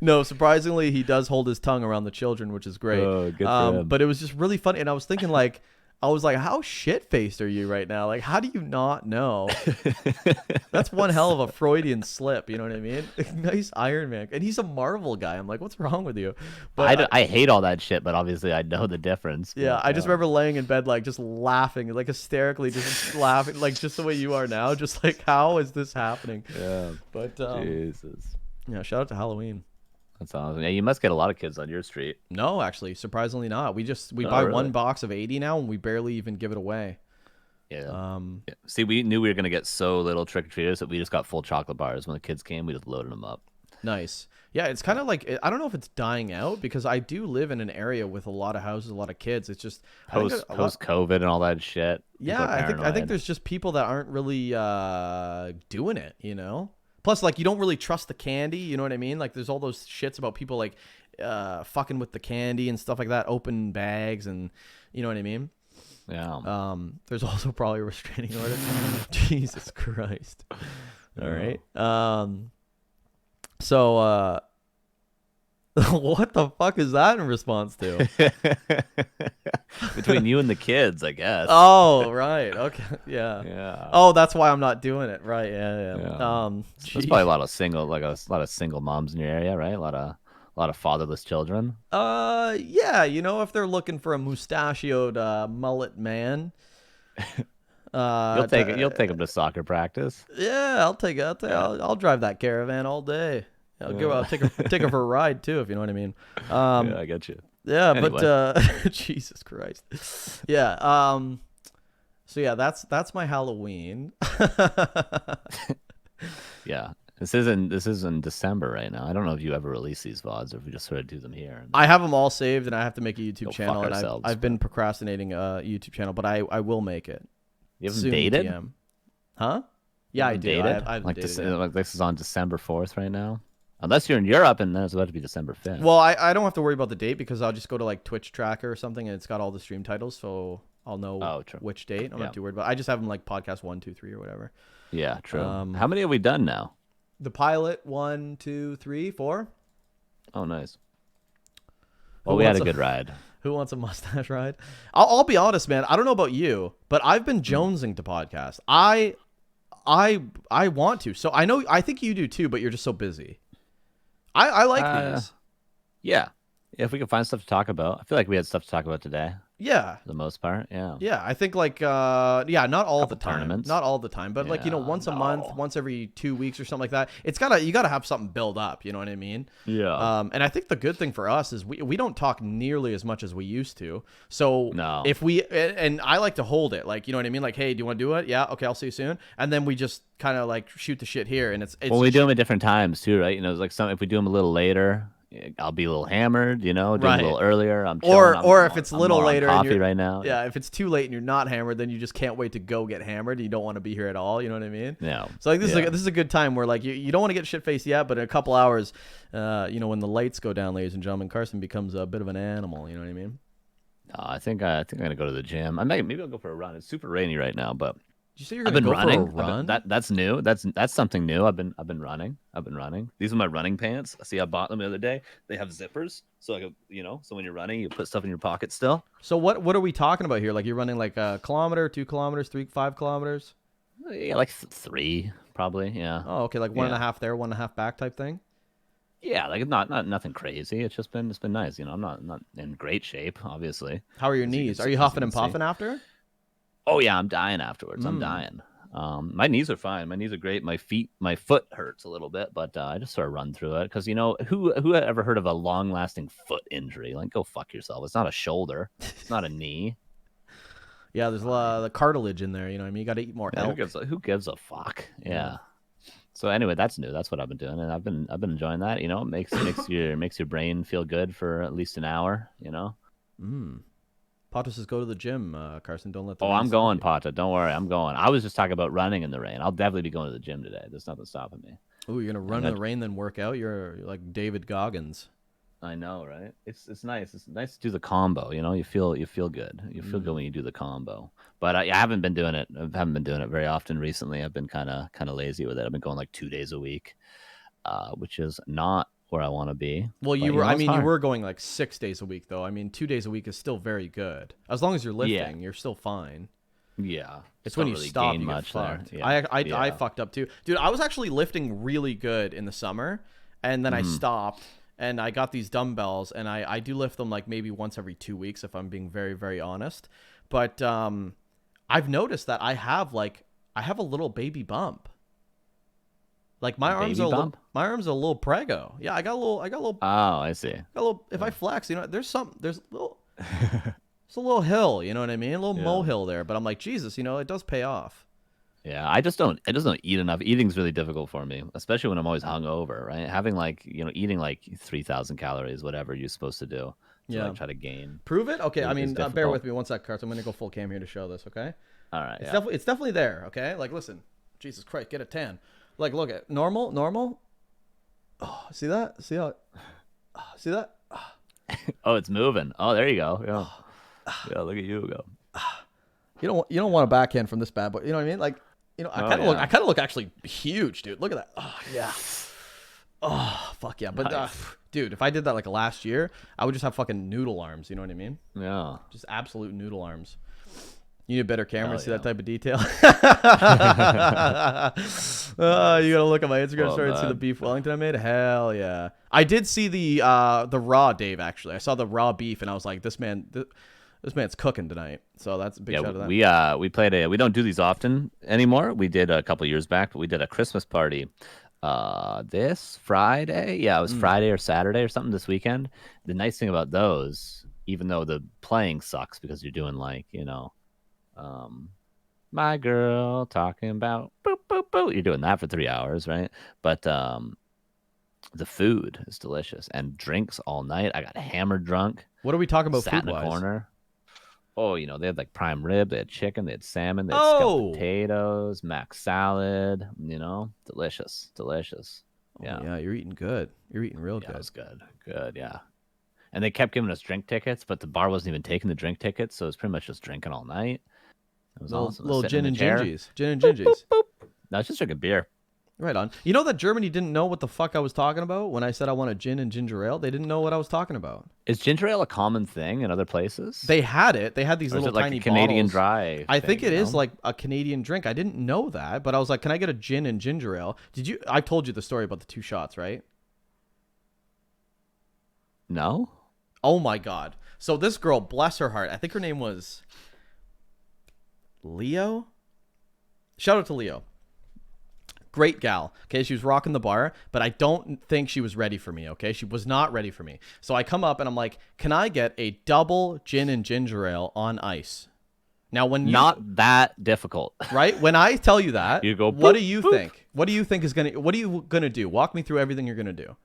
No, surprisingly, he does hold his tongue around the children, which is great. Oh, good for him. But it was just really funny. And I was thinking, like, how shit-faced are you right now? Like, how do you not know? That's one hell of a Freudian slip. You know what I mean? Nice Iron Man. And he's a Marvel guy. I'm like, what's wrong with you? But I hate all that shit, but obviously I know the difference. Yeah, but, I just remember laying in bed, like, just laughing, like, hysterically, just laughing, like, just the way you are now. Just like, how is this happening? Yeah. But, Jesus. Yeah, shout out to Halloween. That's awesome. Yeah, you must get a lot of kids on your street. No, actually, surprisingly not. We buy really? one box of 80 now, and we barely even give it away. Yeah. Yeah. See, we knew we were gonna get so little trick or treaters that we just got full chocolate bars. When the kids came, we just loaded them up. Nice. Yeah, it's kind of like I don't know if it's dying out because I do live in an area with a lot of houses, a lot of kids. It's just Post COVID and all that shit. Yeah, I think there's just people that aren't really doing it, you know. Plus, like, you don't really trust the candy, you know what I mean? Like, there's all those shits about people like fucking with the candy and stuff like that, open bags, and you know what I mean. Yeah. There's also probably a restraining order. Jesus Christ. All right. So, what the fuck is that in response to? Between you and the kids, I guess. Oh, right. Okay. Yeah. Yeah. Oh, that's why I'm not doing it. Right. Yeah. There's probably a lot of single moms in your area, right? A lot of fatherless children. Yeah. You know, if they're looking for a mustachioed mullet man, You'll take them to soccer practice. Yeah, I'll take it. I'll drive that caravan all day. I'll take her for a ride too, if you know what I mean. Yeah, I get you. Yeah, Anyway. but Jesus Christ. Yeah. So yeah, that's my Halloween. Yeah. This is in December right now. I don't know if you ever release these VODs or if we just sort of do them here. I have them all saved, and I have to make a YouTube Go channel. fuck And ourselves. I've been procrastinating a YouTube channel, but I will make it. You haven't Soon, dated? TM. Huh? Yeah, I do. Dated? I've Like, dated, this, yeah. like this is on December 4th right now. Unless you're in Europe and then it's about to be December 5th. Well, I don't have to worry about the date because I'll just go to like Twitch Tracker or something, and it's got all the stream titles, so I'll know which date. I'm not too worried about. I just have them like podcast 1, 2, 3 or whatever. Yeah, true. How many have we done now? The pilot 1, 2, 3, 4. Oh, nice. Well, we had a good ride. Who wants a mustache ride? I'll be honest, man. I don't know about you, but I've been jonesing to podcast. I want to. So I think you do too, but you're just so busy. I like these. Yeah. If we can find stuff to talk about. I feel like we had stuff to talk about today. Yeah. For the most part. Yeah. Yeah, I think like not all the time. Tournaments. Not all the time, but like, you know, once a month, once every 2 weeks or something like that. You gotta have something build up, you know what I mean? Yeah. And I think the good thing for us is we don't talk nearly as much as we used to. So No. if we and I like to hold it, like, you know what I mean? Like, hey, do you want to do it? Yeah, okay, I'll see you soon. And then we just kind of like shoot the shit here, and it's well, we do them at different times too, right? You know, it's like if we do them a little later, I'll be a little hammered, you know, do them a little earlier. I'm chilling. Or if it's a little later on and coffee you're, right now. Yeah, if it's too late and you're not hammered, then you just can't wait to go get hammered. And you don't want to be here at all. You know what I mean? Yeah. So like this is a good time where like you don't want to get shit faced yet, but in a couple hours, you know, when the lights go down, ladies and gentlemen, Carson becomes a bit of an animal. You know what I mean? I think I'm gonna go to the gym. Maybe I'll go for a run. It's super rainy right now, but Did you say you're gonna go running. for a run? That's new. That's something new. I've been running. These are my running pants. See, I bought them the other day. They have zippers, so like so when you're running, you put stuff in your pocket still. So what are we talking about here? Like you're running like a kilometer, 2 kilometers, 3, 5 kilometers? Yeah, like 3 probably. Yeah. Oh, okay, like 1.5 there, 1.5 back type thing. Yeah, like not nothing crazy. It's been nice. You know, I'm not in great shape, obviously. How are your knees? Are you huffing and puffing after? Oh yeah, I'm dying afterwards. I'm dying. My knees are fine. My knees are great. My foot hurts a little bit, but I just sort of run through it because who ever heard of a long-lasting foot injury? Like, go fuck yourself. It's not a shoulder. It's not a knee. Yeah, there's a lot of the cartilage in there. You know what I mean? You got to eat more elk. Who gives a fuck? Yeah. So anyway, that's new. That's what I've been doing, and I've been enjoying that. You know, it makes your brain feel good for at least an hour. You know. Pato says go to the gym, Carson. Don't let the Oh, I'm going, Pata. Don't worry, I'm going. I was just talking about running in the rain. I'll definitely be going to the gym today. There's nothing stopping me. Oh, you're gonna run in the rain, then work out? You're like David Goggins. I know, right? It's nice. It's nice to do the combo. You know, you feel good. You feel good when you do the combo. But I haven't been doing it. I haven't been doing it very often recently. I've been kind of lazy with it. I've been going like 2 days a week, which is not where I want to be. Well, but, you were. I mean, hard. you were going like 6 days a week, though. I mean, 2 days a week is still very good. As long as you're lifting, you're still fine. Yeah, it's when you really stop gain you much get fucked. there. I fucked up too, dude. I was actually lifting really good in the summer, and then I stopped. And I got these dumbbells, and I do lift them like maybe once every 2 weeks if I'm being very, very honest. But I've noticed that I have a little baby bump. Like my arms are a little prego. Yeah, I got a little. Oh, I see. If I flex, you know, there's It's a little hill, you know what I mean? A little Yeah. molehill there. But I'm like, Jesus, it does pay off. Yeah, I just don't eat enough. Eating's really difficult for me, especially when I'm always hungover, right? Having eating like 3,000 calories, whatever you're supposed to do to Yeah. like try to gain. Prove it? Okay, I is mean, bear difficult. with me one sec, Carson. I'm going to go full cam here to show this, okay? All right. It's, Yeah. it's definitely there, okay? Like, listen. Jesus Christ, get a tan. Like, look at normal. Oh, see that? See how? See that? Oh, it's moving. Oh, there you go. Yeah. Yeah, look at you go. You don't want a backhand from this bad boy. You know what I mean? Like, I kind of look actually huge, dude. Look at that. Oh yeah. Oh fuck yeah. But Nice. dude, if I did that like last year, I would just have fucking noodle arms. You know what I mean? Yeah. Just absolute noodle arms. You need a better camera Hell to see that yeah. type of detail. You gotta look at my Instagram Well, story and see the man. beef Wellington I made. Hell yeah! I did see the raw Dave actually. I saw the raw beef and I was like, this man's cooking tonight. So that's a big shout out to that. We played we don't do these often anymore. We did a couple years back, but we did a Christmas party this Friday. Yeah, it was Friday or Saturday or something this weekend. The nice thing about those, even though the playing sucks because you're doing my girl talking about boop boop boop. You're doing that for 3 hours, right? But the food is delicious and drinks all night. I got hammered drunk. What are we talking about Sat in a food-wise? corner. Oh, they had like prime rib, they had chicken, they had salmon, they had Oh! scalloped potatoes, mac salad. Delicious. Yeah, Oh, yeah, you're eating good. You're eating real yeah, good. it was good. Yeah, and they kept giving us drink tickets, but the bar wasn't even taking the drink tickets, so it was pretty much just drinking all night. It was awesome. Little Sitting gin in and the chair. gingies. Gin and gingies. No, it's just drinking beer. Right on. You know that Germany didn't know what the fuck I was talking about when I said I want a gin and ginger ale? They didn't know what I was talking about. Is ginger ale a common thing in other places? They had it. They had these Or is little it like tiny a Canadian bottles. dry? I think it is know? like a Canadian drink. I didn't know that, but I was like, can I get a gin and ginger ale? I told you the story about the 2 shots, right? No. Oh my God. So this girl, bless her heart, I think her name was Leo. Shout out to Leo. Great gal. Okay, she was rocking the bar, but I don't think she was ready for me. Okay, she was not ready for me. So I come up and I'm like, can I get a double gin and ginger ale on ice? Now, when you, Not that difficult. right when I tell you that, You go, what boop, do you boop. think? What do you think is gonna? What are you gonna do? Walk me through everything you're gonna do.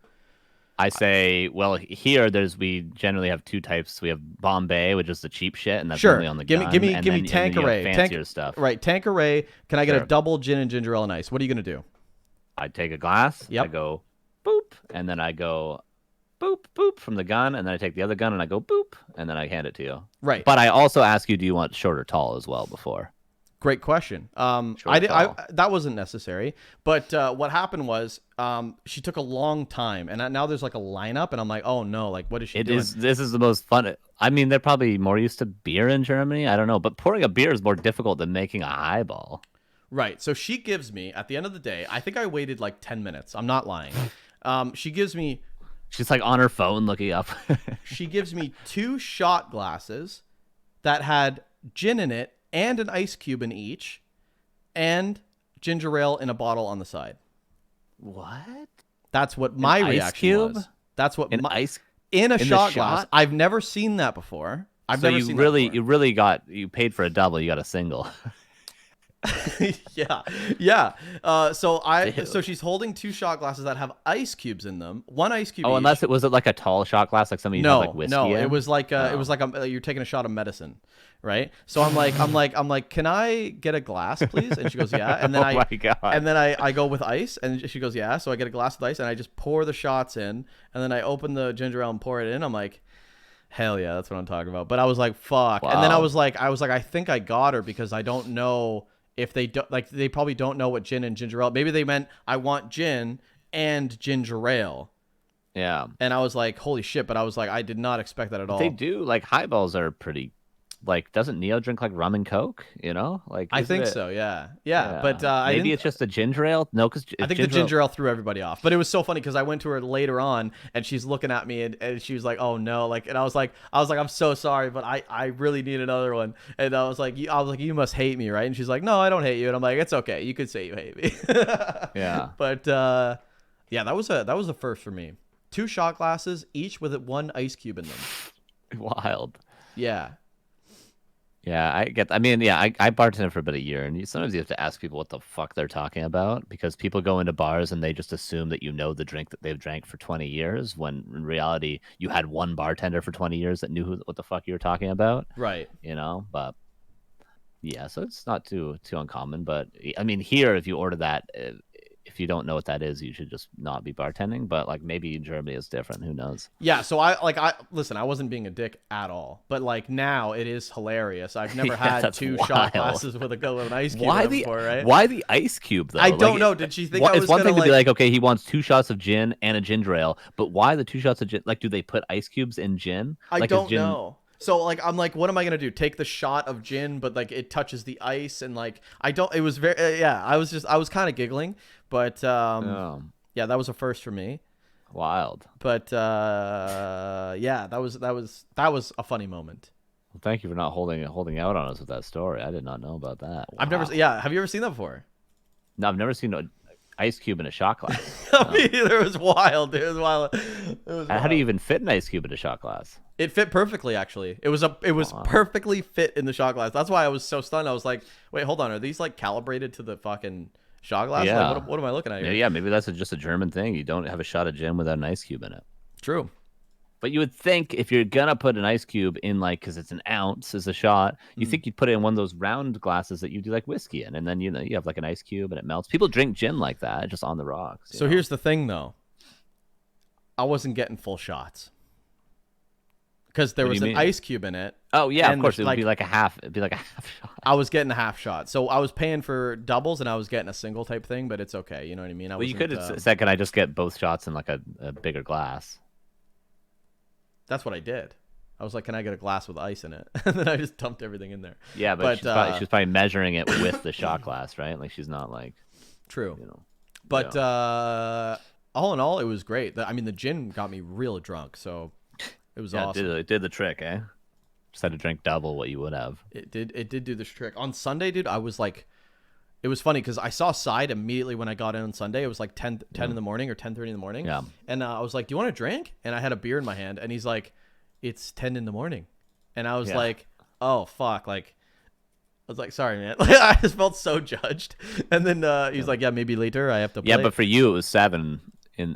I say, well, here we generally have 2 types. We have Bombay, which is the cheap shit, and that's Sure. only on the Give me gun. give me and give me then you have Tanqueray. fancier stuff. Right, Tanqueray. Can I get a Sure. double gin and ginger ale on ice? What are you gonna do? I take a glass. Yep. I go boop, and then I go boop boop from the gun, and then I take the other gun and I go boop, and then I hand it to you. Right. But I also ask you, do you want short or tall as well before? Great question. Short tall. That wasn't necessary. But what happened was she took a long time, and now there's like a lineup, and I'm like, oh no, like what is she doing? This is the most fun. I mean, they're probably more used to beer in Germany. I don't know, but pouring a beer is more difficult than making a highball. Right. So she gives me at the end of the day. I think I waited like 10 minutes. I'm not lying. She gives me She's like on her phone looking up. she gives me 2 shot glasses that had gin in it and an ice cube in each, and ginger ale in a bottle on the side. What? That's what my ice reaction cube? was. That's what An my ice? in a in the shot glass. shot? I've never seen that before. I've So never you seen really, that you really you paid for a double. You got a single. yeah. So Dude. she's holding 2 shot glasses that have ice cubes in them. 1 ice cube. Oh, each. unless it was like a tall shot glass, like some of you no, have like whiskey. no, in? it was like Oh. you're taking a shot of medicine, right? So I'm like, can I get a glass, please? And she goes, yeah. And then Oh my God. and then I go with ice, and she goes, yeah. So I get a glass with ice, and I just pour the shots in, and then I open the ginger ale and pour it in. I'm like, hell yeah, that's what I'm talking about. But I was like, fuck. And then I Wow. was like, I think I got her because I don't know if they don't like they probably don't know what gin and ginger ale. Maybe they meant I want gin and ginger ale. Yeah. And I was like, holy shit, but I was like, I did not expect that at all. They do like highballs are pretty. Like, doesn't Neo drink like rum and coke? Like I isn't think it- so, yeah. But maybe it's just a ginger ale. No, because I think the ginger ale threw everybody off. But it was so funny because I went to her later on and she's looking at me and she was like, oh no, like, and I was like, I'm so sorry, but I really need another one. And I was like, you must hate me, right? And she's like, no, I don't hate you. And I'm like, it's okay, you could say you hate me. Yeah. But yeah, that was a first for me. 2 shot glasses, each with 1 ice cube in them. Wild. Yeah. Yeah, I get. I mean, yeah, I bartended for about a year, and sometimes you have to ask people what the fuck they're talking about because people go into bars and they just assume that you know the drink that they've drank for 20 years, when in reality you had one bartender for 20 years that knew what the fuck you were talking about, Right. But yeah, so it's not too uncommon. But I mean, here if you order that, if you don't know what that is, you should just not be bartending. But like maybe in Germany it's different. Who knows? Yeah, so I listen, I wasn't being a dick at all. But like now it is hilarious. I've never Yeah, had that's two shot wild. glasses with an ice cube Why in them the before, right? why the ice cube though? I don't Like, know. Did she think I was it's one gonna thing to be like like, okay, he wants 2 shots of gin and a ginger ale, but why the 2 shots of gin? Like, do they put ice cubes in gin? I Like, don't know. So like I'm like, what am I gonna do? Take the shot of gin, but like it touches the ice, and like I don't. It was very yeah. I was kind of giggling, but Oh, yeah, that was a first for me. wild. But yeah, that was a funny moment. Well, thank you for not holding out on us with that story. I did not know about that. I've Wow. never yeah. Have you ever seen that before? No, I've never seen an ice cube in a shot glass. Me either. It was wild. Dude. It was wild. It was How wild. do you even fit an ice cube in a shot glass? It fit perfectly, actually. It was Wow. perfectly fit in the shot glass. That's why I was so stunned. I was like, wait, hold on. Are these like calibrated to the fucking shot glass? Yeah. Like, what am I looking at here? Yeah, maybe that's just a German thing. You don't have a shot of gin without an ice cube in it. True. But you would think if you're gonna put an ice cube in, like, because it's an ounce as a shot, you think you'd put it in one of those round glasses that you do like whiskey in, and then you have like an ice cube and it melts. People drink gin like that, just on the rocks. So here's the thing, though. I wasn't getting full shots because there What do was you an mean? ice cube in it. Oh yeah, of and course there's, it would be like a half. It'd be like a half shot. I was getting a half shot, so I was paying for doubles and I was getting a single type thing. But it's okay, you know what I mean. Well, you could have said, "Can I just get both shots in like a bigger glass?" That's what I did. I was like, "Can I get a glass with ice in it?" And then I just dumped everything in there. Yeah, but she's probably measuring it with the shot glass, right? Like she's not like, True. you know. But all in all, it was great. I mean, the gin got me real drunk, so it was Yeah, awesome. it did the trick, eh? Just had to drink double what you would have. It did do this trick. On Sunday, dude, I was like, it was funny because I saw Side immediately when I got in on Sunday. It was like 10 in the morning or 10:30 in the morning. Yeah. And I was like, "Do you want a drink?" And I had a beer in my hand, and he's like, "It's 10 in the morning," and I was Yeah. like, "Oh fuck!" Like, I was like, "Sorry, man." Like, I just felt so judged. And then he's like, "Yeah, maybe later. I have to play." Yeah, but for you it was 7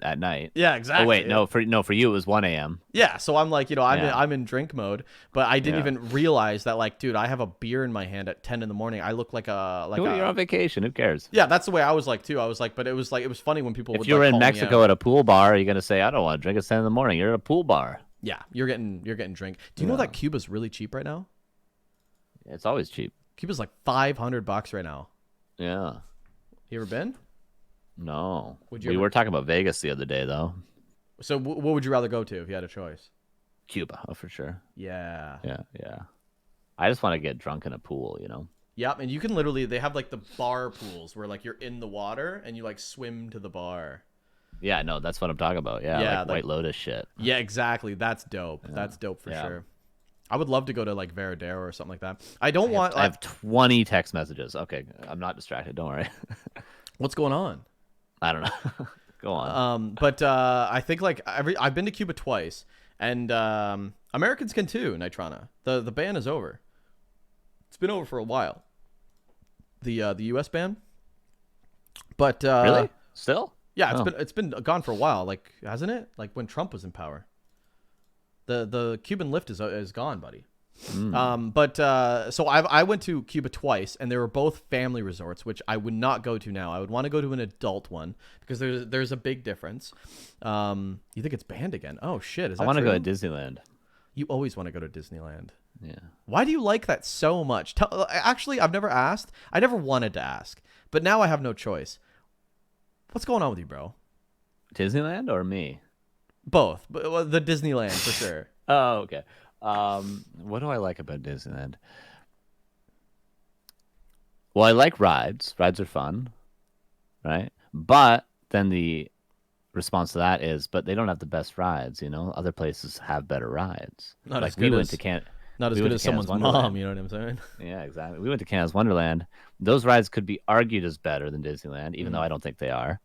at night. yeah, exactly. Oh wait, no, for you it was 1 a.m. Yeah, so I'm like, Yeah. I'm in drink mode, but I didn't Yeah. even realize that, like, dude, I have a beer in my hand at 10 in the morning. I look like You're on vacation. Who cares? yeah, that's the way I was like too. I was like, but it was funny when people If would you were like, in call me Mexico out. at a pool bar, you're gonna say, "I don't want to drink at 10 in the morning." You're at a pool bar. Yeah, you're getting drink. Do you know that Cuba's really cheap right now? It's always cheap. Cuba's like $500 right now. Yeah. You ever been? No. Would you We ever- were talking about Vegas the other day, though. So what would you rather go to if you had a choice? Cuba, for sure. Yeah. Yeah. I just want to get drunk in a pool, Yep, and you can literally they have like the bar pools where like you're in the water and you like swim to the bar. Yeah, no, that's what I'm talking about. Yeah, Yeah, like like- White Lotus shit. Yeah, exactly. That's dope. That's dope for Yeah. sure. I would love to go to like Veradero or something like that. I don't want. I have 20 text messages. Okay, I'm not distracted. Don't worry. What's going on? I don't know. Go on. But I think like I've been to Cuba twice, and Americans can too. Nitrana. The ban is over. It's been over for a while. The U.S. ban. But Really? Still? yeah, Oh. it's been gone for a while. Like hasn't it? Like when Trump was in power. The Cuban lift is gone, buddy. But so I went to Cuba twice, and they were both family resorts, which I would not go to now. I would want to go to an adult one because there's a big difference. You think it's banned again? Oh shit! Is that I want to go true? to Disneyland. You always want to go to Disneyland. Yeah. Why do you like that so much? Actually, I've never asked. I never wanted to ask, but now I have no choice. What's going on with you, bro? Disneyland or me? Both, but well, the Disneyland for sure. Oh, okay. What do I like about Disneyland? Well, I like rides. Rides are fun, right? But then the response to that is, but they don't have the best rides. Other places have better rides. Not like as we good went as- to Can. Not as we good went as to Canada's someone's Wonderland. mom. You know what I'm saying? Yeah, exactly. We went to Canada's Wonderland. Those rides could be argued as better than Disneyland, even though I don't think they are.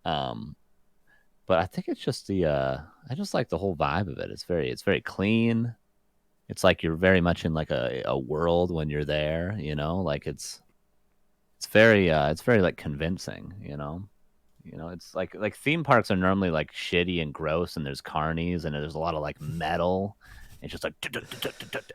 But I think it's just I just like the whole vibe of it. It's very clean. it's like you're very much in like a world when you're there, you know, like it's very like convincing, you know. You know, it's like theme parks are normally like shitty and gross, and there's carnies, and there's a lot of like metal. It's just like And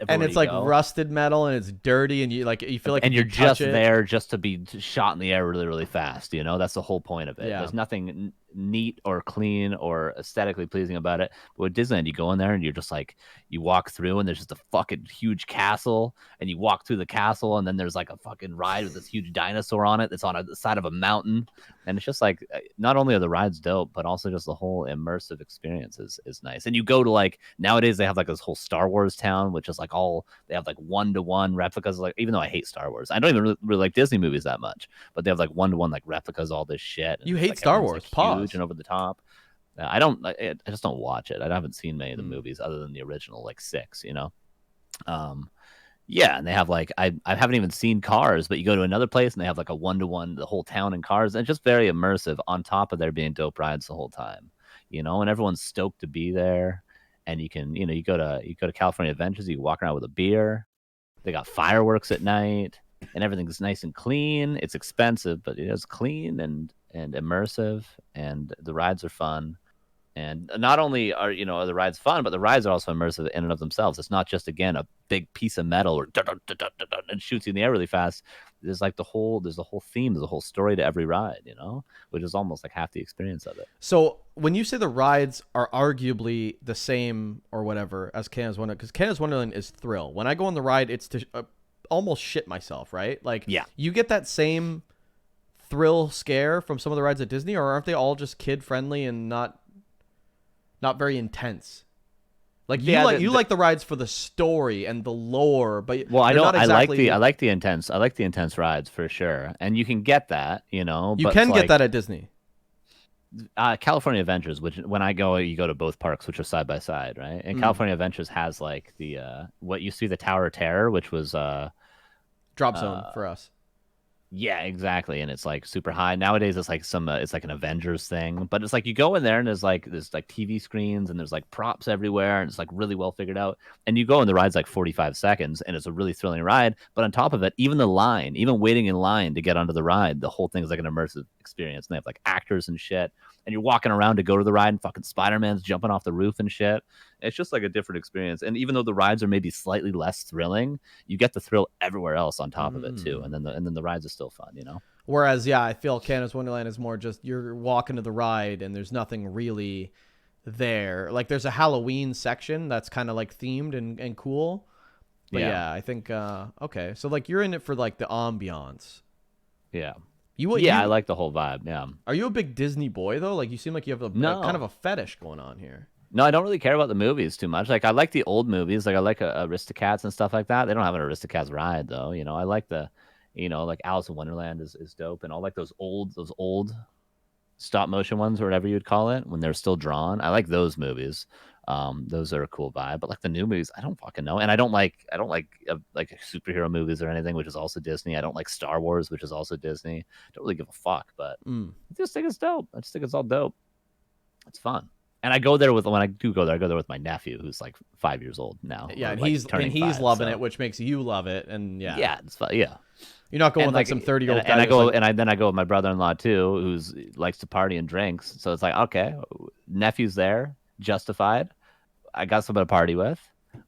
everywhere it's you like go, rusted metal, and it's dirty, and you feel like and if you're you touch just it, there just to be shot in the air really, really fast. You know, that's the whole point of it. yeah. There's nothing neat or clean or aesthetically pleasing about it. But with Disneyland, you go in there and you're just like, you walk through, and there's just a fucking huge castle, and you walk through the castle, and then there's like a fucking ride with this huge dinosaur on it that's on the side of a mountain. And it's just like, not only are the rides dope, but also just the whole immersive experience is nice. And you go to like, nowadays they have like this whole Star Wars town, which is like all, they have like 1-to-1 replicas. Like, even though I hate Star Wars, I don't even really like Disney movies that much, but they have like 1-to-1 like replicas, all this shit. And You it's hate like Star everyone's Wars. like huge Pause. and over the top. I don't, I just don't watch it. I haven't seen many of the Mm. movies other than the original like 6, you know? Um, yeah, and they have like, I haven't even seen Cars, but you go to another place and they have like a 1-to-1 the whole town in Cars, and it's just very immersive. On top of there being dope rides the whole time, you know, and everyone's stoked to be there. And you can, you know, you go to California Adventures, you can walk around with a beer. They got fireworks at night, and everything's nice and clean. It's expensive, but it is clean and immersive, and the rides are fun. And not only are, you know, are the rides fun, but the rides are also immersive in and of themselves. It's not just, again, a big piece of metal or and shoots you in the air really fast. There's like there's a whole theme, there's a whole story to every ride, you know, which is almost like half the experience of it. So when you say the rides are arguably the same or whatever as Canada's Wonderland, because Canada's Wonderland is thrill. When I go on the ride, it's to almost shit myself, right? Like, Yeah. you get that same thrill scare from some of the rides at Disney, or aren't they all just kid friendly and not very intense? Like, Yeah, you like the rides for the story and the lore, but well, I they're don't. not exactly. I like the intense rides for sure, and you can get that, you know. You But can it's get like, that at Disney. California Adventures, which when I go, you go to both parks, which are side by side, right? And Mm. California Adventures has like the what used to be the Tower of Terror, which was Drop zone uh for us. yeah, exactly, and it's like super high. Nowadays, it's like it's like an Avengers thing, but it's like you go in there and there's like TV screens and there's like props everywhere, and it's like really well figured out. And you go and the ride's like 45 seconds, and it's a really thrilling ride. But on top of it, even the line, even waiting in line to get onto the ride, the whole thing is like an immersive experience. And they have like actors and shit, and you're walking around to go to the ride, and fucking Spider-Man's jumping off the roof and shit. It's just like a different experience. And even though the rides are maybe slightly less thrilling, you get the thrill everywhere else on top of it too. And then the rides are still fun, you know. Whereas, yeah, I feel Canada's Wonderland is more just you're walking to the ride and there's nothing really there. Like, there's a Halloween section that's kind of like themed and cool. But yeah, I think okay. So like you're in it for like the ambiance. Yeah. You I like the whole vibe. Yeah. are you a big Disney boy though? Like, you seem like you have a No. kind of a fetish going on here. No, I don't really care about the movies too much. Like I like the old movies. Like I like Aristocats and stuff like that. They don't have an Aristocats ride though. You know, I like the, you know, like Alice in Wonderland is dope, and all like those old stop motion ones or whatever you'd call it when they're still drawn. I like those movies. Those are a cool vibe. But like the new movies, I don't fucking know. And I don't like superhero movies or anything, which is also Disney. I don't like Star Wars, which is also Disney. Don't really give a fuck. But I just think it's dope. I just think it's all dope. It's fun. And I go there when I do go there, I go there with my nephew who's like 5 years old now. Yeah, or, and like, he's turning he's 5, loving so. it, which makes you love it. And Yeah, it's fun. Yeah. you're not going And with like some 30-year-old guy. and I who's go like, and I go with my brother-in-law too, who's likes to party and drinks. So it's like, okay, nephew's there, justified. I got someone to party with.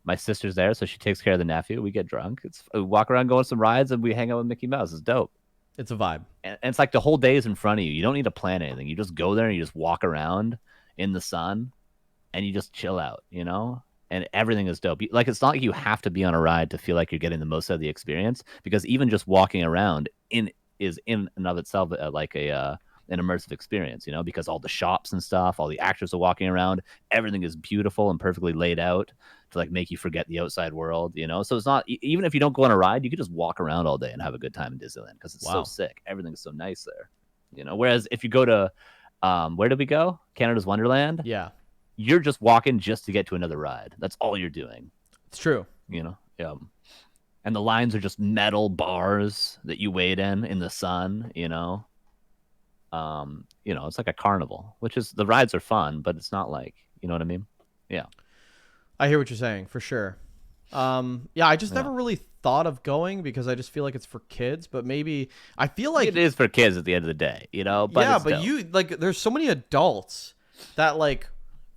My sister's there, so she takes care of the nephew. We get drunk. We walk around, go on some rides, and we hang out with Mickey Mouse. It's dope. it's a vibe. And it's like the whole day is in front of you. You don't need to plan anything. You just go there and you just walk around in the sun, and you just chill out, you know? And everything is dope. Like, it's not like you have to be on a ride to feel like you're getting the most out of the experience, because even just walking around is in and of itself like an immersive experience, you know, because all the shops and stuff, all the actors are walking around, everything is beautiful and perfectly laid out to like make you forget the outside world, you know? So it's not, even if you don't go on a ride, you could just walk around all day and have a good time in Disneyland because it's so sick. Everything's so nice there, you know? Whereas if you go to, where did we go? Canada's Wonderland? Yeah, You're just walking just to get to another ride. That's all you're doing, it's true. you know? Yeah. And the lines are just metal bars that you wait in the sun, you know? You know, it's like a carnival, which is, the rides are fun, but it's not like, you know what I mean? Yeah. I hear what you're saying for sure. Yeah, I just never really thought of going because I just feel like it's for kids. But maybe I feel like It is for kids at the end of the day, you know. But yeah, it's but dope. you like there's so many adults that like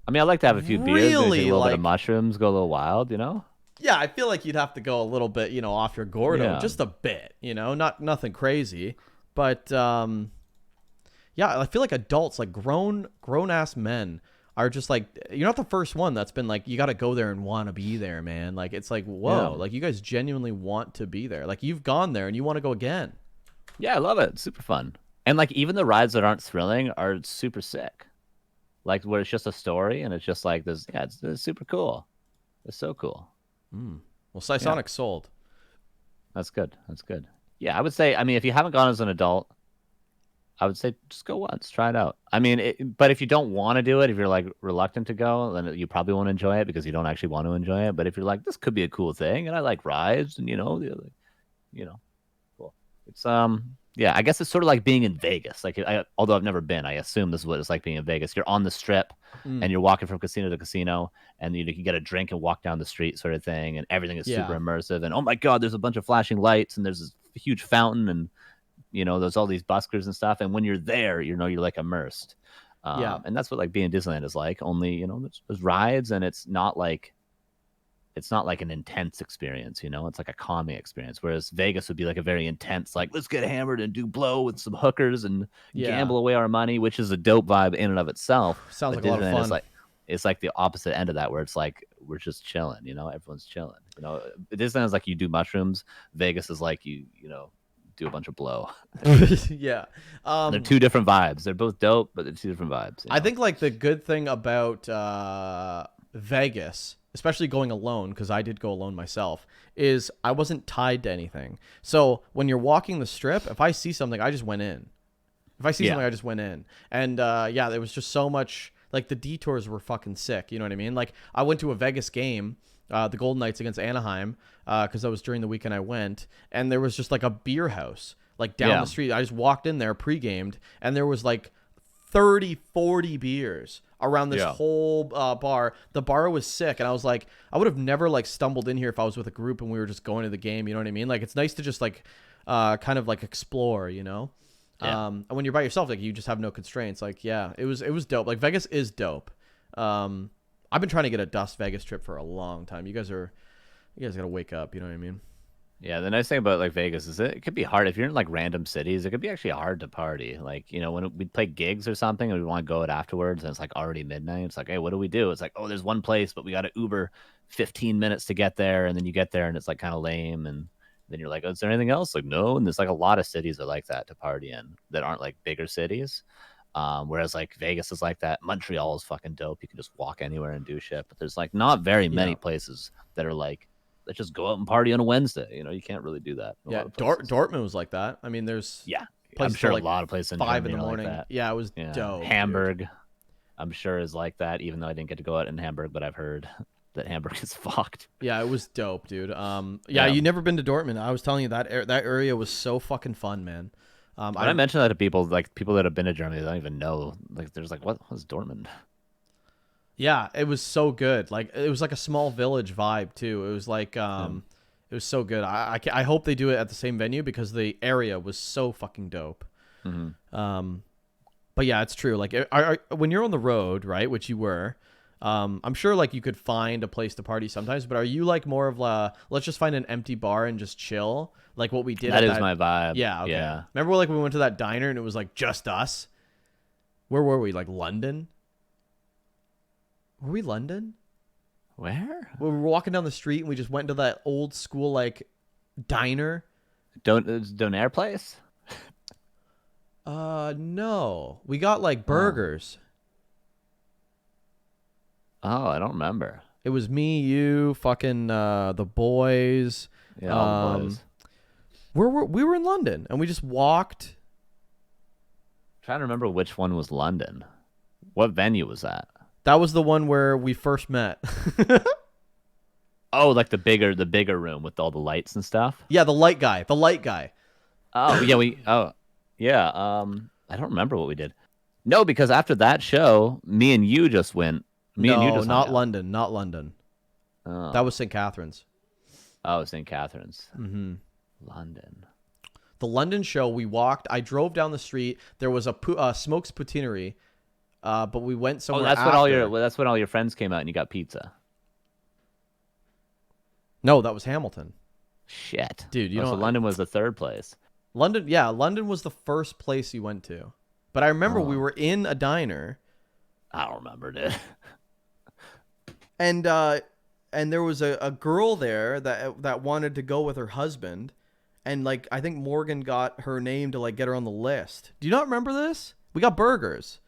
I mean, I like to have a few beers, maybe take really a little bit like of mushrooms, go a little wild, you know. yeah, I feel like you'd have to go a little bit, off your Gordo, Yeah. just a bit, not nothing crazy, but yeah, I feel like adults, like grown ass men, are just like you're not the first one that's been like you got to go there and want to be there, man. Like it's like whoa, like you guys genuinely want to be there, like you've gone there and you want to go again. Yeah, I love it. It's super fun. And like even the rides that aren't thrilling are super sick. Like where it's just a story and it's just like this. Yeah, it's super cool. It's so cool. Well, Psysonic sold. That's good. That's good. Yeah, I would say. I mean, if you haven't gone as an adult, I would say just go once, try it out. I mean, but if you don't want to do it, if you're like reluctant to go, then you probably won't enjoy it because you don't actually want to enjoy it. But if you're like, this could be a cool thing, and I like rides, and cool. It's yeah, I guess it's sort of like being in Vegas. Like, although I've never been, I assume this is what it's like being in Vegas. You're on the strip, and you're walking from casino to casino, and you can get a drink and walk down the street, sort of thing, and everything is super immersive. And oh my god, there's a bunch of flashing lights, and there's this huge fountain, and there's all these buskers and stuff. And when you're there, you're like immersed. And that's what like being in Disneyland is like. Only there's rides, and it's not like an intense experience. It's like a calming experience. Whereas Vegas would be like a very intense, like let's get hammered and do blow with some hookers and gamble away our money, which is a dope vibe in and of itself. Sounds But like a lot of Disneyland fun. It's like the opposite end of that, where it's like we're just chilling. Everyone's chilling. Disneyland is like you do mushrooms. Vegas is like you do a bunch of blow. Yeah. They're two different vibes. They're both dope, but they're two different vibes. I think like the good thing about Vegas, especially going alone, because I did go alone myself, is I wasn't tied to anything. So when you're walking the strip, if I see something, I just went in. If I see something, I just went in. And yeah, there was just so much, like the detours were fucking sick. You know what I mean? Like I went to a Vegas game, the Golden Knights against Anaheim, because that was during the weekend I went, and there was just like a beer house like down the street. I just walked in there pre-gamed, and there was like 30-40 beers around this whole bar. The bar was sick, and I was like, I would have never like stumbled in here if I was with a group and we were just going to the game. You know what I mean? Like it's nice to just like kind of like explore, and when you're by yourself, like you just have no constraints. Like it was dope. Like Vegas is dope. I've been trying to get a Dust Vegas trip for a long time. You guys gotta wake up. You know what I mean? Yeah, the nice thing about like Vegas is it could be hard if you're in like random cities. It could be actually hard to party. Like when we'd play gigs or something, and we want to go out afterwards, and it's like already midnight. It's like, hey, what do we do? It's like, oh, there's one place, but we got to Uber 15 minutes to get there, and then you get there, and it's like kind of lame, and then you're like, oh, is there anything else? Like, no. And there's like a lot of cities that are like that to party in that aren't like bigger cities. Whereas like Vegas is like that. Montreal is fucking dope. You can just walk anywhere and do shit. But there's like not very many places that are like, let's just go out and party on a Wednesday. You can't really do that. Yeah, Dortmund was like that. I mean, there's I'm sure like a lot of places in 5 in the Germany are morning. like that. Yeah, it was dope. Hamburg, dude. I'm sure is like that. Even though I didn't get to go out in Hamburg, but I've heard that Hamburg is fucked. Yeah, it was dope, dude. You never been to Dortmund. I was telling you that area was so fucking fun, man. When I mention that to people, like people that have been to Germany, they don't even know. Like, there's like, what was Dortmund? Yeah, it was so good. Like it was like a small village vibe too. It was like it was so good. I hope they do it at the same venue because the area was so fucking dope. Mm-hmm. But yeah, it's true. Like when you're on the road, right, which you were, I'm sure like you could find a place to party sometimes. But are you like more of let's just find an empty bar and just chill, like what we did? That is my vibe. Yeah. Okay. Yeah. Remember like we went to that diner and it was like just us. Where were we? Like London? Were we London? Where? We were walking down the street and we just went to that old school like diner. Donair place? No. We got like burgers. Oh, I don't remember. It was me, you, fucking the boys. Yeah, all the boys. We were in London and we just walked. Trying to remember which one was London. What venue was that? That was the one where we first met. Oh, like the bigger room with all the lights and stuff. Yeah, the light guy. Oh yeah, I don't remember what we did. No, because after that show, me and you just went. Not London. Oh. Oh. That was St. Catharines. Oh, St. Catharines. Mm-hmm. London. The London show, we walked. I drove down the street. There was a Smokes Poutineery, but we went somewhere. Oh, that's after. when all your friends came out and you got pizza. No, that was Hamilton. Shit, dude. You know, so London was the third place. London, yeah, London was the first place you went to. But I remember we were in a diner. I don't remember, dude. And there was a girl there that wanted to go with her husband, and like I think Morgan got her name to like get her on the list. Do you not remember this? We got burgers,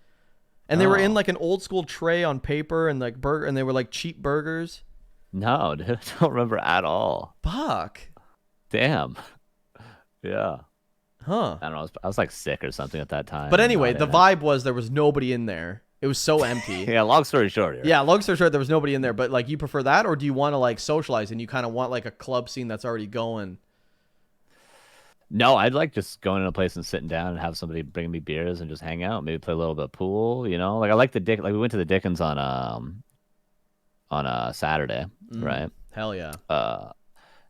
and they were in like an old school tray on paper, and like and they were like cheap burgers. No, dude, I don't remember at all. Fuck. Damn. Yeah. Huh. I don't know. I was like sick or something at that time. But anyway, the vibe was there was nobody in there. It was so empty. Yeah, long story short. Yeah, long story short, there was nobody in there. But like, you prefer that, or do you want to like socialize and you kind of want like a club scene that's already going? No, I'd like just going to a place and sitting down and have somebody bring me beers and just hang out, maybe play a little bit of pool. You know, like I like like we went to the Dickens on a Saturday, right? Hell yeah.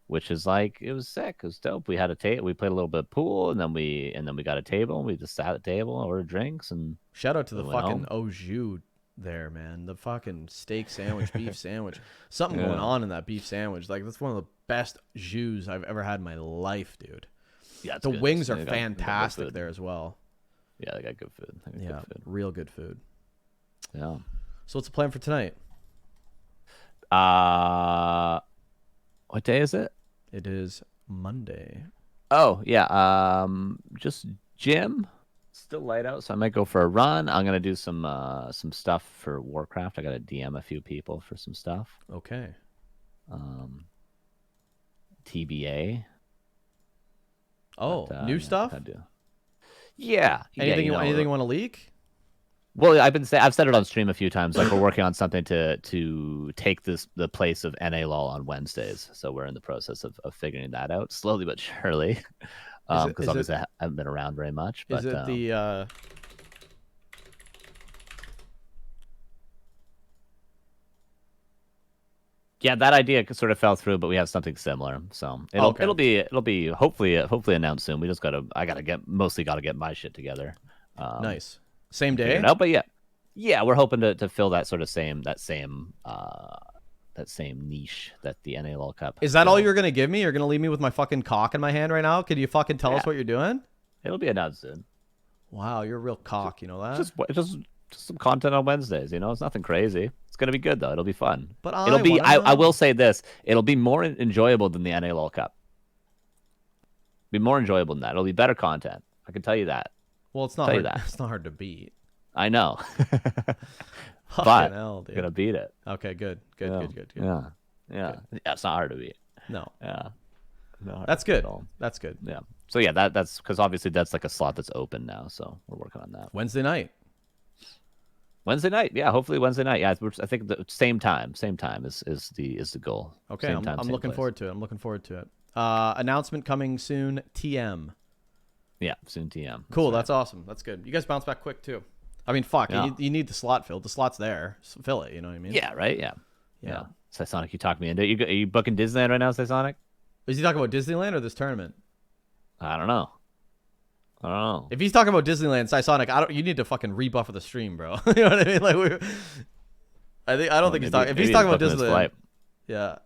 Which is like, it was sick. It was dope. We had a table. We played a little bit of pool, and then we got a table. And we just sat at the table, ordered drinks, and shout out to the fucking home. au jus there, man. The fucking steak sandwich, beef sandwich. Something going on in that beef sandwich. Like, that's one of the best jus I've ever had in my life, dude. Yeah, the good. wings are They got fantastic good there as well. Yeah, they got good food. Yeah, good food. real good food. Yeah. So what's the plan for tonight? What day is it? It is Monday. Oh yeah. Just gym. Still light out, so I might go for a run. I'm gonna do some stuff for Warcraft. I gotta DM a few people for some stuff. Okay. TBA. Oh, But, new yeah, stuff? I do. Yeah. Anything yeah, anything you want to leak? Well, I've said it on stream a few times. Like, we're working on something to take the place of NA LOL on Wednesdays. So we're in the process of figuring that out slowly but surely. Because obviously I haven't been around very much. But, is it the yeah, that idea sort of fell through, but we have something similar. So it'll be hopefully announced soon. I gotta get my shit together. nice. Same day? No, but yeah, we're hoping to fill that sort of same niche that the NALL Cup. Is that all you're gonna give me? You're gonna leave me with my fucking cock in my hand right now? Could you fucking tell us what you're doing? It'll be announced soon. Wow, you're a real cock. You know that? Just some content on Wednesdays. You know, it's nothing crazy. It's gonna be good though. It'll be fun. But I will say this: it'll be more enjoyable than the NALL Cup. Be more enjoyable than that. It'll be better content. I can tell you that. Well, it's not hard, it's not hard to beat. I know. But hell, dude. Gonna beat it. Okay, good. Yeah. Yeah. It's not hard to beat. No. Yeah. No, that's good. That's good. Yeah. So yeah, that's because obviously that's like a slot that's open now. So we're working on that. Wednesday night. Yeah. Hopefully Wednesday night. Yeah. I think the same time is the goal. Okay. I'm looking forward to it. Announcement coming soon. TM. Yeah, soon TM. Cool. That's awesome. That's good. You guys bounce back quick too. I mean, fuck. Yeah. You need the slot filled. The slot's there. So fill it. You know what I mean? Yeah. Right. Yeah. Sonic, you talked me into it. Are you booking Disneyland right now, Sonic? Is he talking about Disneyland or this tournament? I don't know. If he's talking about Disneyland, Sonic, you need to fucking rebuff of the stream, bro. You know what I mean? Like I don't think he's talking. If he's talking about Disneyland, yeah.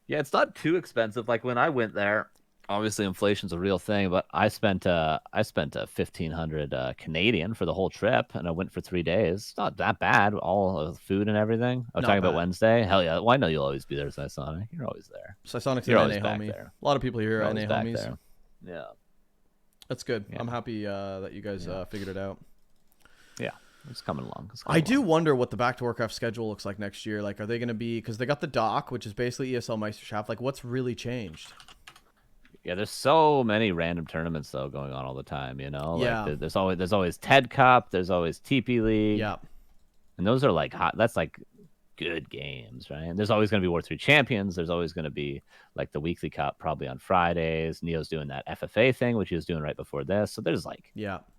Yeah, it's not too expensive. Like when I went there, obviously inflation's a real thing, but I spent 1,500 Canadian for the whole trip, and I went for 3 days. It's not that bad, all of the food and everything. I'm talking about Wednesday. Hell yeah! Well, I know you'll always be there, Sonic. You're always there. Sonic's an NA homie. There. A lot of people here are NA homies. There. Yeah, that's good. Yeah. I'm happy that you guys figured it out. Yeah. It's coming along. I do wonder what the Back to Warcraft schedule looks like next year. Like, are they going to be, because they got the dock, which is basically ESL Meisterschaft. Like, what's really changed? Yeah, there's so many random tournaments though going on all the time. You know, yeah. Like, there's always TED Cup. There's always TP League. Yeah, and those are like hot. That's like good games, right? And there's always going to be War 3 Champions. There's always going to be like the Weekly Cup, probably on Fridays. Neo's doing that FFA thing, which he was doing right before this. So there's like,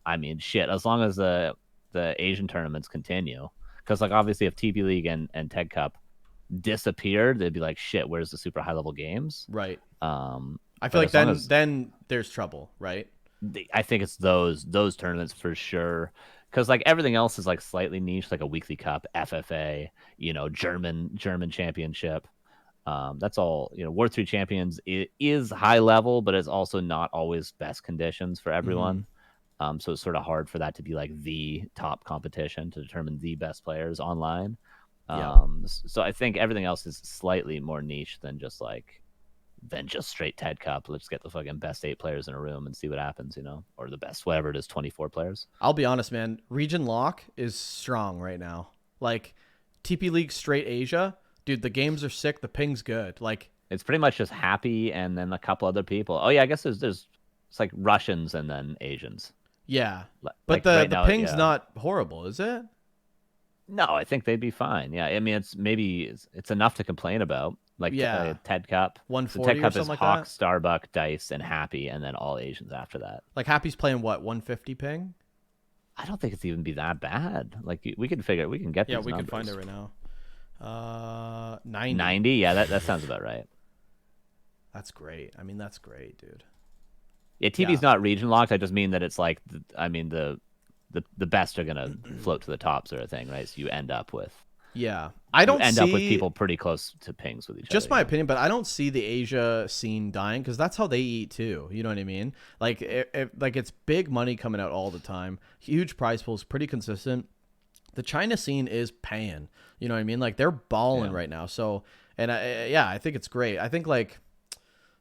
I mean, shit. As long as the Asian tournaments continue, because like obviously if TP League and TED Cup disappeared, they'd be like, shit, where's the super high level games? Right. I But feel like as long as then there's trouble, right? I think it's those tournaments for sure. Because like everything else is like slightly niche, like a weekly cup, FFA, German championship. That's all. World 3 champions is high level, but it's also not always best conditions for everyone. So it's sort of hard for that to be like the top competition to determine the best players online. Yeah. So I think everything else is slightly more niche than just straight TED Cup. Let's get the fucking best 8 players in a room and see what happens, or the best, whatever it is, 24 players. I'll be honest, man. Region Lock is strong right now. Like TP League straight Asia, dude. The games are sick. The ping's good. Like It's pretty much just Happy and then a couple other people. Oh yeah, I guess there's it's like Russians and then Asians. yeah, but Like the right the now, ping's yeah. not horrible, is it? No, I think they'd be fine. Yeah, I mean it's enough to complain about. Like Yeah, TED Cup. So 140 TED or Cup something is like Hawk, that. Starbuck, Dice, and Happy, and then all Asians after that. Like Happy's playing what 150 ping? I don't think it's even be that bad. Like we can get Yeah, these we numbers. can find it right now. 90. 90. Yeah, that sounds about right. That's great. I mean, that's great, dude. Yeah, TV's not region locked. I just mean that it's like, the best are gonna float to the top, sort of thing, right? So you end up with people pretty close to pings with each other. Just my opinion, but I don't see the Asia scene dying because that's how they eat too. You know what I mean? Like, like it's big money coming out all the time, huge prize pools, pretty consistent. The China scene is paying. You know what I mean? Like they're balling right now. So, and I think it's great. I think like,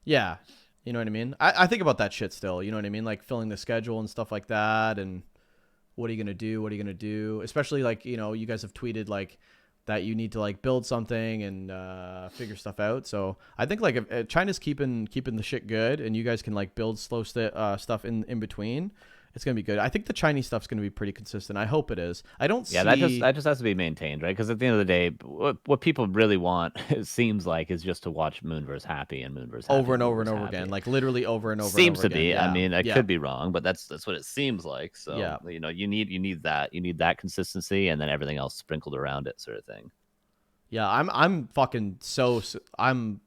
yeah, you know what I mean? I think about that shit still. You know what I mean? Like filling the schedule and stuff like that. And what are you gonna do? What are you gonna do? Especially like you guys have tweeted like that you need to like build something and figure stuff out. So I think like if China's keeping the shit good, and you guys can like build slow stuff in between, it's gonna be good. I think the Chinese stuff's gonna be pretty consistent. I hope it is. I don't see. Yeah, that just has to be maintained, right? Because at the end of the day, what people really want, it seems like, is just to watch Moonverse Happy and Moonverse Happy over and over and Moonverse over Happy. again, like literally over and over. Seems and over to be. again. I mean, I yeah. could be wrong, but that's what it seems like. So Yeah. you need that consistency, and then everything else sprinkled around it, sort of thing. Yeah, I'm fucking I'm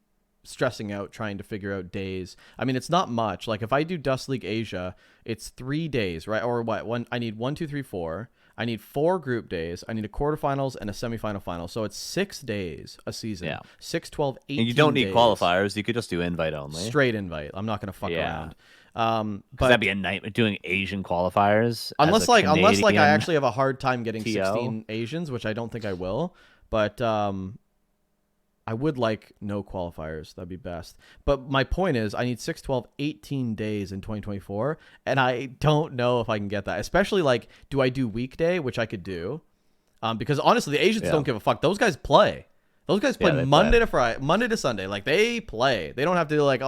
stressing out trying to figure out days. I mean, it's not much. Like if I do Dust League Asia, it's 3 days, right? Or what? I need 1, 2, 3, 4. I need 4 group days. I need a quarterfinals and a semifinal final. So it's 6 days a season. Yeah. 6, 12, 18 And you don't need days. qualifiers. You could just do invite only. Straight invite. I'm not gonna fuck around. But But that'd be a nightmare doing Asian qualifiers. unless like I Canadian actually have a hard time getting TO. 16 Asians, which I don't think I will. But I would like no qualifiers. That'd be best. But my point is I need 6, 12, 18 days in 2024. And I don't know if I can get that. Especially like, do I do weekday, which I could do? Because honestly, the Asians don't give a fuck. Those guys play. Those guys play they Monday play. to Friday, Monday to Sunday. Like they play. They don't have to like,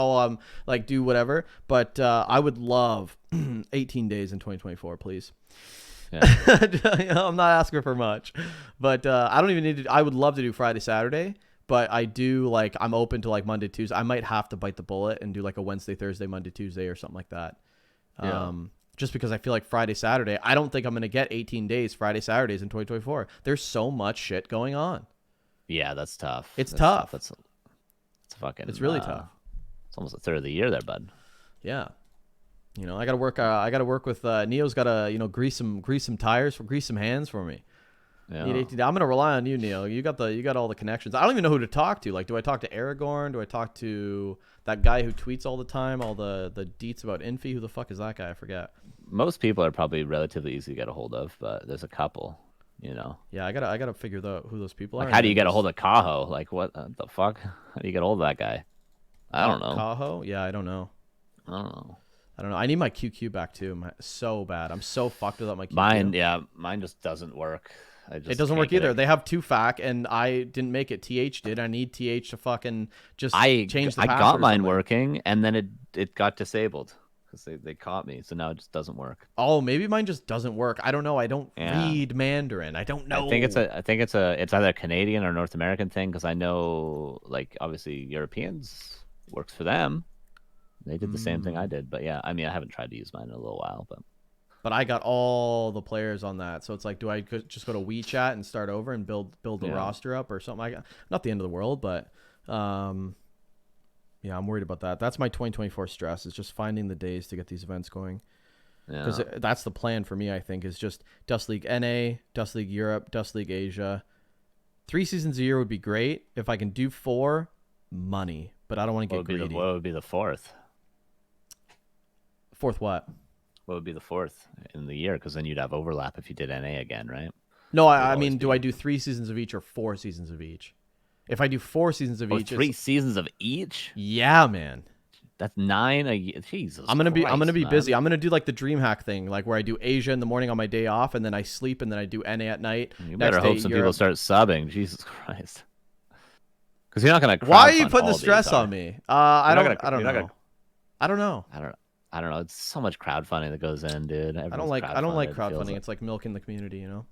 like do whatever. But I would love 18 days in 2024, please. Yeah. I'm not asking for much, but I don't even need to. I would love to do Friday, Saturday, but I do like I'm open to like Monday, Tuesday. I might have to bite the bullet and do like a Wednesday, Thursday, Monday, Tuesday, or something like that. Yeah. Just because I feel like Friday, Saturday, I don't think I'm gonna get 18 days Friday, Saturdays in 2024. There's so much shit going on. Yeah, that's tough. It's tough. It's fucking. It's really tough. It's almost a third of the year there, bud. Yeah. I gotta work. I gotta work with Neo's. Gotta grease some tires, grease some hands for me. Yeah. I'm gonna rely on you, Neo. You got all the connections. I don't even know who to talk to. Like, do I talk to Aragorn? Do I talk to that guy who tweets all the time, all the deets about Infi? Who the fuck is that guy? I forget. Most people are probably relatively easy to get a hold of, but there's a couple. Yeah, I gotta figure who those people are. Like, how do you get a hold of Kaho? Like, what the fuck? How do you get a hold of that guy? I don't know. Kaho? Yeah, I don't know. I need my QQ back too. So bad. I'm so fucked without my QQ. Mine just doesn't work. It doesn't work either. They have 2FAC, and I didn't make it. TH did. I need TH to fucking just change the password. I got mine working, and then it got disabled because they caught me. So now it just doesn't work. Oh, maybe mine just doesn't work. I don't know. I don't read Mandarin. I don't know. I think it's either a Canadian or North American thing, because I know, like, obviously Europeans works for them. They did the same thing I did, but yeah, I mean, I haven't tried to use mine in a little while, but but I got all the players on that. So it's like, do I just go to WeChat and start over and build the roster up or something? Not the end of the world, but yeah, I'm worried about that. That's my 2024 stress, is just finding the days to get these events going. Because that's the plan for me, I think, is just Dust League NA, Dust League Europe, Dust League Asia. 3 seasons a year would be great. If I can do 4, money. But I don't want to get greedy. What would be the fourth? Fourth what? What would be the fourth in the year? Because then you'd have overlap if you did NA again, right? No, I mean, do I do 3 seasons of each or 4 seasons of each? If I do 4 seasons of each, 3 seasons of each? Yeah, man. That's 9 a year. Jesus. I'm gonna be man. busy. I'm gonna do like the DreamHack thing, like where I do Asia in the morning on my day off, and then I sleep, and then I do NA at night. You better hope some people start subbing. Jesus Christ. Because you're not gonna. Why are you putting the stress on me? I don't know. I don't know. It's so much crowdfunding that goes in, dude. I don't like crowdfunding. It's like milking the community, you know.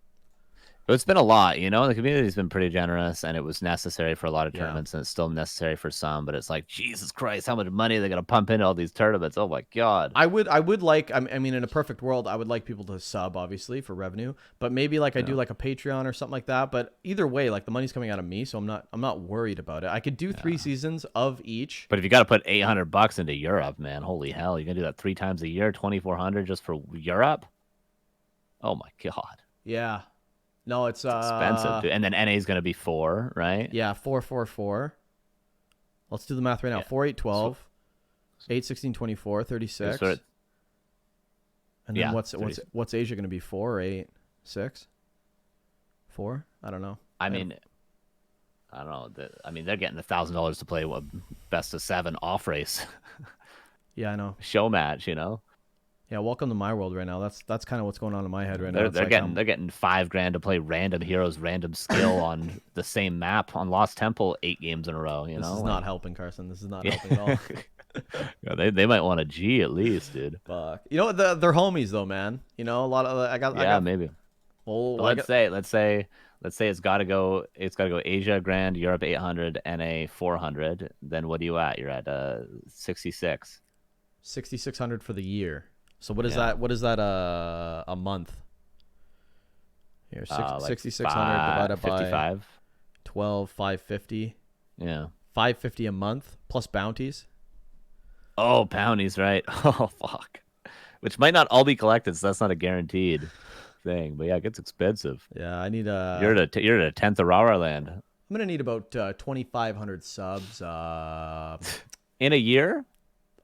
It's been a lot, you know. The community's been pretty generous, and it was necessary for a lot of tournaments, and it's still necessary for some. But it's like, Jesus Christ, how much money they're gonna pump into all these tournaments? Oh my God. I would like. I mean, in a perfect world, I would like people to sub, obviously, for revenue. But maybe like I do like a Patreon or something like that. But either way, like the money's coming out of me, so I'm not worried about it. I could do 3 seasons of each. But if you got to put $800 into Europe, man, holy hell, you're gonna do that 3 times a year, 2,400 just for Europe? Oh my God. Yeah. No, it's expensive, dude. And then NA is going to be 4, right? Yeah, 4, 4, 4. Let's do the math right now. 4, 8, 12, 8, 16, 24, 36. And then what's Asia going to be? 4 or 8, 6, 4? I don't know. I mean, I don't know. They're getting $1,000 to play what best of 7 off race. Yeah, I know. Show match, you know. Yeah, welcome to my world right now. That's kind of what's going on in my head right now. They're getting $5,000 to play random heroes, random skill on the same map on Lost Temple 8 games in a row. You know, this is not helping, Carson. This is not helping at all. Yeah, they might want a G at least, dude. Fuck. You know, they're homies though, man. You know, a lot of I got maybe. Well, let's say it's got to go Asia Grand, Europe 800, NA 400. Then what are you at? You're at 66. 6,600 for the year. So what is that? What is that? A month? Here, 6,600 divided 55. by 12, 550. Yeah, 550 a month plus bounties. Oh, bounties, right? Oh, fuck. Which might not all be collected, so that's not a guaranteed thing. But yeah, it gets expensive. Yeah, I need a. You're at a 10th of RARALAND. I'm gonna need about 2,500 subs. In a year?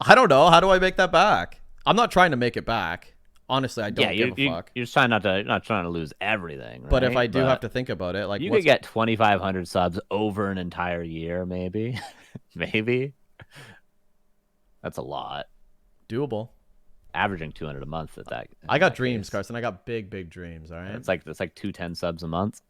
I don't know. How do I make that back? I'm not trying to make it back. Honestly, I don't give a fuck. You're trying not to lose everything. Right? But if I do have to think about it, like you could get 2,500 subs over an entire year, maybe, maybe. That's a lot. Doable. Averaging 200 a month at that. I got dreams, Carson. I got big dreams. All right. It's like 210 subs a month.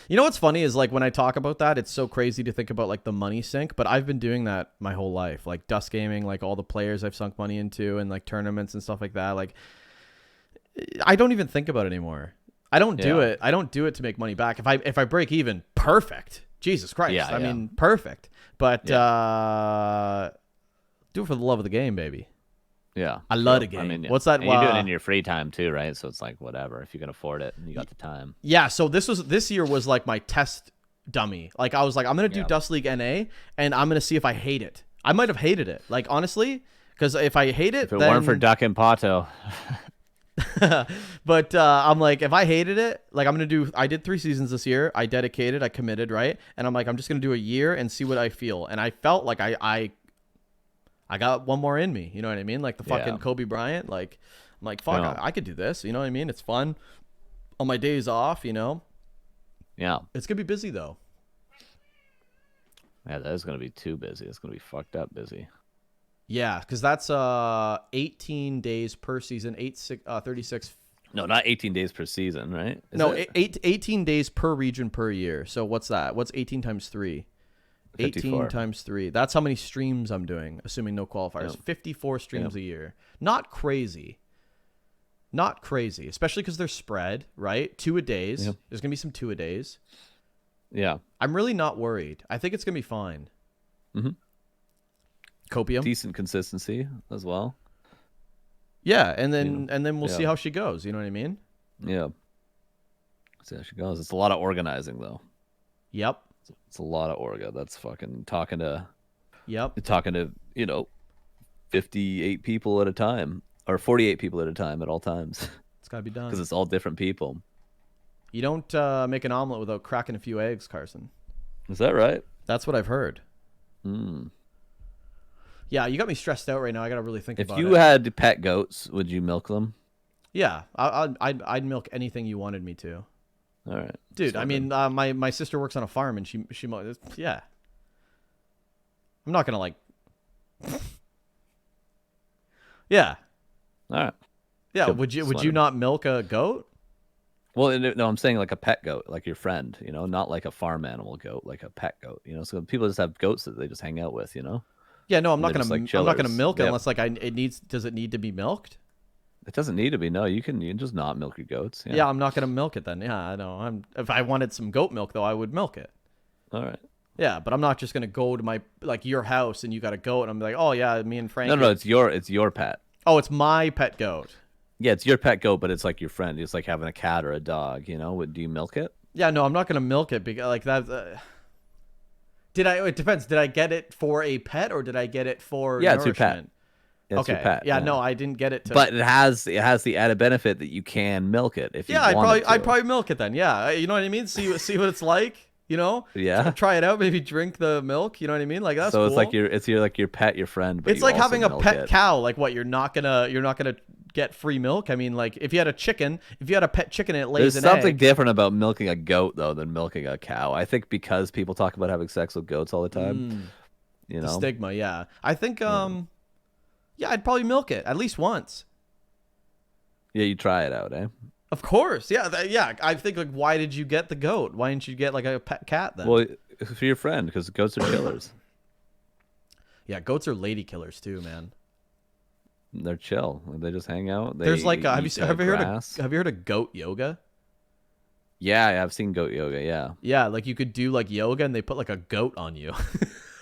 You know what's funny is like when I talk about that, it's so crazy to think about like the money sink, but I've been doing that my whole life. Like Dust Gaming, like all the players I've sunk money into and like tournaments and stuff like that. Like I don't even think about it anymore. I don't do it. I don't do it to make money back. If I break even, perfect. Jesus Christ. I mean, perfect. But do it for the love of the game, baby. Yeah, I love the game. I mean, what's that? And you do it in your free time too, right? So it's like whatever if you can afford it and you got the time. Yeah. So this year was like my test dummy. Like I was like, I'm gonna do Dust League NA, and I'm gonna see if I hate it. I might have hated it, like honestly, because if I hate it, if it weren't for Duck and Pato. But I'm like, if I hated it, like I did 3 seasons this year. I dedicated, I committed, right? And I'm like, I'm just gonna do a year and see what I feel. And I felt like I got one more in me, you know what I mean? Like the fucking Kobe Bryant. Like, I'm like, fuck, I could do this. You know what I mean? It's fun on my days off, you know? Yeah. It's going to be busy, though. Yeah, that is going to be too busy. It's going to be fucked up busy. Yeah, because that's 18 days per season, 36. No, not 18 days per season, right? 18 days per region per year. So what's that? What's 18 times 3? 54. 18 times 3. That's how many streams I'm doing, assuming no qualifiers. Yep. 54 streams a year. Not crazy. Not crazy, especially because they're spread, right? 2 a days. Yep. There's going to be some 2 a days. Yeah. I'm really not worried. I think it's going to be fine. Mm-hmm. Copium. Decent consistency as well. Yeah, and then we'll see Yeah. how she goes. You know what I mean? Yeah. See how she goes. It's a lot of organizing though. Yep. It's a lot of orga. That's fucking talking to Yep. 58 people at a time, or 48 people at a time at all times, It's gotta be done. because it's all different people. You don't make an omelet without cracking a few eggs, Carson. Is that right? That's what I've heard. Mm. Yeah, you got me stressed out right now. I gotta really think If about you it. had pet goats, would you milk them? Yeah, I'd milk anything you wanted me to, All right, dude. So I mean, my sister works on a farm and she yeah. I'm not gonna like. Yeah, all right. yeah. Good. Would you Sweater. not milk a goat? Well, no, I'm saying like a pet goat, like your friend, not like a farm animal goat, like a pet goat, So people just have goats that they just hang out with, Yeah, no, I'm not They're gonna just like I'm not gonna chillers. milk it Yep. unless like it needs. Does it need to be milked? It doesn't need to be. No, you can just not milk your goats. Yeah, I'm not gonna milk it then. Yeah, I know. If I wanted some goat milk though, I would milk it. All right. Yeah, but I'm not just gonna go to your house and you got a goat and I'm like, oh yeah, me and Frank. No, it's your pet. Oh, it's my pet goat. Yeah, it's your pet goat, but it's like your friend. It's like having a cat or a dog. Do you milk it? Yeah, no, I'm not gonna milk it because like that. It depends. Did I get it for a pet or did I get it for Yeah, it's your pet. nourishment? Yeah, it's Okay. your pet. Yeah, no, I didn't get it to. But it has the added benefit that you can milk it if you yeah, wanted to. I'd probably milk it then. Yeah, you know what I mean. See what it's like. Yeah. Try it out. Maybe drink the milk. You know what I mean? Like that's So cool. it's like your pet, your friend. But It's you like also having a milk pet it. cow. Like what? You're not gonna get free milk. I mean, like if you had a chicken, if you had a pet chicken and it lays There's an something egg. different about milking a goat though than milking a cow. I think because people talk about having sex with goats all the time. The stigma. Yeah, I think. Yeah, I'd probably milk it at least once. Yeah, you try it out, eh? Of course. Yeah. Yeah. I think like, why did you get the goat? Why didn't you get like a pet cat then? Well, for your friend, because goats are killers. Yeah, goats are lady killers too, man. They're chill. They just hang out. They There's like have you grass. heard of goat yoga? Yeah, I've seen goat yoga. Yeah, Yeah, like you could do like yoga and they put like a goat on you.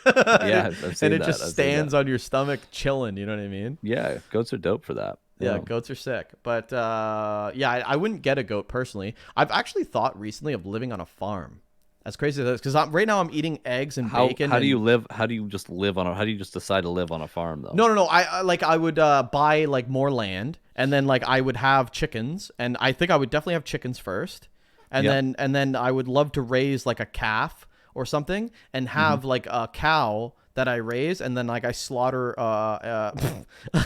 yeah, I've seen and it that. just I've seen stands that. on your stomach chilling, you know what I mean? Yeah, goats are dope for that. Yeah, goats are sick. But yeah, I wouldn't get a goat personally. I've actually thought recently of living on a farm. As crazy as that is, because right now I'm eating eggs and bacon. How do you live? How do you just live on? How do you just decide to live on a farm though? No. I would buy like more land, and then like I would have chickens, and I think I would definitely have chickens first, and Yep. then I would love to raise like a calf or something, and have like a cow that I raise, and then like I slaughter a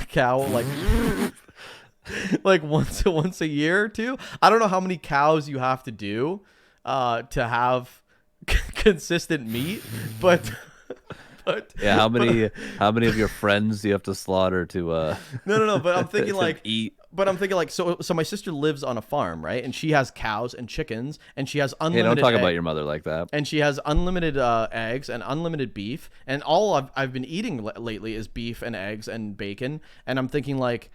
cow like like once a year or two. I don't know how many cows you have to do to have consistent meat, but Yeah, how many of your friends do you have to slaughter to? no. But I'm thinking to like eat. But I'm thinking like so my sister lives on a farm, right? And she has cows and chickens, and she has Hey, unlimited. don't talk about your mother like that. And she has unlimited eggs and unlimited beef, and all I've been eating lately is beef and eggs and bacon. And I'm thinking like,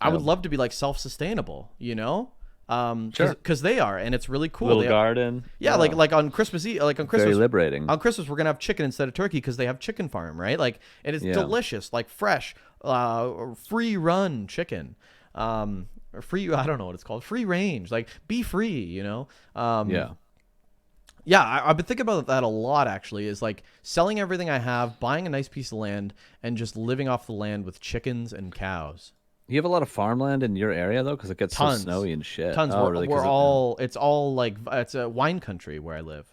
I would love to be like self-sustainable, Sure. because they are, and it's really cool. Little They have- garden. yeah, like on Christmas Eve, like on Very Christmas. liberating. On Christmas, we're gonna have chicken instead of turkey because they have chicken farm, right? Like, and it's Yeah. delicious, like fresh, free run chicken, or free. I don't know what it's called, free range, like be free, Yeah. Yeah, I've been thinking about that a lot. Actually, is like selling everything I have, buying a nice piece of land, and just living off the land with chickens and cows. You have a lot of farmland in your area though, because it gets Tons. so snowy and shit. Tons. Oh, we're really? we're all. It's all like it's a wine country where I live.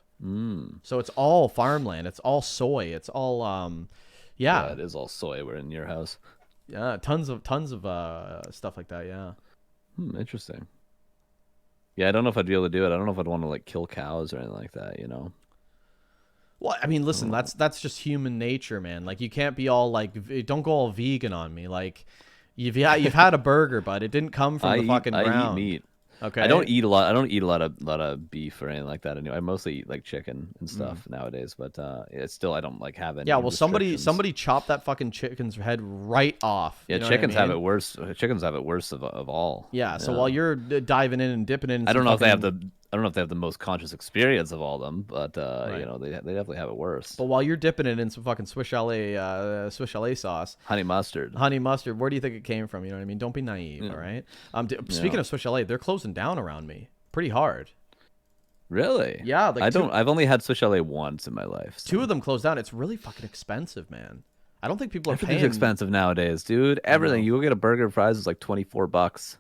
So it's all farmland. It's all soy. It's all Yeah, it is all soy. We're in your house. yeah, tons of stuff like that. Yeah. Interesting. Yeah, I don't know if I'd be able to do it. I don't know if I'd want to like kill cows or anything like that. Well, I mean, listen, that's just human nature, man. Like you can't be all like, don't go all vegan on me. Like you've had a burger, but it didn't come from the fucking ground. I eat meat. Okay. I don't eat a lot. I don't eat a lot of beef or anything like that. Anyway, I mostly eat like chicken and stuff nowadays. But it's still I don't like have any. Yeah, well, somebody restrictions. chop that fucking chicken's head right off. Yeah, You know what I chickens have mean? it worse. Chickens have it worse of all. Yeah. So while you're diving in and dipping in, I don't know if they have the. I don't know if they have the most conscious experience of all of them, but Right. you know, they definitely have it worse. But while you're dipping it in some fucking Swiss chalet sauce, Honey mustard. honey mustard, where do you think it came from? You know what I mean? Don't be naive, Yeah. all right? Speaking of Swiss chalet, they're closing down around me pretty hard. Really? Yeah, like I've only had Swiss chalet once in my life. So. two of them closed down. It's really fucking expensive, man. I don't think people are Everything's paying. expensive nowadays, dude. Everything. You go get a burger and fries is like $24.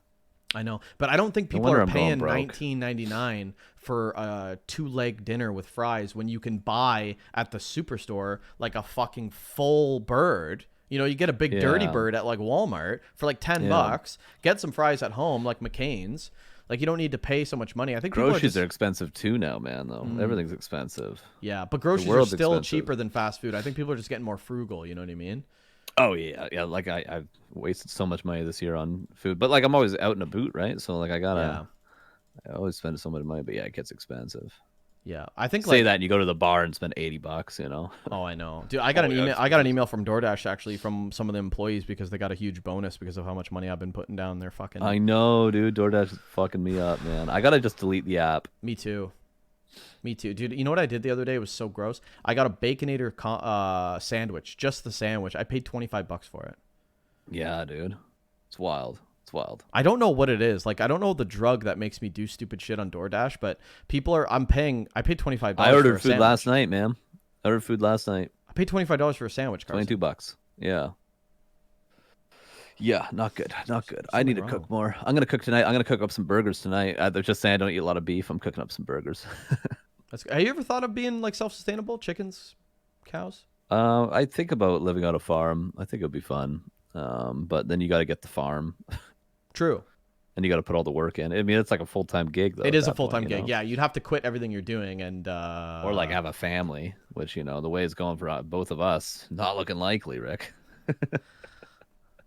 I know, but I don't think people wonder are I'm going paying broke. $19.99 for a 2-leg dinner with fries when you can buy at the superstore like a fucking full bird. You know, you get a big dirty Yeah. bird at like Walmart for like $10. Get some fries at home like McCain's. Like you don't need to pay so much money. I think people Groceries are are expensive too now, man. Though everything's expensive. yeah, but groceries are world's still expensive. cheaper than fast food. I think people are just getting more frugal. You know what I mean? Oh yeah. Like I've wasted so much money this year on food, but like I'm always out and about, right? So like I always spend so much money, but yeah, it gets expensive. Yeah, I think Say like that and you go to the bar and spend $80, you know. oh, I know, dude. I got an yeah, email. it's I got an email from DoorDash actually from some of the employees because they got a huge bonus because of how much money I've been putting down their fucking. I know, dude. DoorDash is fucking me up, man. I gotta just delete the app. Me too, dude. You know what I did the other day? It was so gross. I got a Baconator sandwich, just the sandwich. I paid $25 for it. Yeah, dude. It's wild. It's wild. I don't know what it is. Like I don't know the drug that makes me do stupid shit on DoorDash, but people are. I paid $25. I for ordered a food sandwich. last night, man. I ordered food last night. I paid $25 for a sandwich. Carson. $22. Yeah. Yeah, not good. Not good. I need to wrong. cook more. I'm gonna cook tonight. I'm gonna cook up some burgers tonight. They're just saying I don't eat a lot of beef. I'm cooking up some burgers. Have you ever thought of being like self-sustainable? Chickens, cows? I think about living on a farm. I think it'll be fun. But then you got to get the farm, True. and you got to put all the work in. I mean, it's like a full-time gig, though. It at is a that point, full-time you gig. know? Yeah, you'd have to quit everything you're doing and Or like have a family, which you know the way it's going for both of us, not looking likely, Rick.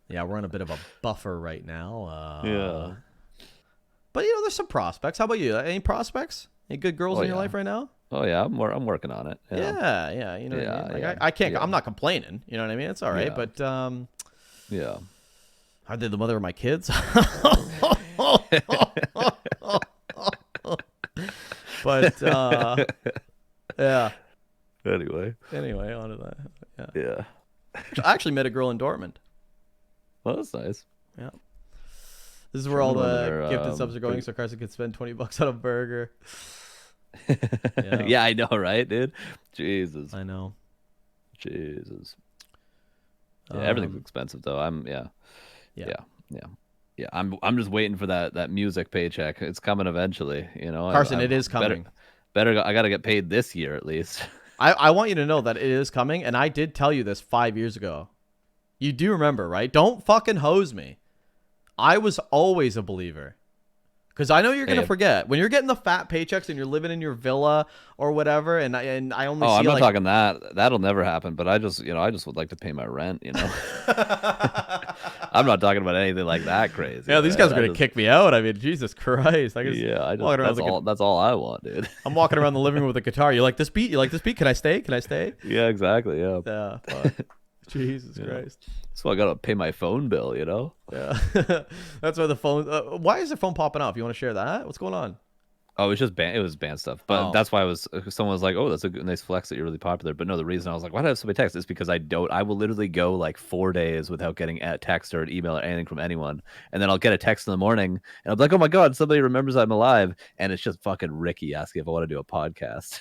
yeah, we're on a bit of a buffer right now. Yeah. But you know, there's some prospects. How about you? Any prospects? Any good girls Oh, in your yeah. life right now? Oh yeah, I'm working on it. Yeah, you know what I Yeah, mean? Like, yeah, I can't. yeah. I'm not complaining. You know what I mean? It's all right. Yeah. But Yeah. are they the mother of my kids? But yeah. Anyway. On to that. Yeah. Yeah. I actually met a girl in Dortmund. Well, that's nice. Yeah. This is where all Sure, the they're, gifted subs are going, big- so Carson could spend $20 on a burger. Yeah, I know, right, dude? Jesus. I know. Jesus. Yeah, everything's expensive though. Yeah. I'm just waiting for that music paycheck. It's coming eventually, you know. Carson, it it is coming. I got to get paid this year at least. I want you to know that it is coming, and I did tell you this 5 years ago. You do remember, right? Don't fucking hose me. I was always a believer. Because I know you're going to forget. When you're getting the fat paychecks and you're living in your villa or whatever, and I only see I'm not like... talking that. That'll never happen, but I just would like to pay my rent, you know. I'm not talking about anything like that crazy. Yeah, these man. guys are going to kick me out. I mean, Jesus Christ. That's all I want, dude. I'm walking around the living room with a guitar. You like this beat? You like this beat? Can I stay? Can I stay? Yeah, exactly. Yeah. Yeah. Fuck. Jesus Christ. So I gotta pay my phone bill, you know. Yeah. That's why the phone. Why is the phone popping off? You want to share that? What's going on? Oh, it was band stuff, but Oh. that's why someone was like, "Oh, that's a nice flex that you're really popular." But no, the reason I was like, "Why did I have somebody text?" is because I will literally go like 4 days without getting a text or an email or anything from anyone, and then I'll get a text in the morning, and I'm like, "Oh my god, somebody remembers I'm alive," and it's just fucking Ricky asking if I want to do a podcast.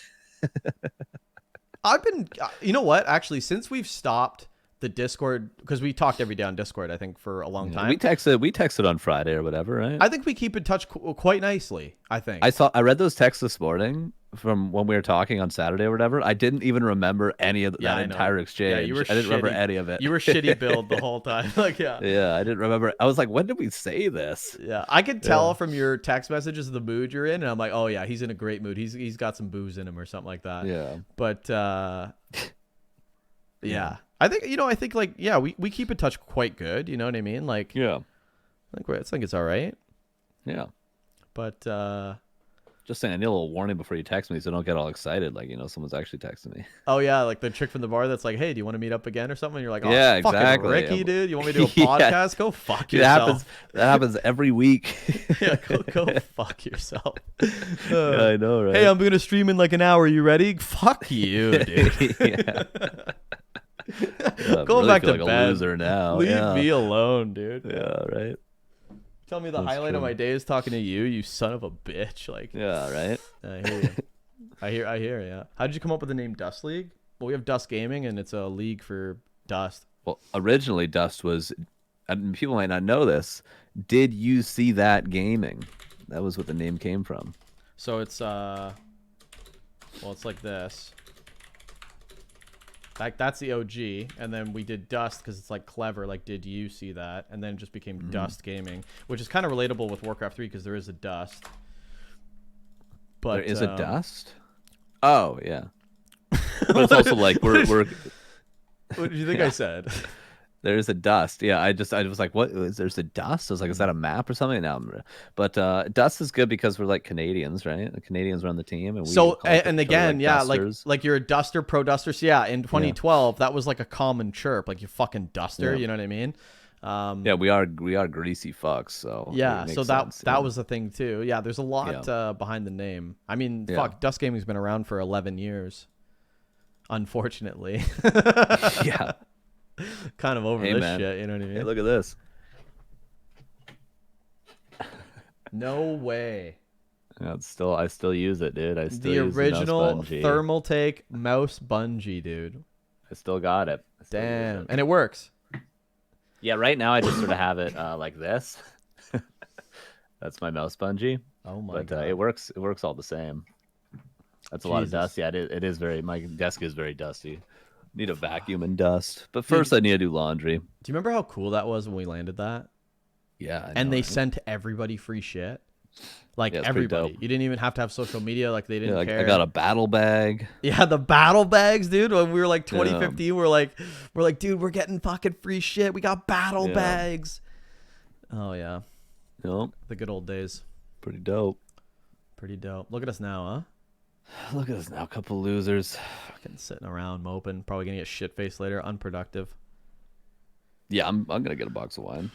I've been. You know what? Actually, since we've stopped the Discord, because we talked every day on Discord, I think for a long time. We texted on Friday or whatever, right? I think we keep in touch quite nicely. I think. I read those texts this morning from when we were talking on Saturday or whatever. I didn't even remember any of Yeah, that I know. entire exchange. Yeah, you were I didn't remember shitty. any of it. You were shitty build the whole time. Like, yeah. Yeah, I didn't remember. I was like, when did we say this? Yeah, I could tell from your text messages the mood you're in, and I'm like, oh yeah, he's in a great mood. He's got some booze in him or something like that. Yeah. But yeah, I think like we keep in touch quite good. You know what I mean? Like Yeah. I think it's all right. Yeah. But Just saying, I need a little warning before you text me, so don't get all excited. Like, someone's actually texting me. Oh yeah, like the chick from the bar that's like, "Hey, do you want to meet up again or something?" And you're like, "Oh, Yeah, it's fucking exactly. Ricky, dude. You want me to do a Yeah. podcast? Go fuck That yourself." happens every week. Yeah, go fuck yourself. Yeah, I know, right? Hey, I'm gonna stream in like an hour. You ready? Fuck you, dude. Yeah. Yeah, Going really back feel to like bed. a loser now. Leave yeah. me alone, dude. Yeah, right. Tell me the That's highlight of true. my day is talking to you, you son of a bitch. Like, Yeah, right. I hear you. I hear. Yeah. How did you come up with the name Dust League? Well, we have Dust Gaming, and it's a league for Dust. Well, originally Dust was, and people might not know this. Did you see that gaming? That was what the name came from. So it's well, it's like this. Like that's the OG, and then we did Dust because it's like clever. Like, did you see that? And then it just became Dust Gaming, which is kind of relatable with Warcraft 3 because there is a Dust. But There is a Dust. Oh yeah, but it's also like we're What did you think I said? there's a Dust. Yeah, I was like, what is there's a Dust? I was like, is that a map or something? No, but Dust is good because we're like Canadians, right? The Canadians run the team, and we So call each and other, again, yeah, Dusters. like you're a duster, pro duster. So yeah, in 2012, that was like a common chirp, like you fucking duster. Yeah. You know what I mean? Yeah, we are greasy fucks. So Yeah, it makes so sense, that was the thing too. Yeah, there's a lot Yeah. behind the name. I mean, Yeah. fuck, Dust Gaming's been around for 11 years. Unfortunately, yeah. kind of over Hey, this man. shit. You know what I Hey, mean? look at this. No way. Yeah, I still use it, dude. I still The use original the mouse bungee. thermal take mouse bungee, dude. I still got it. I still use Damn, it. and it works. Yeah, right now I just sort of have it like this. That's my mouse bungee. Oh my But god, it works. It works all the same. That's a lot of Jesus. dust. Yeah, it is very. My desk is very dusty. Need a vacuum and dust. But first, I need to do laundry. Do you remember how cool that was when we landed that? Yeah, I And know, they right? sent everybody free shit. Like Yeah, it's pretty everybody. dope. You didn't even have to have social media. Like they didn't Yeah, care. I got a battle bag. Yeah, the battle bags, dude. When we were like 2015, we're like, dude, we're getting fucking free shit. We got battle Yeah. bags. Oh yeah, You know, the good old days. pretty dope. Pretty dope. Look at us now, huh? Look at us now, a couple of losers. Fucking sitting around moping. Probably gonna get shit faced later. Unproductive. Yeah, I'm gonna get a box of wine.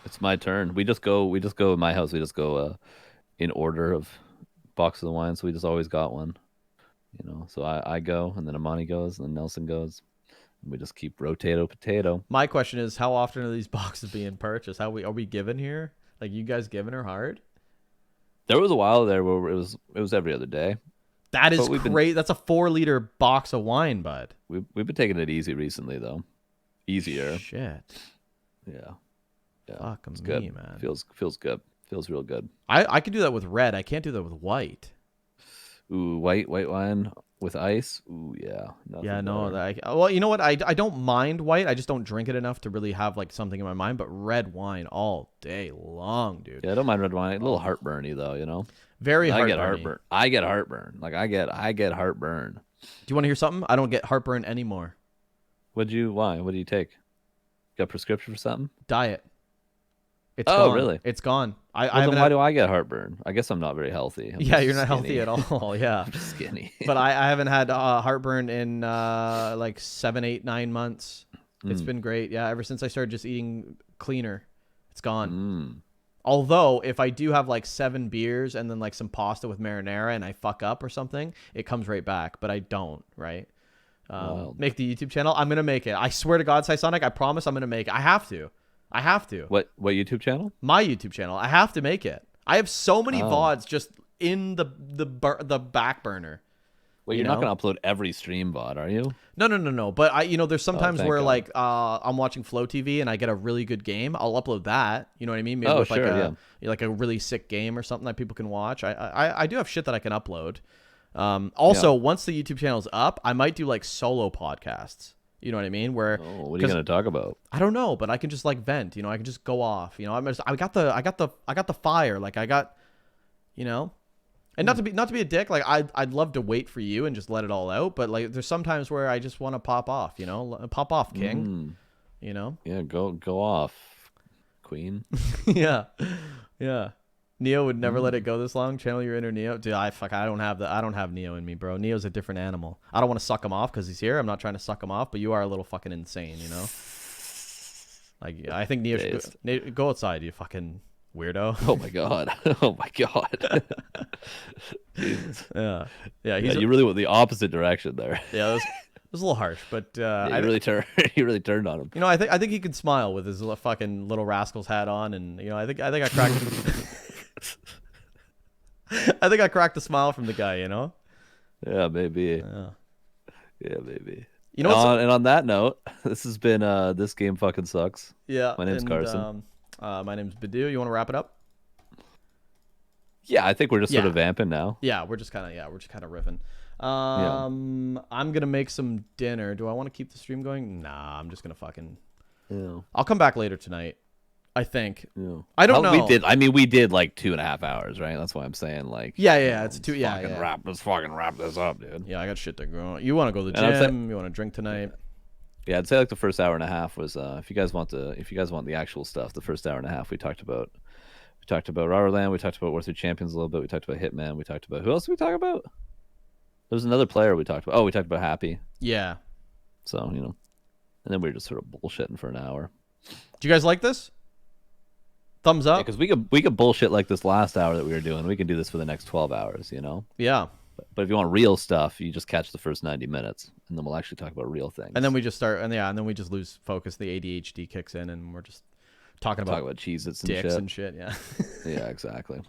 It's my turn. We just go in my house. We just go in order of boxes of wine. So we just always got one. So I go, and then Amani goes, and then Nelson goes. And we just keep potato. My question is, how often are these boxes being purchased? Are we giving here? Like you guys giving her hard? There was a while there where it was every other day. That is But we've been- great. That's a 4-liter box of wine, bud. We've been taking it easy recently though. Easier. Shit. Yeah. Fuck It's me, good. man. Feels good. Feels real good. I could do that with red. I can't do that with white. Ooh, white wine with ice. Ooh, yeah. Yeah, no. better. Well, you know what? I don't mind white. I just don't drink it enough to really have like something in my mind. But red wine all day long, dude. Yeah, I don't mind red wine. A little heartburny though. Very I get heartburny. heartburn. I get heartburn. Like I get heartburn. Do you want to hear something? I don't get heartburn anymore. Why? What do you take? Got a prescription for something? Diet. It's Oh, gone. really? It's gone. I Well, haven't then why had- do I get heartburn? I guess I'm not very healthy. I'm Yeah, just you're not skinny. healthy at all. Yeah. I'm just skinny. But I haven't had heartburn in like 7, 8, 9 months. It's been great. Yeah, ever since I started just eating cleaner, it's gone. Although if I do have like 7 beers and then like some pasta with marinara and I fuck up or something, it comes right back. But I don't. Right. Make the YouTube channel. I'm gonna make it. I swear to God, Sonic. I promise I'm gonna make it. I have to. What YouTube channel? My YouTube channel. I have to make it. I have so many Oh. VODs just in the back burner. Well, you're not gonna upload every stream VOD, are you? No. But there's sometimes thank where God. like I'm watching Flow TV and I get a really good game. I'll upload that. You know what I mean? Maybe Oh, with like sure, like a really sick game or something that people can watch. I do have shit that I can upload. Also, once the YouTube channel's up, I might do like solo podcasts. You know what I mean? Where Oh, what are you gonna talk about? I don't know, but I can just like vent. I can just go off. I got the fire. Like I got, and not to be a dick. Like I'd love to wait for you and just let it all out. But like there's sometimes where I just want to pop off. Pop off, King. Yeah, go off, Queen. Yeah, yeah. Neo would never let it go this long. Channel your inner Neo. Dude, I don't have Neo in me, bro. Neo's a different animal. I don't want to suck him off because he's here. I'm not trying to suck him off, but you are a little fucking insane, you know? Like, I think Neo should go outside, you fucking weirdo. Oh my god. Oh my god. Yeah. Yeah, You really went the opposite direction there. Yeah, it was a little harsh, but You really turned on him. you know, I think he can smile with his fucking little rascal's hat on, and you know, I think I cracked I think I cracked a smile from the guy, you know? Yeah, maybe. Yeah. Yeah, maybe. You know what's And on that note, this has been this game fucking sucks. Yeah. My name's Carson. My name's Bidoux. You want to wrap it up? Yeah, I think we're just sort of vamping now. Yeah, we're just kind of riffing. I'm gonna make some dinner. Do I want to keep the stream going? Nah, I'm just gonna fucking. Yeah. I'll come back later tonight. I think. Yeah. I don't know. We did like 2.5 hours, right? That's why I'm saying like. Yeah. It's two. Yeah. Let's fucking wrap this up, dude. Yeah, I got shit to go. You want to go to the gym? You want to drink tonight? Yeah, I'd say like the first hour and a half was if you guys want the actual stuff, the first hour and a half we talked about RARALAND, we talked about War 3 Champions a little bit, we talked about Hitman, we talked about who else did we talk about? There was another player we talked about. Oh, we talked about Happy. Yeah. So, you know. And then we were just sort of bullshitting for an hour. Do you guys like this? Thumbs up. Because we could bullshit like this last hour that we were doing. We can do this for the next 12 hours, you know? Yeah. But if you want real stuff, you just catch the first 90 minutes, and then we'll actually talk about real things. And then we just start, and then we just lose focus. The ADHD kicks in, and we're just talking about Cheez-Its and dicks shit. and shit. Yeah. Yeah, exactly.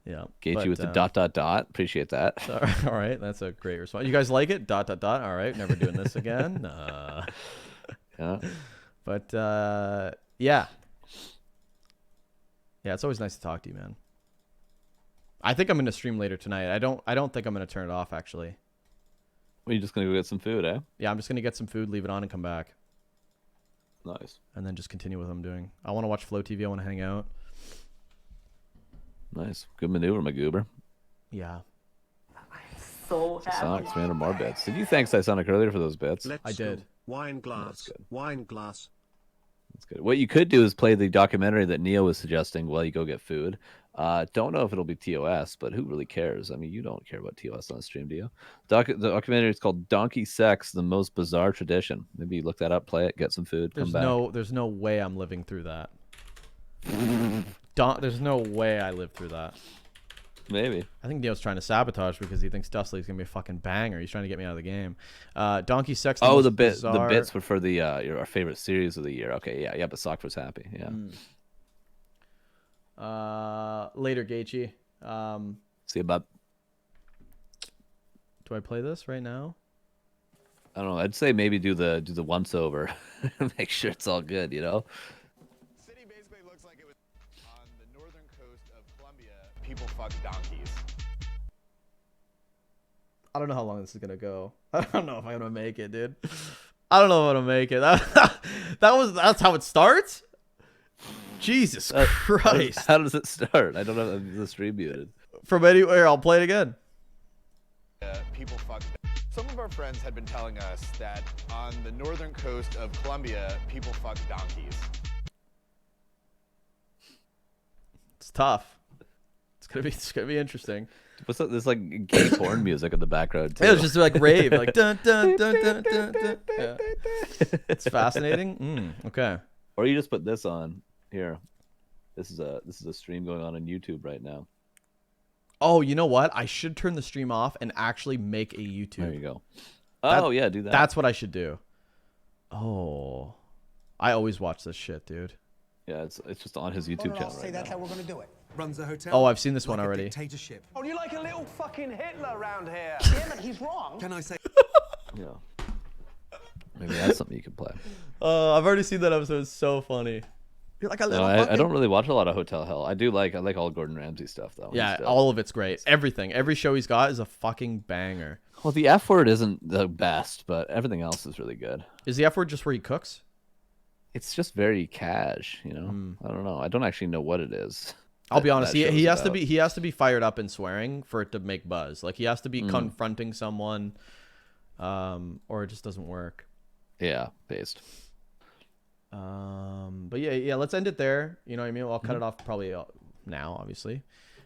Yeah. Gate you with the ... Appreciate that. All right. That's a great response. You guys like it? ... All right. Never doing this again. Yeah. But yeah. Yeah, it's always nice to talk to you, man. I think I'm gonna stream later tonight. I don't think I'm gonna turn it off actually. Well, you just gonna go get some food, eh? Yeah, I'm just gonna get some food, leave it on, and come back. Nice. And then just continue with what I'm doing. I want to watch Flow TV. I want to hang out. Nice. Good maneuver, my goober. Yeah. So happy. Sonics, man, or more bits. Did you thank Sonic earlier for those bits? I did. Wine glass. Wine glass. That's good. What you could do is play the documentary that Neo was suggesting while you go get food. Don't know if it'll be TOS, but who really cares? I mean, you don't care about TOS on the stream, do you? The documentary is called Donkey Sex, The Most Bizarre Tradition. Maybe look that up, play it, get some food, come back. There's no way I'm living through that. There's no way I live through that. Maybe. I think Neo's trying to sabotage because he thinks Dust League's gonna be a fucking banger. He's trying to get me out of the game. Donkey Sex. The bits were for the our favorite series of the year. Okay, yeah, but Sock was happy. Yeah. Later, Gaethje. See you, bub. Do I play this right now? I don't know. I'd say maybe do the once over, make sure it's all good. You know. City basically looks like it was on the northern coast of Colombia. People fuck donkeys. I don't know how long this is gonna go. I don't know if I'm gonna make it, dude. I don't know if I'm gonna make it. That's how it starts. Jesus Christ! How does it start? I don't know. The stream muted. From anywhere, I'll play it again. People fuck. Some of our friends had been telling us that on the northern coast of Colombia, people fuck donkeys. It's tough. It's gonna be interesting. What's that? There's like gay porn music in the background too. Yeah, it's just like rave, like dun dun dun dun dun dun. Yeah. It's fascinating. Okay. Or you just put this on here. This is a stream going on YouTube right now. Oh, you know what? I should turn the stream off and actually make a YouTube. There you go. Oh yeah, do that. That's what I should do. Oh, I always watch this shit, dude. Yeah, it's just on his YouTube channel right that's now. how we're gonna do it. Runs a hotel. Oh, I've seen this one like a already. Dictatorship. Oh, you're like a little fucking Hitler around here. Damn it, he's wrong. Can I say? Yeah. Maybe that's something you could play. I've already seen that episode. It's so funny. You're like a little. I don't really watch a lot of Hotel Hell. I like all Gordon Ramsay stuff though. Yeah, all of it's great. Everything, every show he's got is a fucking banger. Well, the F word isn't the best, but everything else is really good. Is the F word just where he cooks? It's just very cash, you know. I don't know. I don't actually know what it is. I'll be honest. He has to be fired up and swearing for it to make buzz. Like he has to be confronting someone, or it just doesn't work. Yeah, based. But yeah. Let's end it there. You know what I mean? I'll cut it off probably now, obviously.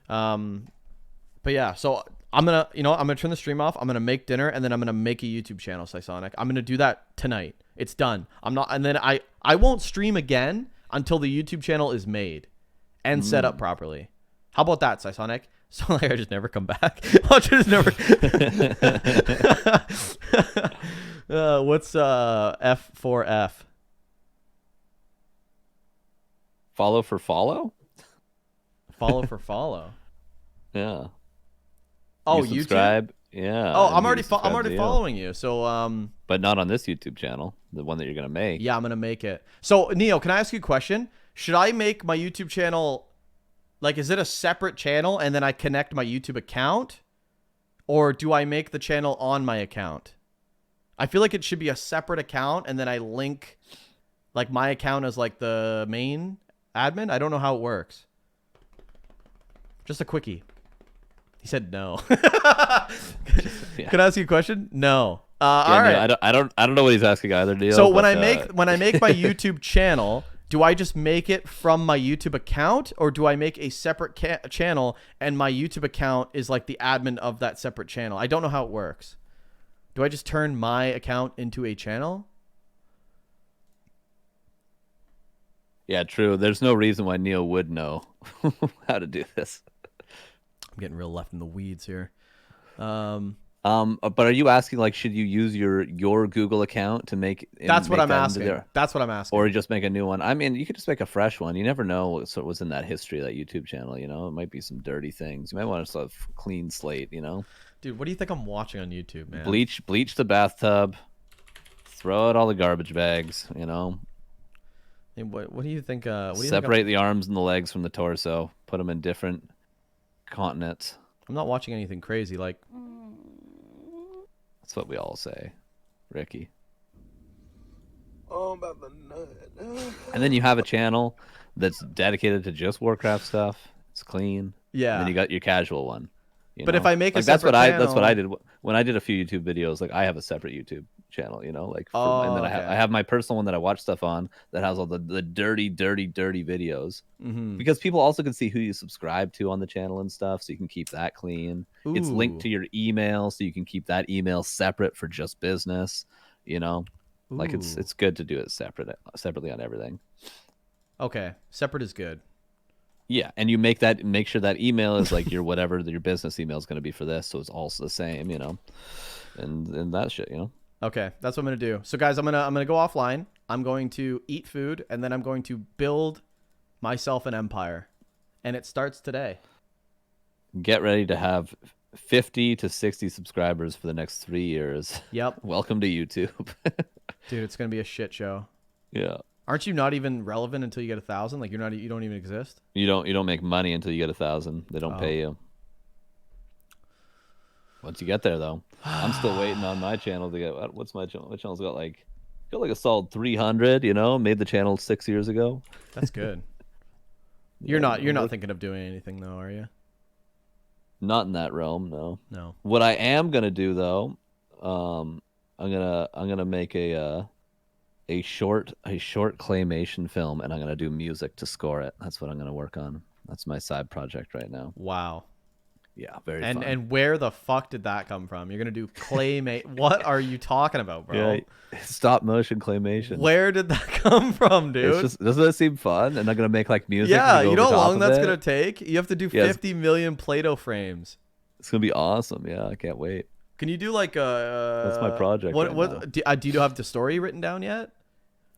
But yeah, so I'm gonna turn the stream off. I'm gonna make dinner, and then I'm gonna make a YouTube channel, Sonic. I'm gonna do that tonight. It's done. And then I won't stream again until the YouTube channel is made and set up properly. How about that, Sonic? So like I just never come back. I'll just never. What's F for F? Follow for follow? Follow for follow. Yeah. Oh, you subscribe? YouTube? Yeah. Oh, I'm already following you. So but not on this YouTube channel, the one that you're gonna make. Yeah, I'm gonna make it. So Neo, can I ask you a question? Should I make my YouTube channel like, is it a separate channel and then I connect my YouTube account, or do I make the channel on my account? I feel like it should be a separate account and then I link like my account as like the main admin. I don't know how it works. Just a quickie. He said no. Can I ask you a question? No. All right. No, I don't know what he's asking either, Neil. So when I make my YouTube channel, do I just make it from my YouTube account, or do I make a separate channel and my YouTube account is like the admin of that separate channel? I don't know how it works. Do I just turn my account into a channel? Yeah, true. There's no reason why Neil would know how to do this. I'm getting real left in the weeds here. But are you asking, like, should you use your Google account to make? That's what I'm asking. That's what I'm asking. Or just make a new one. I mean, you could just make a fresh one. You never know what was in that history of that YouTube channel. You know, it might be some dirty things. You might want to sort of clean slate. You know, dude, what do you think I'm watching on YouTube, man? Bleach the bathtub. Throw out all the garbage bags. You know. Hey, what do you think? Separate the arms and the legs from the torso. Put them in different continents. I'm not watching anything crazy. Like. That's what we all say, Ricky. Oh, I'm about to nut. And then you have a channel that's dedicated to just Warcraft stuff. It's clean. Yeah. And then you got your casual one. But if I make a that's separate channel... that's what I did when I did a few YouTube videos. Like I have a separate YouTube channel, you know, like and then I have my personal one that I watch stuff on that has all the dirty videos. Because people also can see who you subscribe to on the channel and stuff, so you can keep that clean. Ooh. It's linked to your email, so you can keep that email separate for just business. You know, like it's good to do it separately on everything. Okay, separate is good. Yeah, and you make sure that email is like your whatever your business email is going to be for this, so it's also the same, you know, and that shit, you know. Okay, that's what I'm gonna do. So guys, I'm gonna go offline. I'm going to eat food, and then I'm going to build myself an empire, and it starts today. Get ready to have 50 to 60 subscribers for the next 3 years. Yep. Welcome to YouTube. Dude, it's gonna be a shit show. Yeah. Aren't you not even relevant until you get 1,000? Like you don't even exist. You don't make money until you get 1,000. They don't pay you. Once you get there, though, I'm still waiting on my channel to get. What's my channel? My channel's got like a solid 300. You know, made the channel 6 years ago. That's good. You're not thinking of doing anything though, are you? Not in that realm, no. No. What I am gonna do though, I'm gonna make a short claymation film, and I'm gonna do music to score it. That's what I'm gonna work on. That's my side project right now. Wow. Yeah, very fun. And where the fuck did that come from? You're gonna do claymation? What are you talking about, bro? Yeah, stop motion claymation. Where did that come from, dude? Doesn't it seem fun? And I'm gonna make like music. Yeah, you know how long that's gonna take? You have to do 50 million Play-Doh frames. It's gonna be awesome. Yeah, I can't wait. Can you do like That's my project. What do you have the story written down yet?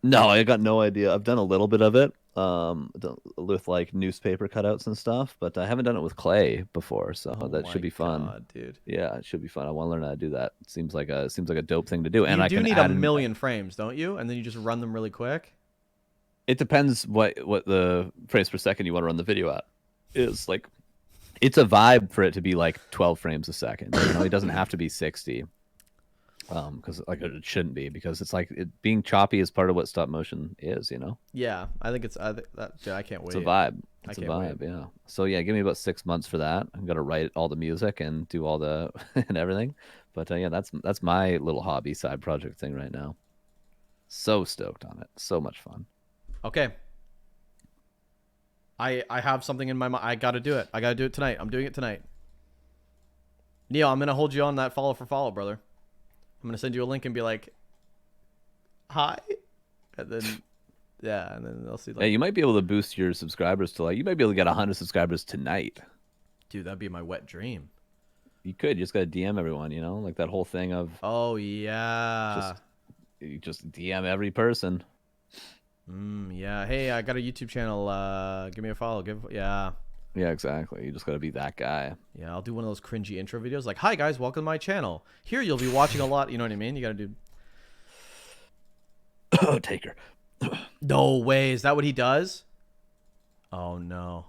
No, I got no idea. I've done a little bit of it, with like newspaper cutouts and stuff, but I haven't done it with clay before, so that should be fun. God, dude. Yeah, it should be fun. I want to learn how to do that. It seems like a dope thing to do. And you I do can need add a million frames, don't you? And then you just run them really quick. It depends what the frames per second you want to run the video at is. Like, it's a vibe for it to be like 12 frames a second. You know, it doesn't have to be 60. Because like it shouldn't be, because it's like being choppy is part of what stop motion is, you know. Yeah, I think I can't wait. It's a vibe. It's a vibe. Wait. Yeah. So yeah, give me about 6 months for that. I'm gonna write all the music and do all the and everything. But yeah, that's my little hobby side project thing right now. So stoked on it. So much fun. Okay. I have something in my mind. I got to do it. I got to do it tonight. I'm doing it tonight. Neil, I'm going to hold you on that follow for follow, brother. I'm going to send you a link and be like, hi. And then, yeah, and then they'll see. Like, Yeah, you might be able to boost your subscribers to like, you might be able to get 100 subscribers tonight. dude, that'd be my wet dream. You could. You just got to DM everyone, you know? Like that whole thing of Oh, yeah. you just DM every person. Yeah. Hey, I got a YouTube channel. Give me a follow. Yeah. Yeah, exactly. You just got to be that guy. Yeah, I'll do one of those cringy intro videos like, hi, guys, welcome to my channel. Here, you'll be watching a lot. You know what I mean? You got to do... Oh, Taker. No way. Is that what he does? Oh, no.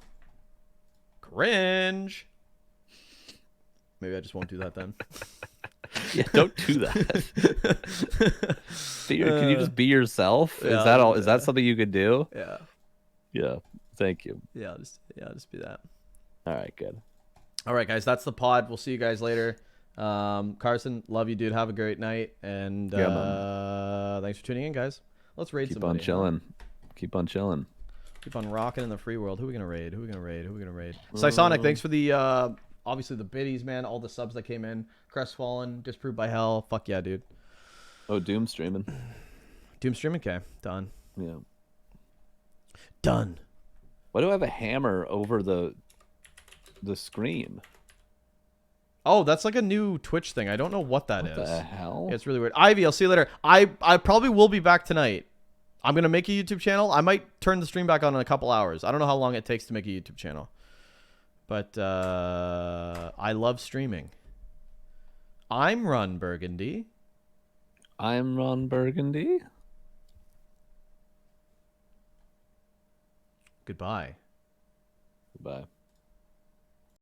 Cringe. Maybe I just won't do that then. Yeah, don't do that. Can you just be yourself? Yeah, Is that all? Is that something you could do? Yeah. Yeah. Thank you. Yeah, I'll just be that. All right, good. All right, guys, that's the pod. We'll see you guys later. Carson, love you, dude. Have a great night. And thanks for tuning in, guys. Let's raid Keep somebody. on chilling. Keep on chilling. Keep on rocking in the free world. Who are we gonna raid? Sonic, thanks for the obviously the biddies, man. All the subs that came in. Crestfallen, disproved by hell. Fuck yeah, dude. Oh, Doom streaming. Doom streaming, okay. Done. Yeah. Done. Why do I have a hammer over the screen? Oh, that's like a new Twitch thing. I don't know what that is. What the hell? Yeah, it's really weird. Ivy, I'll see you later. I probably will be back tonight. I'm gonna make a YouTube channel. I might turn the stream back on in a couple hours. I don't know how long it takes to make a YouTube channel. But I love streaming. I'm Ron Burgundy. I'm Ron Burgundy. Goodbye. Goodbye.